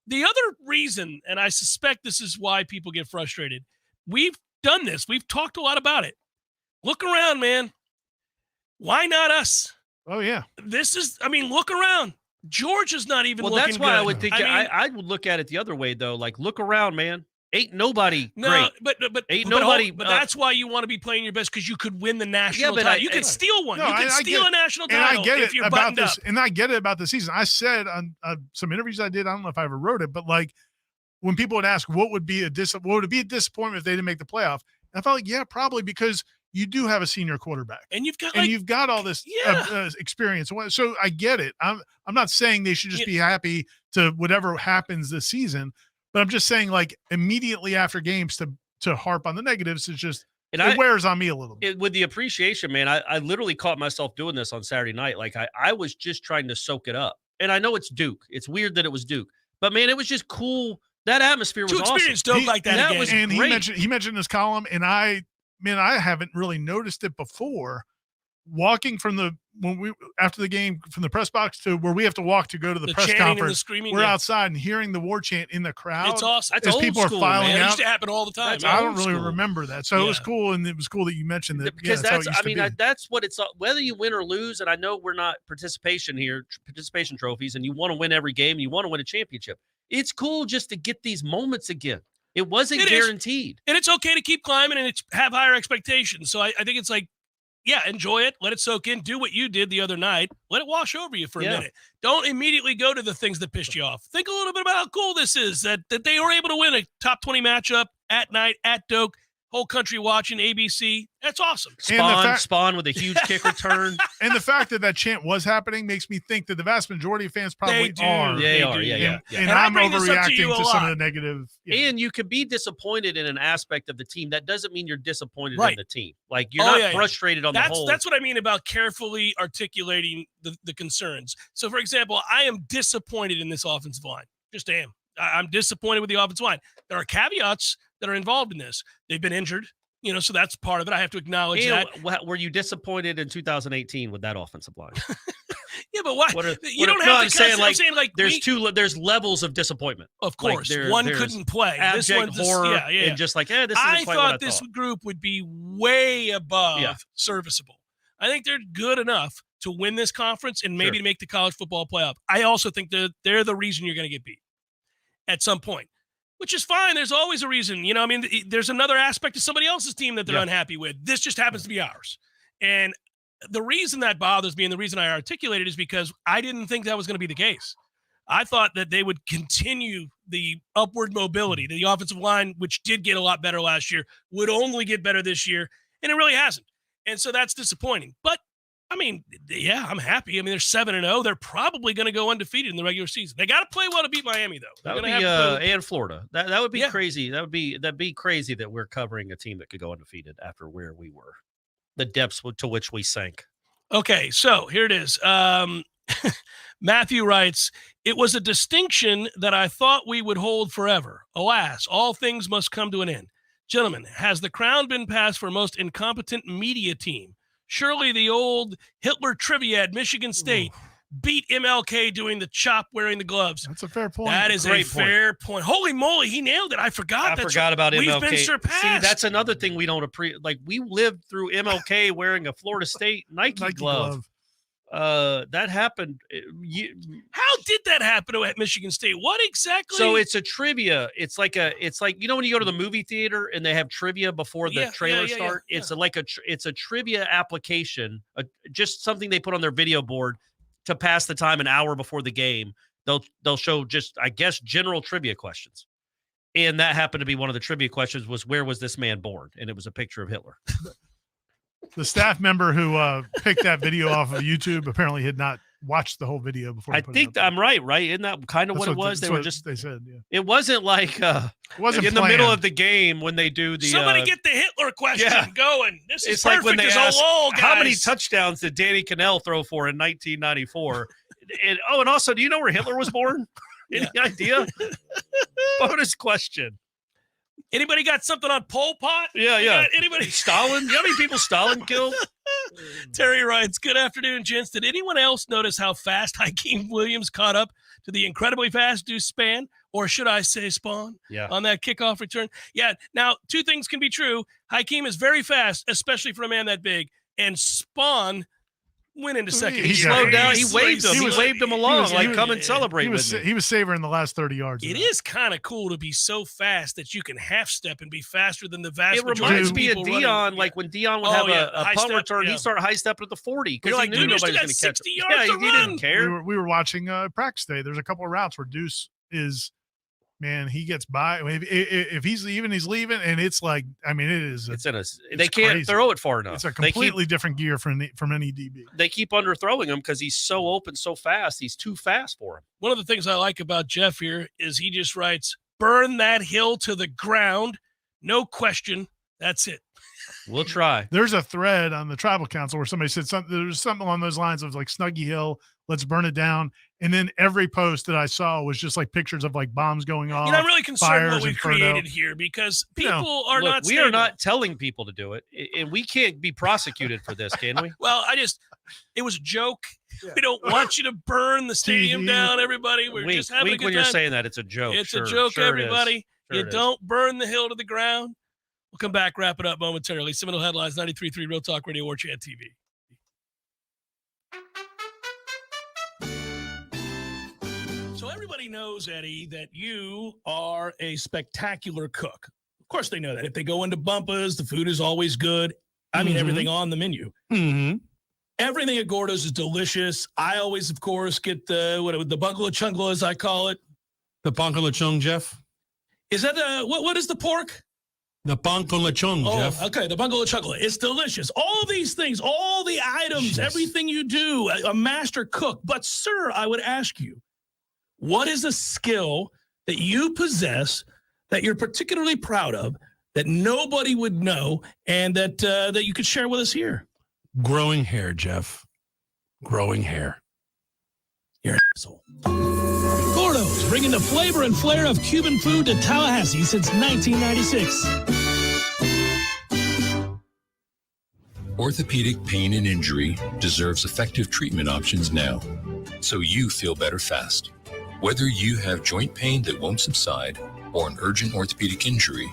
The other reason, and I suspect this is why people get frustrated, we've done this. We've talked a lot about it. Look around, man. Why not us? Oh, yeah. Look around. Georgia's not even looking good. That's why I would think I would look at it the other way, though. Like, look around, man. Ain't nobody great. But that's why you want to be playing your best, because you could win the national title. You could steal one. You could steal a national title if you're buttoned up. And I get it about the season. I said on some interviews I did, I don't know if I ever wrote it, but like when people would ask what would be a disappointment if they didn't make the playoff, I felt like, yeah, probably, because you do have a senior quarterback, and you've got all this experience. So I get it. I'm not saying they should just be happy to whatever happens this season, but I'm just saying, like, immediately after games to harp on the negatives is just it wears on me a little bit. With the appreciation, man, I literally caught myself doing this on Saturday night. Like I was just trying to soak it up, and I know it's Duke. It's weird that it was Duke, but man, it was just cool. That atmosphere was awesome. To experience Duke like that again. Was and great. he mentioned in his column, and I haven't really noticed it before. Walking from after the game from the press box to where we have to walk to go to the press conference, and the screaming, we're outside and hearing the war chant in the crowd. It's awesome. That's as people old school, are filing man. out. It used to happen all the time. I don't really remember that, so it was cool, and it was cool that you mentioned that because that's what it's whether you win or lose. And I know we're not participation trophies, and you want to win every game, you want to win a championship. It's cool just to get these moments again. It wasn't guaranteed, and it's okay to keep climbing and have higher expectations. So I think it's like, enjoy it. Let it soak in. Do what you did the other night. Let it wash over you for a minute. Don't immediately go to the things that pissed you off. Think a little bit about how cool this is, that they were able to win a top 20 matchup at night at Doak. Whole country watching ABC. That's awesome. Spawn with a huge kick return. And the fact that chant was happening makes me think that the vast majority of fans probably are. They are. Yeah. And I'm overreacting to some of the negative. Yeah. And you could be disappointed in an aspect of the team. That doesn't mean you're disappointed in the team. Like you're not frustrated on the whole. That's what I mean about carefully articulating the concerns. So, for example, I am disappointed in this offensive line. Just am. I'm disappointed with the offensive line. There are caveats that are involved in this. They've been injured, so that's part of it. I have to acknowledge that. Were you disappointed in 2018 with that offensive line? Yeah, but why? You don't have to. I'm saying like there's levels of disappointment. Of course, one couldn't play. This one's horror, and just like, this isn't I quite thought what this group would be way above serviceable. I think they're good enough to win this conference and maybe to make the college football playoff. I also think they're the reason you're going to get beat at some point, which is fine. There's always a reason. There's another aspect of somebody else's team that they're unhappy with. This just happens to be ours. And the reason that bothers me and the reason I articulated is because I didn't think that was going to be the case. I thought that they would continue the upward mobility. The offensive line, which did get a lot better last year, would only get better this year, and it really hasn't. And so that's disappointing. But I'm happy. They're 7-0. They're probably going to go undefeated in the regular season. They got to play well to beat Miami, though. That would be and Florida. That would be crazy. That'd be crazy that we're covering a team that could go undefeated after where we were, the depths to which we sank. Okay, so here it is. Matthew writes, "It was a distinction that I thought we would hold forever. Alas, all things must come to an end. Gentlemen, has the crown been passed for most incompetent media team? Surely the old Hitler trivia at Michigan State beat MLK doing the chop wearing the gloves." That's a fair point. That is a fair point. Holy moly, he nailed it. I forgot about MLK. We've been surpassed. See, that's another thing we don't appreciate. Like, we lived through MLK wearing a Florida State Nike glove. That happened. How did that happen at Michigan State? What exactly? So it's a trivia. It's like when you go to the movie theater and they have trivia before the trailers start. Yeah. It's a trivia application, just something they put on their video board to pass the time an hour before the game. They'll show just, I guess, general trivia questions. And that happened to be one of the trivia questions was, where was this man born? And it was a picture of Hitler. The staff member who picked that video off of YouTube apparently had not watched the whole video before. I think I'm right? Isn't that kind of what it was? They said, yeah. It wasn't like it wasn't in the middle of the game when they do the somebody get the Hitler question going. This is it's perfect. Like when they ask, guys. how many touchdowns did Danny Cannell throw for in 1994? and also, do you know where Hitler was born? Any idea? Bonus question. Anybody got something on Pol Pot? Yeah. Anybody? Stalin? You know how many people Stalin killed? Terry writes, "Good afternoon, gents. Did anyone else notice how fast Hakeem Williams caught up to the incredibly fast Deuce Span, or should I say Spawn, on that kickoff return?" Yeah. Now, two things can be true. Hakeem is very fast, especially for a man that big, and Spawn went into second. He slowed down. He waved him. He waved him along, come and celebrate with me. He was savoring the last 30 yards. It is kind of cool to be so fast that you can half step and be faster than the vast majority of reminds me of people Dion, running. like when Dion would have a punt return, he started high stepping at the 40 because he knew nobody was going to catch him. Yeah, he didn't care. We were watching practice day. There's a couple of routes where Deuce is man, he gets by. If he's leaving, he's leaving, and it's like, I mean, they can't crazy. throw it far enough. It's a completely different gear from any DB. They keep underthrowing him because he's so open so fast. He's too fast for him. One of the things I like about Jeff here is he just writes, "Burn that hill to the ground, no question. That's it." We'll try. There's a thread on the tribal council where somebody said something. There was something along those lines of like Snuggy Hill, let's burn it down. And then every post that I saw was just like pictures of like bombs going off. I'm really concerned what we've created here because people are look, not. We are not telling people to do it, and we can't be prosecuted for this, can we? Well, it was a joke. Yeah. We don't want you to burn the stadium down, everybody. We're just having a good when time. You're saying that, it's a joke. It's a joke, everybody. You don't burn the hill to the ground. We'll come back, wrap it up momentarily. Seminole Headlines, 93.3 Real Talk Radio, Warchant TV. So everybody knows, Eddie, that you are a spectacular cook. Of course they know that. If they go into Bumpa's, the food is always good. I mean, everything on the menu. Mm-hmm. Everything at Gordo's is delicious. I always, of course, get the bungalow chungla, as I call it. The pan con lechon, Jeff. Is that what is the pork? The pan con lechon, Jeff. Okay, the bungalow chungla. It's delicious. All these things, all the items, everything you do, a master cook. But, sir, I would ask you, what is a skill that you possess that you're particularly proud of that nobody would know and that you could share with us here? Growing hair, Jeff. Growing hair. You're an asshole. Gordo's, bringing the flavor and flair of Cuban food to Tallahassee since 1996. Orthopedic pain and injury deserves effective treatment options now, so you feel better fast. Whether you have joint pain that won't subside or an urgent orthopedic injury,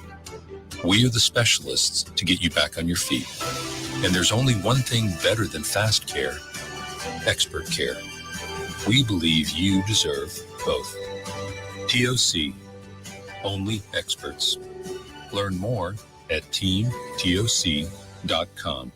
we are the specialists to get you back on your feet. And there's only one thing better than fast care: expert care. We believe you deserve both. TOC, only experts. Learn more at teamtoc.com.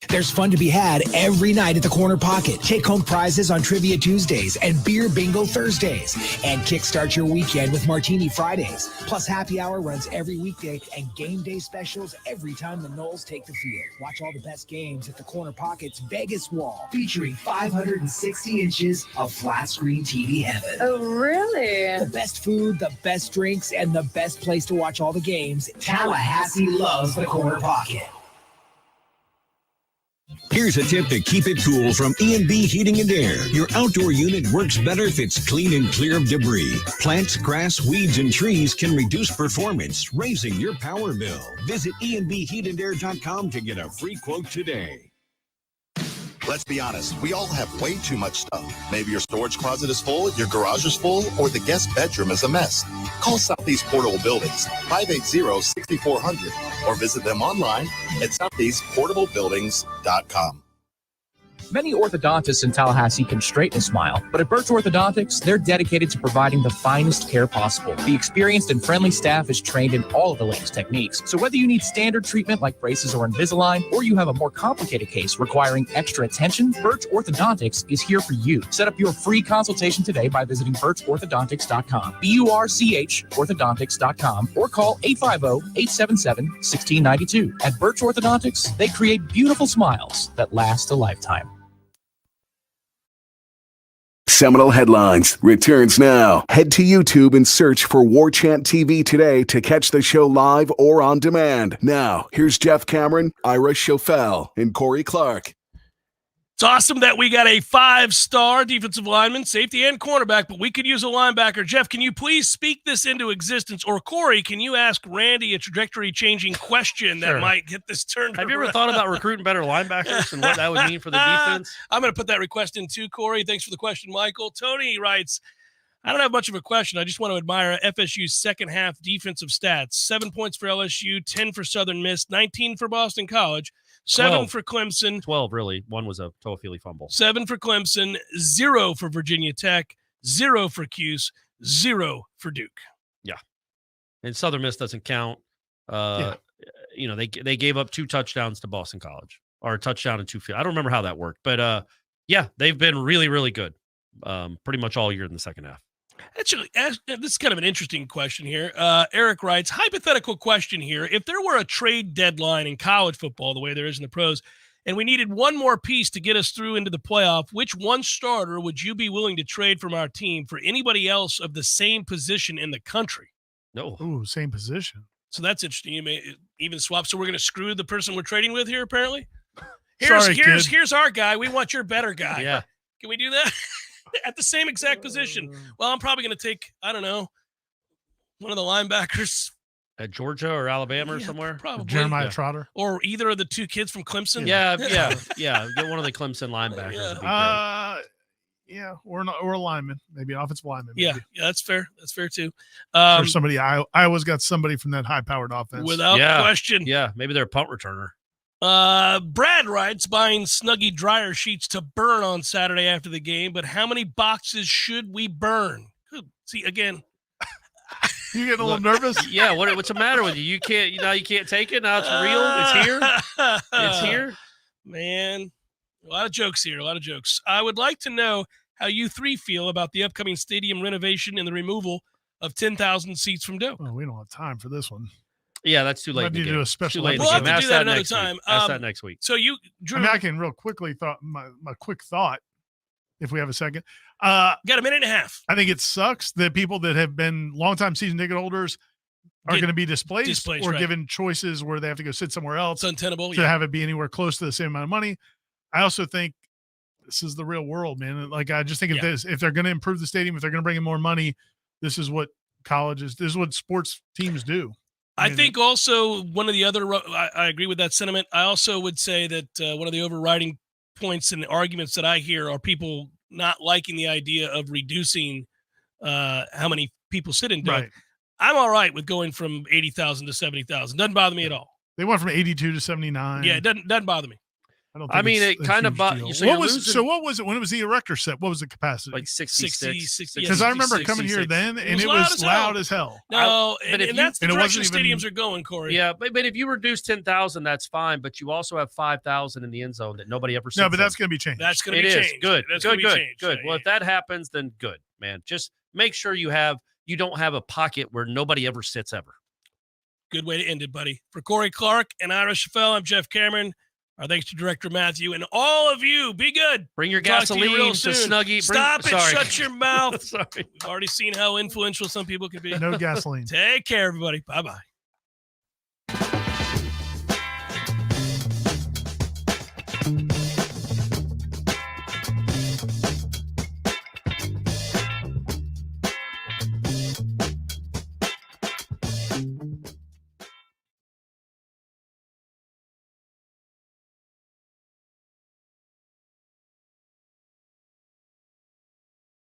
There's fun to be had every night at the Corner Pocket. Take-home prizes on Trivia Tuesdays and Beer Bingo Thursdays. And kickstart your weekend with Martini Fridays. Plus, happy hour runs every weekday and game day specials every time the Noles take the field. Watch all the best games at the Corner Pocket's Vegas Wall, featuring 560 inches of flat-screen TV heaven. Oh, really? The best food, the best drinks, and the best place to watch all the games. Tallahassee loves the Corner Pocket. Here's a tip to keep it cool from E&B Heating and Air. Your outdoor unit works better if it's clean and clear of debris. Plants, grass, weeds, and trees can reduce performance, raising your power bill. Visit ENBHeatAndAir.com to get a free quote today. Let's be honest, we all have way too much stuff. Maybe your storage closet is full, your garage is full, or the guest bedroom is a mess. Call Southeast Portable Buildings, 580-6400, or visit them online at southeastportablebuildings.com. Many orthodontists in Tallahassee can straighten a smile, but at Birch Orthodontics, they're dedicated to providing the finest care possible. The experienced and friendly staff is trained in all of the latest techniques. So whether you need standard treatment like braces or Invisalign, or you have a more complicated case requiring extra attention, Birch Orthodontics is here for you. Set up your free consultation today by visiting birchorthodontics.com, BURCH orthodontics.com, or call 850-877-1692. At Birch Orthodontics, they create beautiful smiles that last a lifetime. Seminole Headlines returns now. Head to YouTube and search for Warchant TV today to catch the show live or on demand. Now, here's Jeff Cameron, Ira Schofel, and Corey Clark. It's awesome that we got a 5-star defensive lineman, safety, and cornerback, but we could use a linebacker. Jeff, can you please speak this into existence? Or Corey, can you ask Randy a trajectory-changing question that might get this turned around? Have you ever thought about recruiting better linebackers and what that would mean for the defense? I'm going to put that request in too, Corey. Thanks for the question, Michael. Tony writes, I don't have much of a question. I just want to admire FSU's second-half defensive stats. 7 points for LSU, 10 for Southern Miss, 19 for Boston College. 7 for Clemson. 12, really. One was a Toafili fumble. 7 for Clemson, 0 for Virginia Tech, 0 for Cuse, 0 for Duke. Yeah. And Southern Miss doesn't count. You know, they gave up 2 touchdowns to Boston College, or a touchdown and 2 field. I don't remember how that worked. But, yeah, they've been really, really good pretty much all year in the second half. Actually, this is kind of an interesting question here. Eric writes, hypothetical question here. If there were a trade deadline in college football, the way there is in the pros, and we needed one more piece to get us through into the playoff, which one starter would you be willing to trade from our team for anybody else of the same position in the country? No. Ooh, same position. So that's interesting. You may even swap. So we're going to screw the person we're trading with here, apparently? Sorry, Here's our guy. We want your better guy. Yeah. Can we do that? At the same exact position. Well, I'm probably going to take, I don't know, one of the linebackers. At Georgia or Alabama or somewhere? Probably. Jeremiah Trotter. Or either of the two kids from Clemson. Yeah. Get one of the Clemson linebackers. Or a lineman, maybe an offensive lineman. Yeah, that's fair. That's fair too. Or somebody, Iowa's got somebody from that high-powered offense. Without question. Yeah, maybe they're a punt returner. Brad writes, buying Snuggie dryer sheets to burn on Saturday after the game, but how many boxes should we burn? See, again. You getting a little nervous? Yeah, what's the matter with you? You can't take it? Now it's real? It's here? It's here? Man, a lot of jokes here, a lot of jokes. I would like to know how you three feel about the upcoming stadium renovation and the removal of 10,000 seats from Doak. Oh, we don't have time for this one. Yeah, that's too late. Might need to do a special. We'll have to do that another time. Ask that next week. So you, Drew, I can real quickly my quick thought, if we have a second. Got a minute and a half. I think it sucks that people that have been longtime season ticket holders are going to be displaced or right. given choices where they have to go sit somewhere else. It's untenable to have it be anywhere close to the same amount of money. I also think this is the real world, man. Like, I just think if they're going to improve the stadium, if they're going to bring in more money, this is what this is what sports teams do. I think also one of the other, I agree with that sentiment. I also would say that one of the overriding points and arguments that I hear are people not liking the idea of reducing how many people sit in Doak. Right. I'm all right with going from 80,000 to 70,000. Doesn't bother me at all. They went from 82 to 79. Yeah, it doesn't bother me. I mean, it kind of. what was it when it was the erector set? What was the capacity? Like 66. Because I remember coming here then, and it was loud as hell. No, but and that's the it direction wasn't stadiums are going, Corey. Yeah, but if you reduce 10,000, that's fine. But you also have 5,000 in the end zone that nobody ever. No, but that's going to be changed. That's going to be changed. Good. That's good. gonna be changed. Good. Well, if that happens, then good, man. Just make sure you don't have a pocket where nobody ever sits ever. Good way to end it, buddy. For Corey Clark and Ira Chaffel, I'm Jeff Cameron. Our thanks to Director Matthew and all of you. Be good. Bring your Talk to you real gasoline to soon. Snuggie. Stop it. Sorry. Shut your mouth. Sorry. We've already seen how influential some people can be. No gasoline. Take care, everybody. Bye-bye.